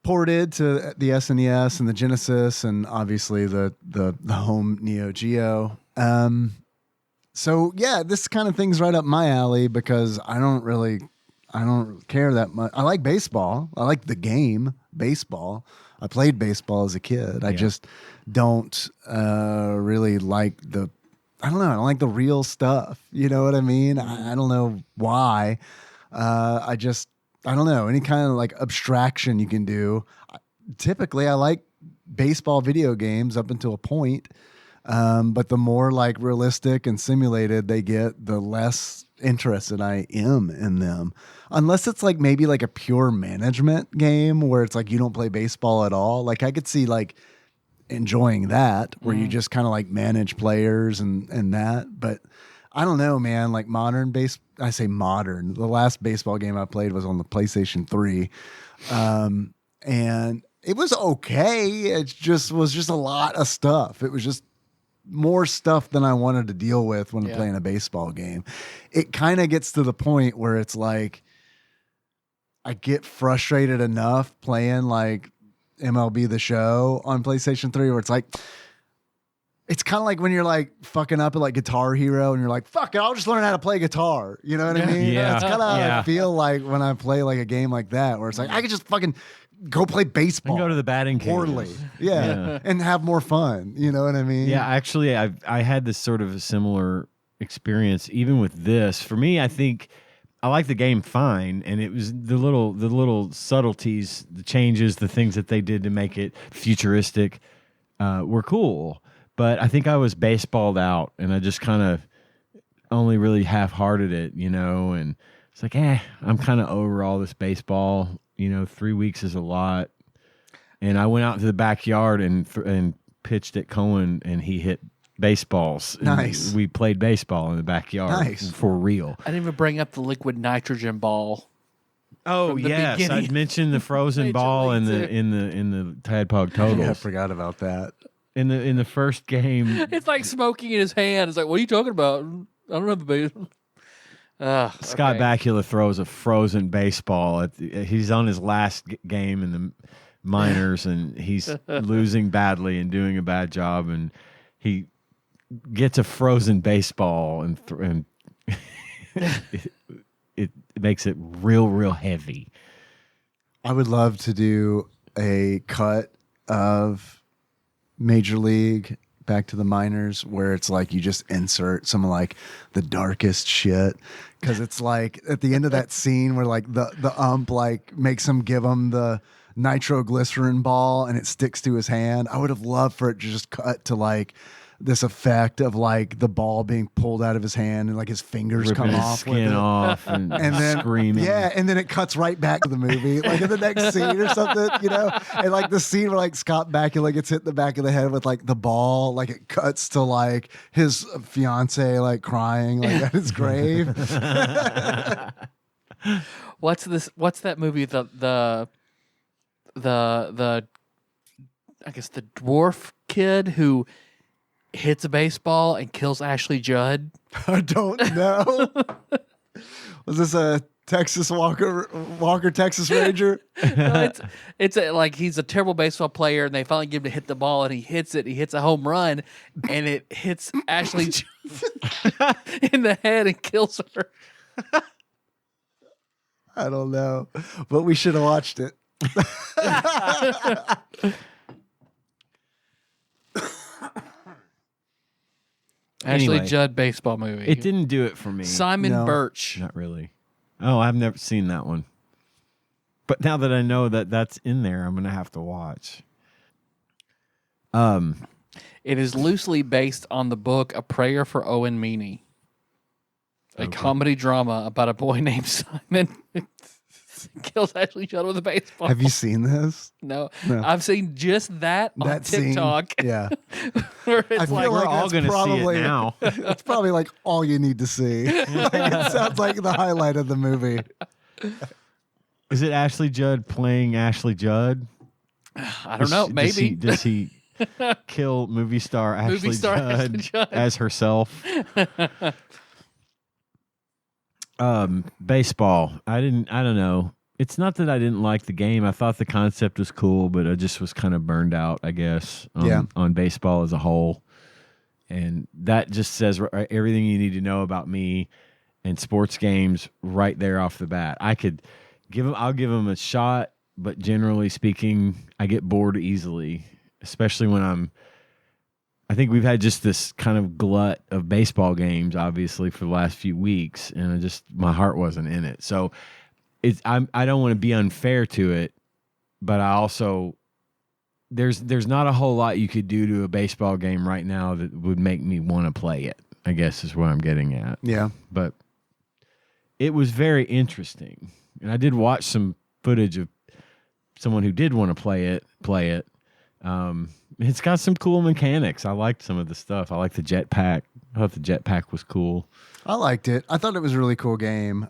ported to the SNES and the Genesis, and obviously the home Neo Geo. So yeah, this kind of thing's right up my alley because I don't care that much. I like baseball. I like the game baseball. I played baseball as a kid. I just don't really like I don't like the real stuff. You know what I mean? I don't know why. I don't know, any kind of like abstraction you can do. Typically, I like baseball video games up until a point. But the more like realistic and simulated they get, the less interested I am in them. Unless it's like maybe like a pure management game where it's like you don't play baseball at all. Like I could see like enjoying that where you just kind of like manage players and that. But I don't know, man, like I say modern. The last baseball game I played was on the PlayStation 3. And it was okay. It was just a lot of stuff. It was just more stuff than I wanted to deal with when playing a baseball game. It kind of gets to the point where it's like I get frustrated enough playing like MLB The Show on PlayStation 3 where it's like it's kind of like when you're like fucking up at like Guitar Hero and you're like, fuck it, I'll just learn how to play guitar. You know what I mean? Yeah. It's kind of how I feel like when I play like a game like that where it's like I could just fucking go play baseball. And go to the batting cage. poorly. Yeah. And have more fun. You know what I mean? Yeah, actually, I had this sort of a similar experience even with this. For me, I think I like the game fine, and it was the little subtleties, the changes, the things that they did to make it futuristic were cool. But I think I was baseballed out, and I just kind of only really half-hearted it, you know, and it's like, I'm kind of over all this baseball. 3 weeks is a lot. And I went out to the backyard and pitched at Cohen, and he hit baseballs. Nice. We played baseball in the backyard. Nice. For real. I didn't even bring up the liquid nitrogen ball. Oh From the yes, beginning. I mentioned the frozen Major ball in League the Tadpog totals. Yeah, I forgot about that. In the first game. It's like smoking in his hand. It's like, what are you talking about? I don't have a base. Scott Bakula throws a frozen baseball. He's on his last game in the minors, and he's losing badly and doing a bad job, and he gets a frozen baseball, and it makes it real heavy. I would love to do a cut of Major League back to the minors where it's like you just insert some like the darkest shit because it's like at the end of that scene where like the ump like makes him give him the nitroglycerin ball and it sticks to his hand. I would have loved for it to just cut to like this effect of like the ball being pulled out of his hand and like his fingers Ripping come his off with skin it. off and then screaming. Yeah, and then it cuts right back to the movie, like in the next scene or something, you know? And like the scene where like Scott Bakula gets hit in the back of the head with like the ball, like it cuts to like his fiance like crying like at his grave. What's that movie? The I guess the dwarf kid who hits a baseball and kills Ashley Judd. I don't know. Was this a Texas Walker Texas Ranger? No, it's like he's a terrible baseball player, and they finally give him to hit the ball, and he hits it. He hits a home run, and it hits Ashley Judd in the head and kills her. I don't know, but we should have watched it. Ashley Anyway, Judd baseball movie. It didn't do it for me. Simon No. Birch. Not really. Oh, I've never seen that one. But now that I know that that's in there, I'm going to have to watch. It is loosely based on the book A Prayer for Owen Meany, a comedy drama about a boy named Simon. kills Ashley Judd with a baseball. Have you seen this? No. I've seen just that on TikTok. Scene, yeah. Where it's I feel like, we're like all that's going to see probably it now. It's probably like all you need to see. Like, it sounds like the highlight of the movie. Is it Ashley Judd playing Ashley Judd? I don't know. Maybe. Does he kill movie star Ashley Judd as herself? Baseball. I don't know. It's not that I didn't like the game. I thought the concept was cool, but I just was kind of burned out, I guess, on baseball as a whole. And that just says everything you need to know about me and sports games right there off the bat. I'll give them a shot, but generally speaking, I get bored easily, especially when I think we've had just this kind of glut of baseball games, obviously, for the last few weeks, and my heart wasn't in it. So I don't want to be unfair to it, but I also there's not a whole lot you could do to a baseball game right now that would make me want to play it, I guess is what I'm getting at. Yeah. But it was very interesting. And I did watch some footage of someone who did want to play it. It's got some cool mechanics. I liked some of the stuff. I liked the jetpack. I thought the jetpack was cool. I liked it. I thought it was a really cool game.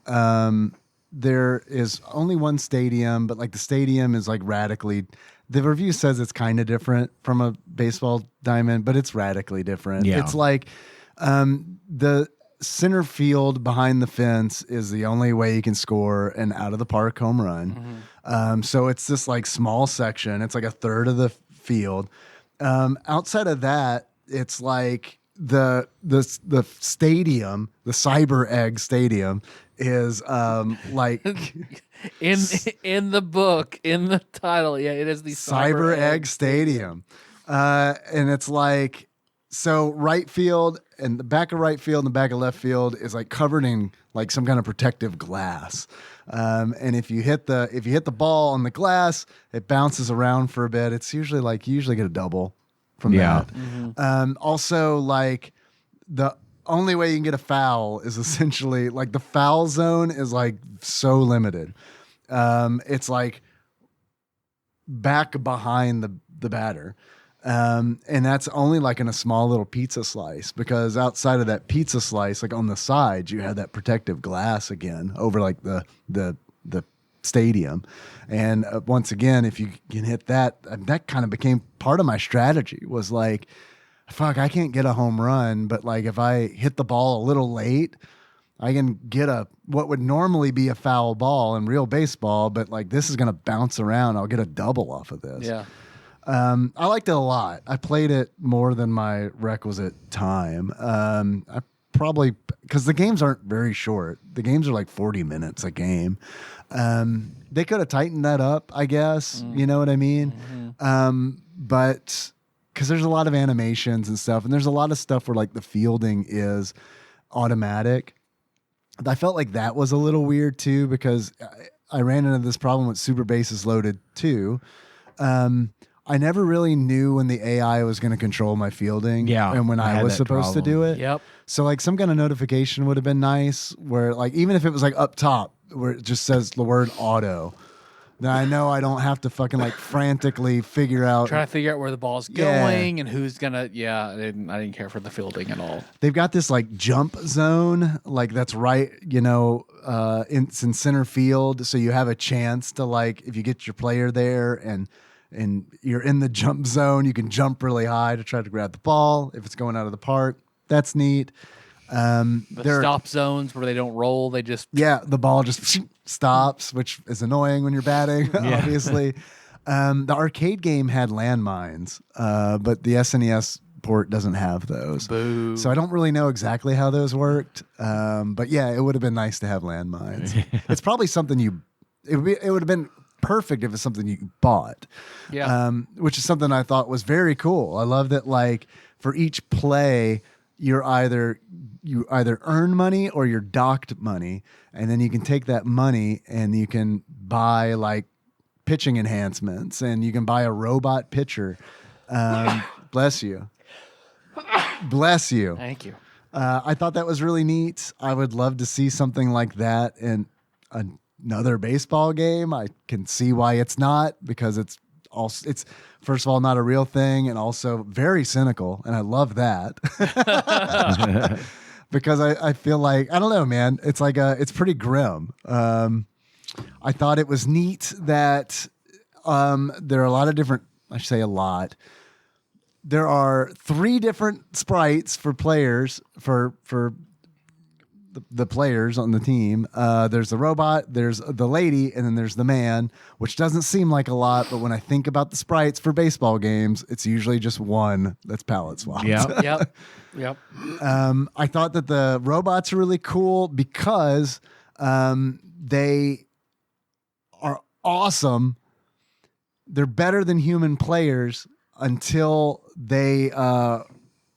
There is only one stadium, but like the stadium is like radically. The review says it's kind of different from a baseball diamond, but it's radically different. Yeah. It's like the center field behind the fence is the only way you can score an out of the park home run. Mm-hmm. So it's this like small section. It's like a third of the field. Outside of that, it's like the stadium, the Cyber Egg Stadium, is like in the book, in the title. Yeah, it is the Cyber Egg Stadium, and it's like, so right field and the back of right field and the back of left field is like covered in like some kind of protective glass. And if you hit the ball on the glass, it bounces around for a bit. It's usually get a double from that. Mm-hmm. Also, like the only way you can get a foul is essentially like the foul zone is like so limited. It's like back behind the batter. And that's only like in a small little pizza slice, because outside of that pizza slice, like on the sides, you have that protective glass again over like the stadium. And once again, if you can hit that kind of became part of my strategy, was like, fuck, I can't get a home run, but like if I hit the ball a little late, I can get what would normally be a foul ball in real baseball, but like this is going to bounce around. I'll get a double off of this. Yeah. I liked it a lot. I played it more than my requisite time. I probably, because the games aren't very short. The games are like 40 minutes a game. They could have tightened that up, I guess. You know what I mean? Mm-hmm. But because there's a lot of animations and stuff, and there's a lot of stuff where like the fielding is automatic. I felt like that was a little weird too, because I ran into this problem with Super Bases Loaded too. I never really knew when the AI was going to control my fielding, and when I was supposed to do it. Yep. So like some kind of notification would have been nice, where like even if it was like up top where it just says the word auto, then I know I don't have to fucking like frantically trying to figure out where the ball's going and who's gonna. Yeah, I didn't care for the fielding at all. They've got this like jump zone, like that's right, it's in center field, so you have a chance to, like, if you get your player there and you're in the jump zone, you can jump really high to try to grab the ball if it's going out of the park. That's neat. The stop zones where they don't roll, they just the ball just stops, which is annoying when you're batting, obviously. The arcade game had landmines, but the SNES port doesn't have those. Boo. So I don't really know exactly how those worked. But yeah, it would have been nice to have landmines. It's probably something it would have been perfect if it's something you bought. Yeah. Which is something I thought was very cool. I love that, like, for each play, you either earn money or you're docked money, and then you can take that money and you can buy like pitching enhancements, and you can buy a robot pitcher. Bless you. Bless you. Thank you. I thought that was really neat. I would love to see something like that in another baseball game. I can see why it's not, because it's first of all not a real thing, and also very cynical, and I love that. Because I feel like, I don't know, man, it's like it's pretty grim. I thought it was neat that there are a lot of different, I should say a lot. There are 3 different sprites for players, for the players on the team. There's the robot, there's the lady, and then there's the man, which doesn't seem like a lot, but when I think about the sprites for baseball games, it's usually just one that's palette swapped. Yep. I thought that the robots are really cool because they are awesome. They're better than human players until the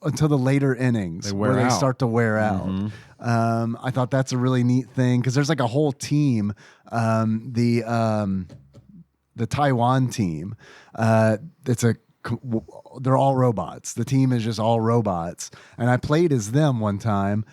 later innings where they start to wear out. I thought that's a really neat thing because there's like a whole team, the Taiwan team. They're all robots. The team is just all robots, and I played as them one time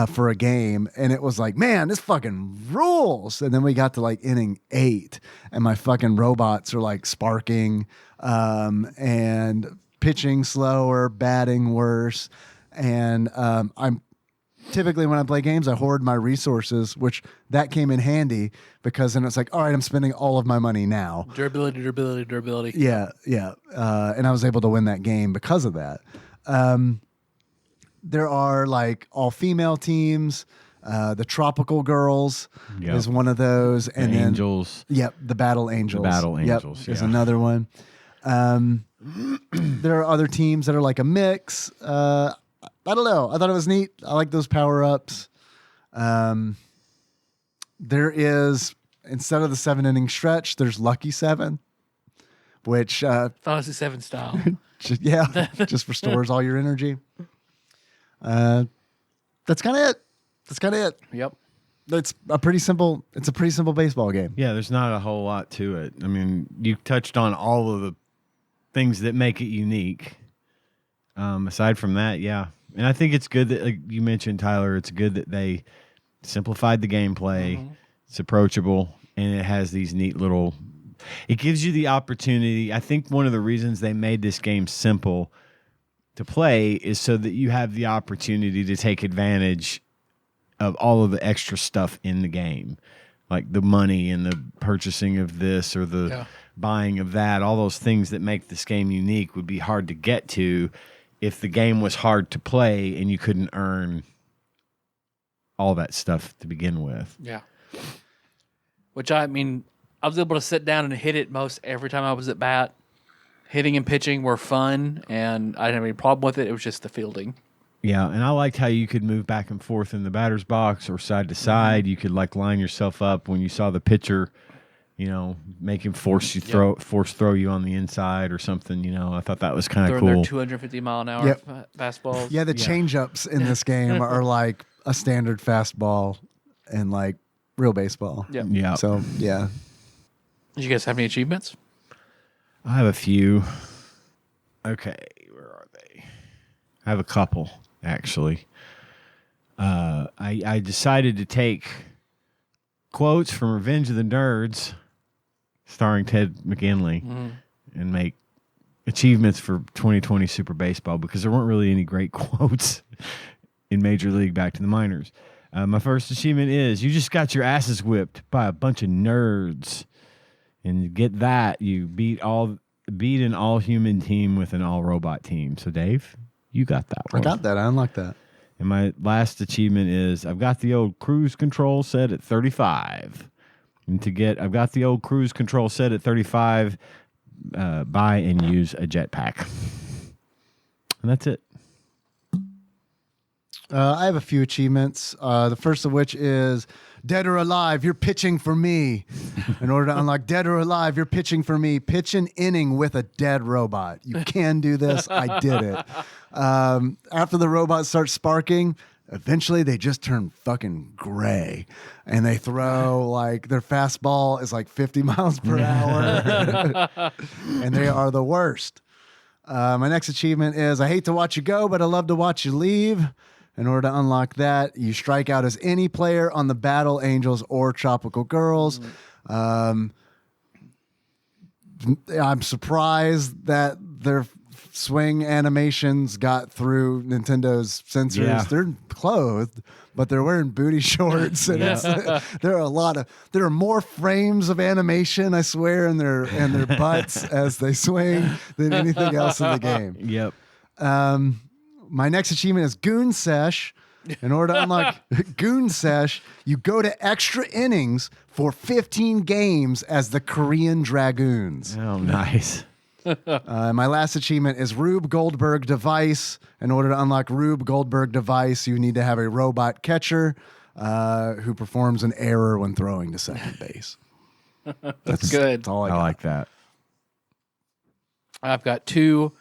for a game, and it was like, man, this fucking rules. And then we got to like inning 8, and my fucking robots are like sparking and pitching slower, batting worse. And I'm typically, when I play games, I hoard my resources, which that came in handy because then it's like, all right, I'm spending all of my money now. Durability. Yeah. And I was able to win that game because of that. There are like all female teams. The Tropical Girls is one of those. And then Angels. Yep. The Battle Angels. Is another one. There are other teams that are like a mix. I don't know. I thought it was neat. I like those power-ups. There is, instead of the 7-inning stretch, there's Lucky 7, which Fantasy 7 style. just restores all your energy. That's kind of it. Yep. It's a pretty simple baseball game. Yeah, there's not a whole lot to it. I mean, you touched on all of the things that make it unique. Aside from that, yeah. And I think it's good that, like you mentioned, Tyler, it's good that they simplified the gameplay. It's approachable, and it has these neat little... It gives you the opportunity. I think one of the reasons they made this game simple to play is so that you have the opportunity to take advantage of all of the extra stuff in the game, like the money and the purchasing of this or the buying of that. All those things that make this game unique would be hard to get to if the game was hard to play and you couldn't earn all that stuff to begin with. Yeah. Which, I mean, I was able to sit down and hit it most every time I was at bat. Hitting and pitching were fun, and I didn't have any problem with it. It was just the fielding. Yeah, and I liked how you could move back and forth in the batter's box or side to side. You could like line yourself up when you saw the pitcher, you know, make him force throw you on the inside or something. You know, I thought that was kind of cool. Their 250 mile an hour fastballs. Yeah, the change-ups in this game are like a standard fastball and like real baseball. Yeah. So yeah. Did you guys have any achievements? I have a few. Okay, where are they? I have a couple, actually. I decided to take quotes from Revenge of the Nerds, starring Ted McGinley, and make achievements for 2020 Super Baseball because there weren't really any great quotes in Major League Back to the Minors. My first achievement is you just got your asses whipped by a bunch of nerds. And you get that, you beat an all-human team with an all-robot team. So, Dave, you got that one. I got that. I unlocked that. And my last achievement is I've got the old cruise control set at 35. And I've got the old cruise control set at 35, buy and use a jetpack. And that's it. I have a few achievements. The first of which is Dead or Alive, you're pitching for me. In order to unlock Dead or Alive, you're pitching for me. Pitch an inning with a dead robot. You can do this. I did it. After the robots start sparking, eventually they just turn fucking gray. And they throw like their fastball is like 50 miles per hour. And they are the worst. My next achievement is I hate to watch you go, but I love to watch you leave. In order to unlock that, you strike out as any player on the Battle Angels or Tropical Girls. I'm surprised that their swing animations got through Nintendo's censors. Yeah. They're clothed, but they're wearing booty shorts, and there are more frames of animation, I swear, in their butts as they swing than anything else in the game. Yep. My next achievement is Goon Sesh. In order to unlock Goon Sesh, you go to extra innings for 15 games as the Korean Dragoons. Oh, nice. My last achievement is Rube Goldberg Device. In order to unlock Rube Goldberg Device, you need to have a robot catcher who performs an error when throwing to second base. That's good. That's all I I got. like that. I've got 2.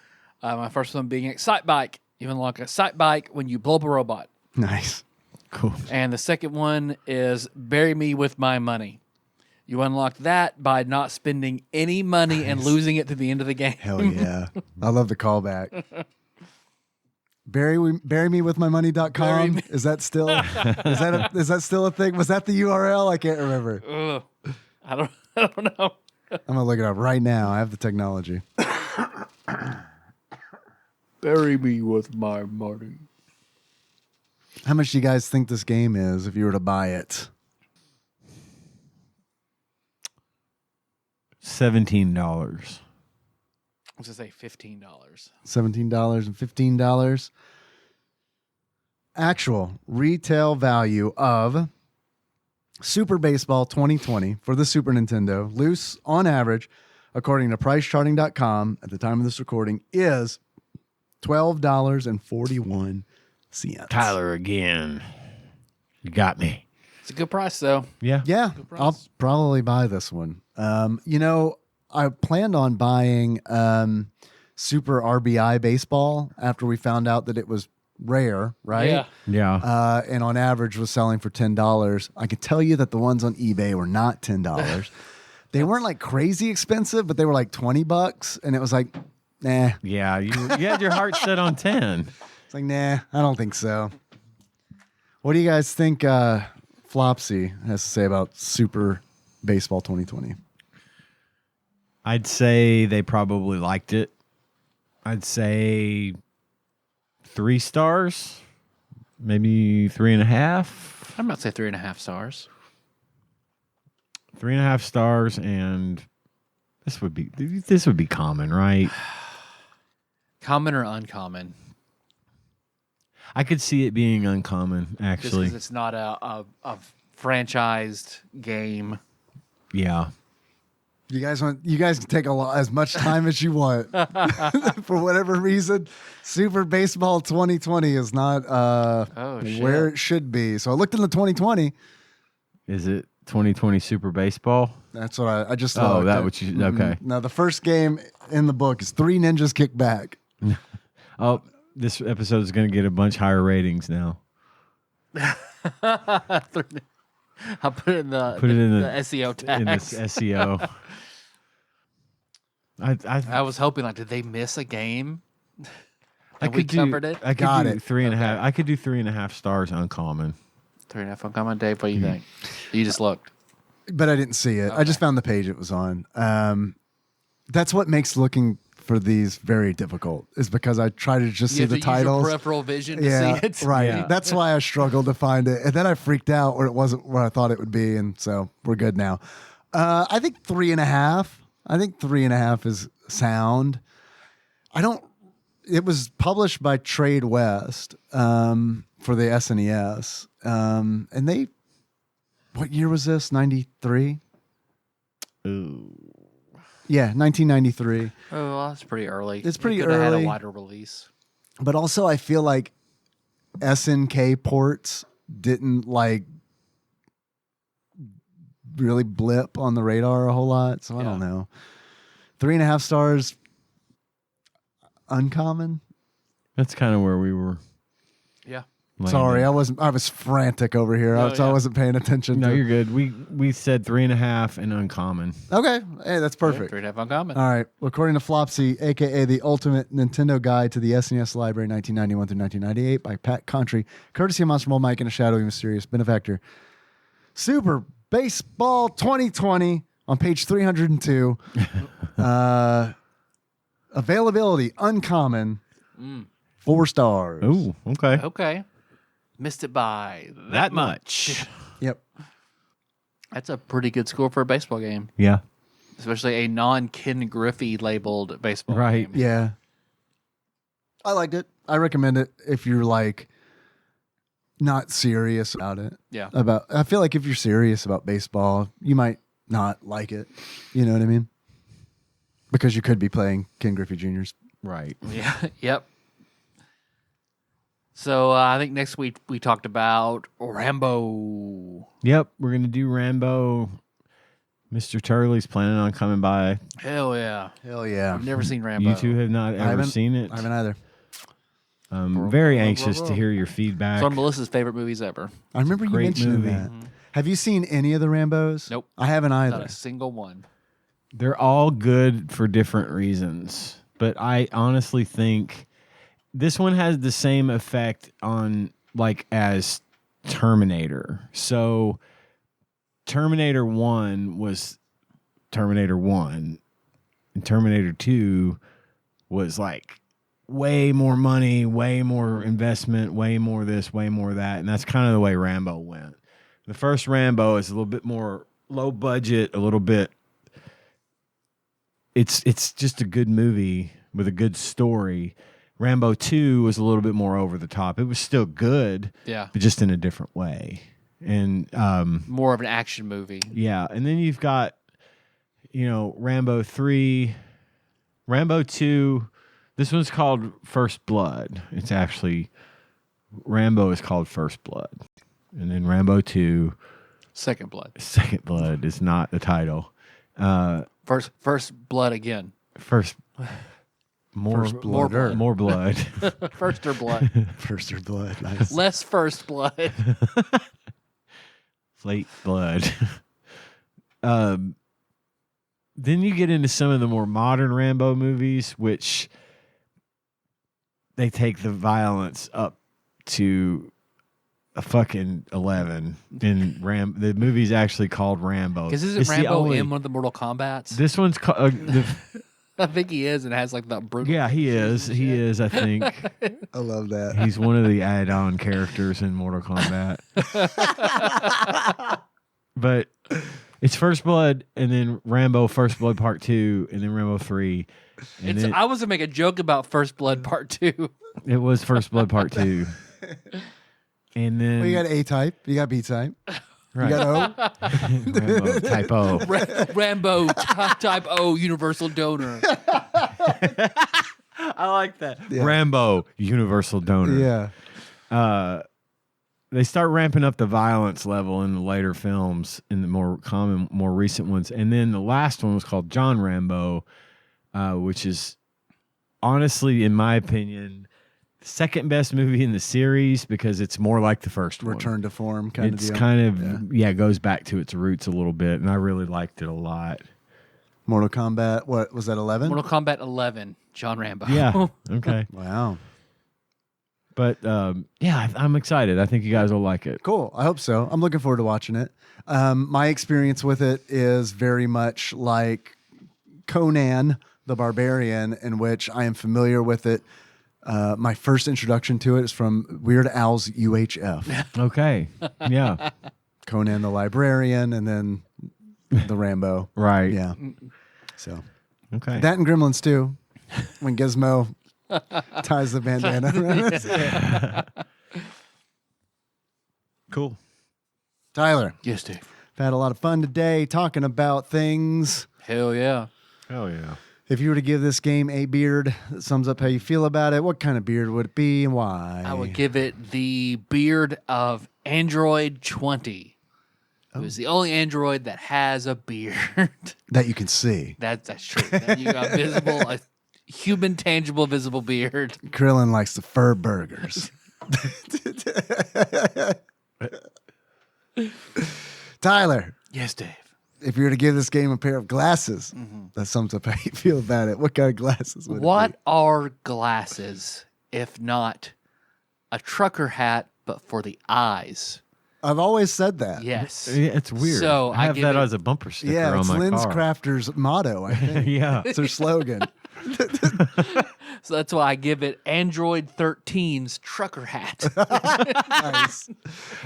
My first one being Excite Bike. You unlock Excite Bike when you blow up a robot. Nice. Cool. And the second one is Bury Me With My Money. You unlock that by not spending any money and losing it to the end of the game. Hell yeah. I love the callback. Bury me with my money.com. Is that still is that still a thing? Was that the URL? I can't remember. Ugh. I don't know. I'm gonna look it up right now. I have the technology. Bury me with my money. How much do you guys think this game is if you were to buy it? $17. Let's just say $15. $17 and $15. Actual retail value of Super Baseball 2020 for the Super Nintendo, loose on average, according to PriceCharting.com at the time of this recording, is $12.41. Tyler again. You got me. It's a good price, though. Yeah. Yeah, I'll probably buy this one. I planned on buying Super RBI Baseball after we found out that it was rare, right? Yeah. Yeah. And on average was selling for $10. I could tell you that the ones on eBay were not $10. They weren't like crazy expensive, but they were like $20, and it was like, nah. Yeah. You had your heart set on 10. It's like, nah, I don't think so. What do you guys think Flopsy has to say about Super Baseball 2020? I'd say they probably liked it. I'd say 3 stars, maybe 3.5. I'm about to say 3.5 stars. 3.5 stars, and this would be common, right? Common or uncommon? I could see it being uncommon, Just actually. because it's not a franchised game. Yeah. You guys can take as much time as you want. For whatever reason, Super Baseball 2020 is not where it should be. So I looked in the 2020. Is it 2020 Super Baseball? That's what I just Oh, looked that at. what you okay. Now the first game in the book is 3 Ninjas Kick Back. Oh, this episode is going to get a bunch higher ratings now. I'll put it in the SEO tag. In this SEO. I was hoping, like, did they miss a game? I could do covered it. I could Got do it. 3.5. Okay. I could do 3.5 stars uncommon. 3.5 uncommon. Dave, what do you think? You just looked. But I didn't see it. I just found the page it was on. That's what makes looking for these very difficult, is because I try to just see the titles. Use your peripheral vision to see it. Right. Yeah. That's why I struggled to find it. And then I freaked out where it wasn't where I thought it would be. And so we're good now. I think 3.5. I think 3.5 is sound. It was published by Trade West for the SNES. And what year was this? 93? Ooh. Yeah, 1993. Oh, well, that's pretty early. It's pretty You could have had early. a wider release. But also I feel like SNK ports didn't like really blip on the radar a whole lot. So I don't know. 3.5 stars, uncommon. That's kind of where we were. Yeah. Sorry, I was frantic over here. I wasn't paying attention. No, you're good. We said 3.5 and uncommon. Okay. Hey, that's perfect. 3.5 uncommon. All right. According to Flopsy, a.k.a. the Ultimate Nintendo Guide to the SNES Library 1991 through 1998 by Pat Contry, courtesy of Monster Mole Mike and a shadowy mysterious benefactor. Super Baseball 2020 on page 302. Availability, uncommon, 4 stars. Ooh, okay. Okay. Missed it by That much. Yep. That's a pretty good score for a baseball game, Yeah. especially a non-Ken Griffey labeled baseball Right. game. Yeah. I liked it. I recommend it if you're like not serious about it. Yeah. I feel like if you're serious about baseball, you might not like it. You know what I mean? Because you could be playing Ken Griffey Jr.'s. Right. Yeah. Yep. So I think next week we talked about Rambo. Yep, we're going to do Rambo. Mr. Turley's planning on coming by. Hell yeah. Hell yeah. I've never seen Rambo. You two have not ever seen it. I haven't either. I'm very anxious to hear your feedback. It's one of Melissa's favorite movies ever. I remember you Great mentioning movie. that. Have you seen any of the Rambos? Nope. I haven't Not either. a single one. They're all good for different reasons, but I honestly think this one has the same effect on as Terminator. So Terminator 1 was Terminator 1 and Terminator 2 was like way more money, way more investment, way more this, way more that, and that's kind of the way Rambo went. The first Rambo is a little bit more low budget, a little bit it's just a good movie with a good story. Rambo 2 was a little bit more over the top. It was still good, Yeah. but just in a different way. And More of an action movie. yeah, and then you've got Rambo 3, Rambo 2. This one's called First Blood. It's actually Rambo is called First Blood. And then Rambo 2, Second Blood. Second Blood is not the title. First Blood again. First more blood. more blood. Firster Blood. First or blood. Nice. Less First Blood. Late blood. Then you get into some of the more modern Rambo movies, which they take the violence up to a fucking 11. And the movie's actually called Rambo. Because isn't Rambo in one of the Mortal Kombats? This one's called. I think he is, and has like that brutal. Yeah, he is. He is. I think I love that. he's one of the add-on characters in Mortal Kombat. But it's First Blood, and then Rambo First Blood Part 2, and then Rambo 3. And I was gonna make a joke about First Blood Part 2. it was First Blood Part 2. And then Well, you got A-type. You got B-type. right. You got O. Rambo Type O. Rambo Type O Universal Donor. I like that. Yeah. Rambo Universal Donor. Yeah. They start ramping up the violence level in the later films, in the more common, more recent ones. And then the last one was called John Rambo, which is honestly, in my opinion, the second best movie in the series because it's more like the first one. Return to form kind of It's deal. kind of, it goes back to its roots a little bit, and I really liked it a lot. Mortal Kombat. What was that? 11. Mortal Kombat 11. John Rambo. Yeah. Okay. Wow. But I'm excited. I think you guys will like it. Cool. I hope so. I'm looking forward to watching it. My experience with it is very much like Conan the Barbarian, in which I am familiar with it. My first introduction to it is from Weird Al's UHF. Okay. Yeah. Conan the Librarian, and then the Rambo. Right. Yeah. So Okay. that and Gremlins too. When Gizmo ties the bandana around us. Yeah. Cool. Tyler, Yes, Dave. I've had a lot of fun today talking about things. Hell yeah. Hell yeah. If you were to give this game a beard that sums up how you feel about it, what kind of beard would it be and why? I would give it the beard of Android 20. It was the only Android that has a beard. That you can see. That's true. That you got a human, tangible, visible beard. Krillin likes the fur burgers. Tyler, Yes, Dave. if you were to give this game a pair of glasses, that sums up how you feel about it. What kind of glasses would it What be? are glasses if not a trucker hat, but for the eyes? I've always said that. Yes. Yeah, it's weird. So I have give that it- as a bumper sticker Yeah, on it's my Lens car. Crafter's motto, I think. Yeah. It's their slogan. So that's why I give it Android 13's trucker hat. Nice.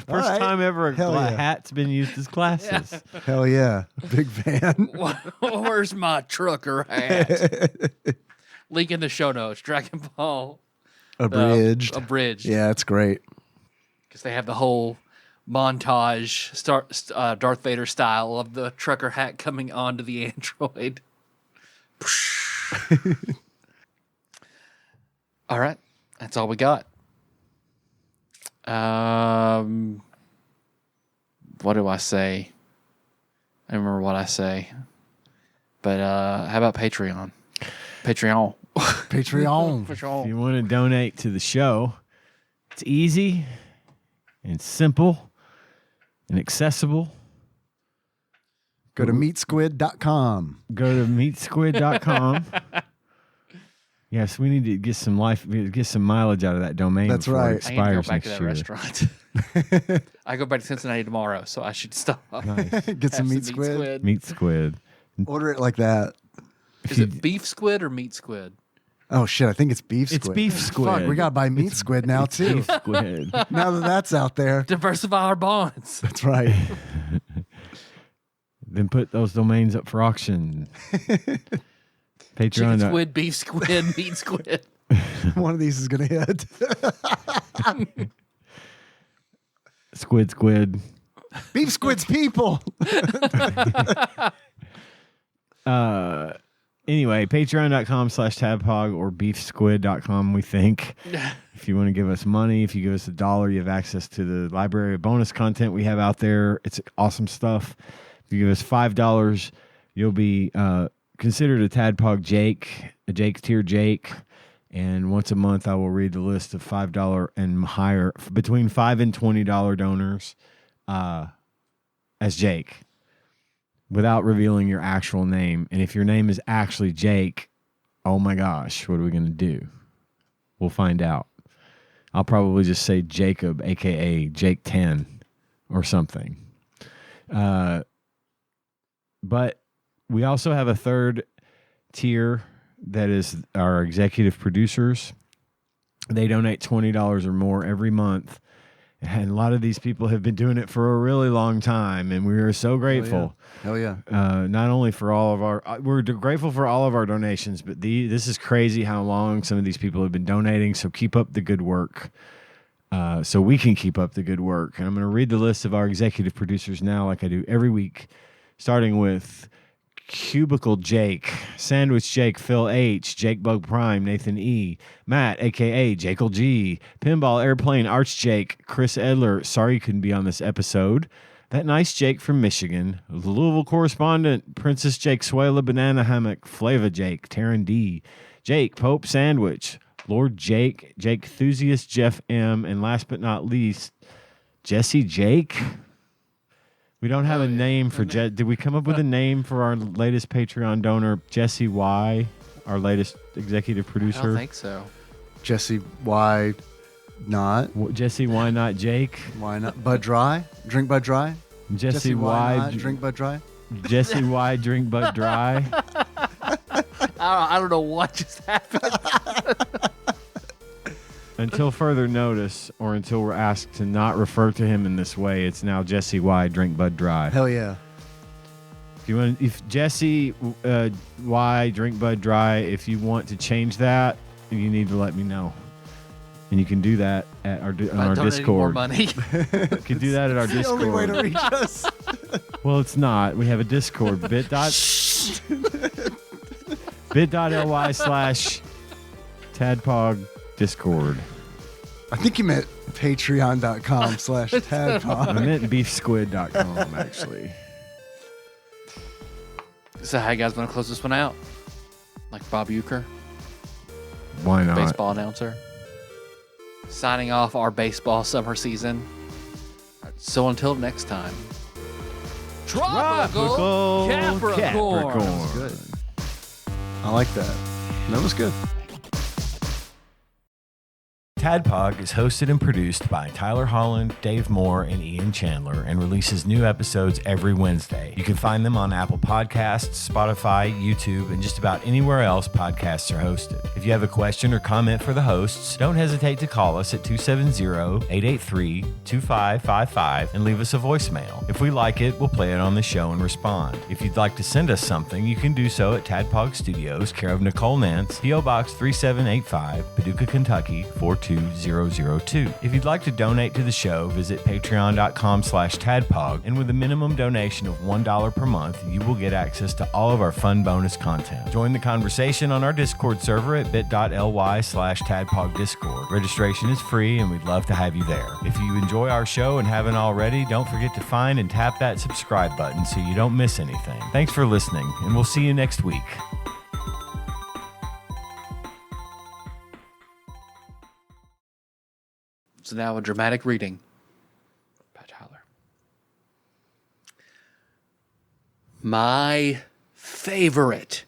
First time ever a Hell yeah. hat's been used as glasses. Hell yeah. Big fan. Where's my trucker hat? Link in the show notes. Dragon Ball Abridged. abridged. Yeah, it's great. Because they have the whole montage, Darth Vader style of the trucker hat coming onto the android. All right, that's all we got. What do I say? I don't remember what I say. But how about Patreon? Patreon. Patreon. If you want to donate to the show, it's easy and simple and accessible. Go to meatsquid.com. Go to meatsquid.com. Yes, we need to get some mileage out of that domain. That's before right. It I need to go expires back to next that year. restaurant. I go back to Cincinnati tomorrow, so I should stop. Nice. Get some meat squid. Meat squid. Order it like that. Is it beef squid or meat squid? Oh, shit. I think it's beef squid. It's beef squid. Fuck, we got to buy meat squid now, too. Beef squid. Now that that's out there. Diversify our bonds. That's right. Then put those domains up for auction. Patreon. Chicken squid, beef squid, meat squid. One of these is going to hit. Squid. Beef squid's people. Anyway, patreon.com/tadpog or beefsquid.com, we think. If you want to give us money, if you give us $1, you have access to the library of bonus content we have out there. It's awesome stuff. If you give us $5, you'll be considered a Tadpog Jake, a Jake tier Jake. And once a month, I will read the list of $5 and higher, between $5 and $20 donors as Jake, without revealing your actual name. And if your name is actually Jake, oh my gosh, what are we going to do? We'll find out. I'll probably just say Jacob, a.k.a. Jake 10 or something. But we also have a third tier that is our executive producers. They donate $20 or more every month. And a lot of these people have been doing it for a really long time, and we are so grateful. Hell yeah. Not only for all of our, we're grateful for all of our donations, but this is crazy how long some of these people have been donating. So keep up the good work, so we can keep up the good work. And I'm going to read the list of our executive producers now, like I do every week, starting with Cubicle Jake, Sandwich Jake, Phil H, Jake Bug Prime, Nathan E, Matt, aka Jekyll G, Pinball Airplane Arch Jake, Chris Edler, sorry you couldn't be on this episode, That Nice Jake from Michigan, the Louisville correspondent, Princess Jake Suela Banana Hammock, Flava Jake, Taryn D, Jake Pope Sandwich, Lord Jake, Jake Enthusiast Jeff M, and last but not least, Jesse Jake. We don't have a name for Did we come up with a name for our latest Patreon donor, Jesse Y, our latest executive I producer? don't think so. Jesse, why not? Jesse Y, not Jake. Why not? Bud Dry? Drink Bud Dry? Jesse why Y, not? Drink Bud Dry? Jesse Y, drink Bud Dry. I don't know what just happened. Until further notice, or until we're asked to not refer to him in this way, it's now Jesse Y, drink Bud Dry. Hell yeah. If Jesse Y, drink Bud Dry, if you want to change that, you need to let me know. And you can do that at our Donate more Discord. money. You can do that at our It's the Discord. only way to reach us. Well, it's not. We have a Discord. bit.ly/Tadpog Discord. I think you meant patreon.com/tadpog. I meant beefsquid.com, actually. So how you guys want to close this one out? Like Bob Uecker, Why not? baseball announcer. signing off our baseball summer season. So until next time. Tropical Capricorn. That's good. I like that. That was good. TADPOG is hosted and produced by Tyler Holland, Dave Moore, and Ian Chandler, and releases new episodes every Wednesday. You can find them on Apple Podcasts, Spotify, YouTube, and just about anywhere else podcasts are hosted. If you have a question or comment for the hosts, don't hesitate to call us at 270-883-2555 and leave us a voicemail. If we like it, we'll play it on the show and respond. If you'd like to send us something, you can do so at TADPOG Studios, care of Nicole Nance, P.O. Box 3785, Paducah, Kentucky 42002. If you'd like to donate to the show, visit patreon.com/tadpog, and with a minimum donation of $1 per month, you will get access to all of our fun bonus content. Join the conversation on our Discord server at bit.ly/tadpogdiscord. Registration is free, and we'd love to have you there. If you enjoy our show and haven't already, don't forget to find and tap that subscribe button so you don't miss anything. Thanks for listening, and we'll see you next week. So now a dramatic reading by Tyler. My favorite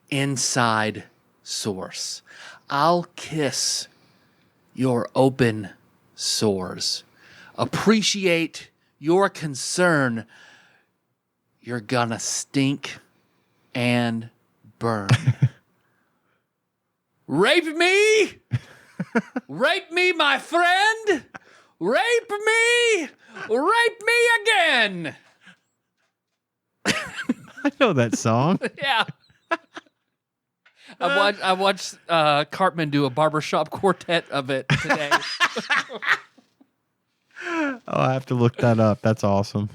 inside source. I'll kiss your open sores. Appreciate your concern. You're gonna stink and burn. Rape me! Rape me, my friend! Rape me! Rape me again! I know that song. Yeah. I watched Cartman do a barbershop quartet of it today. Oh, I have to look that up. That's awesome.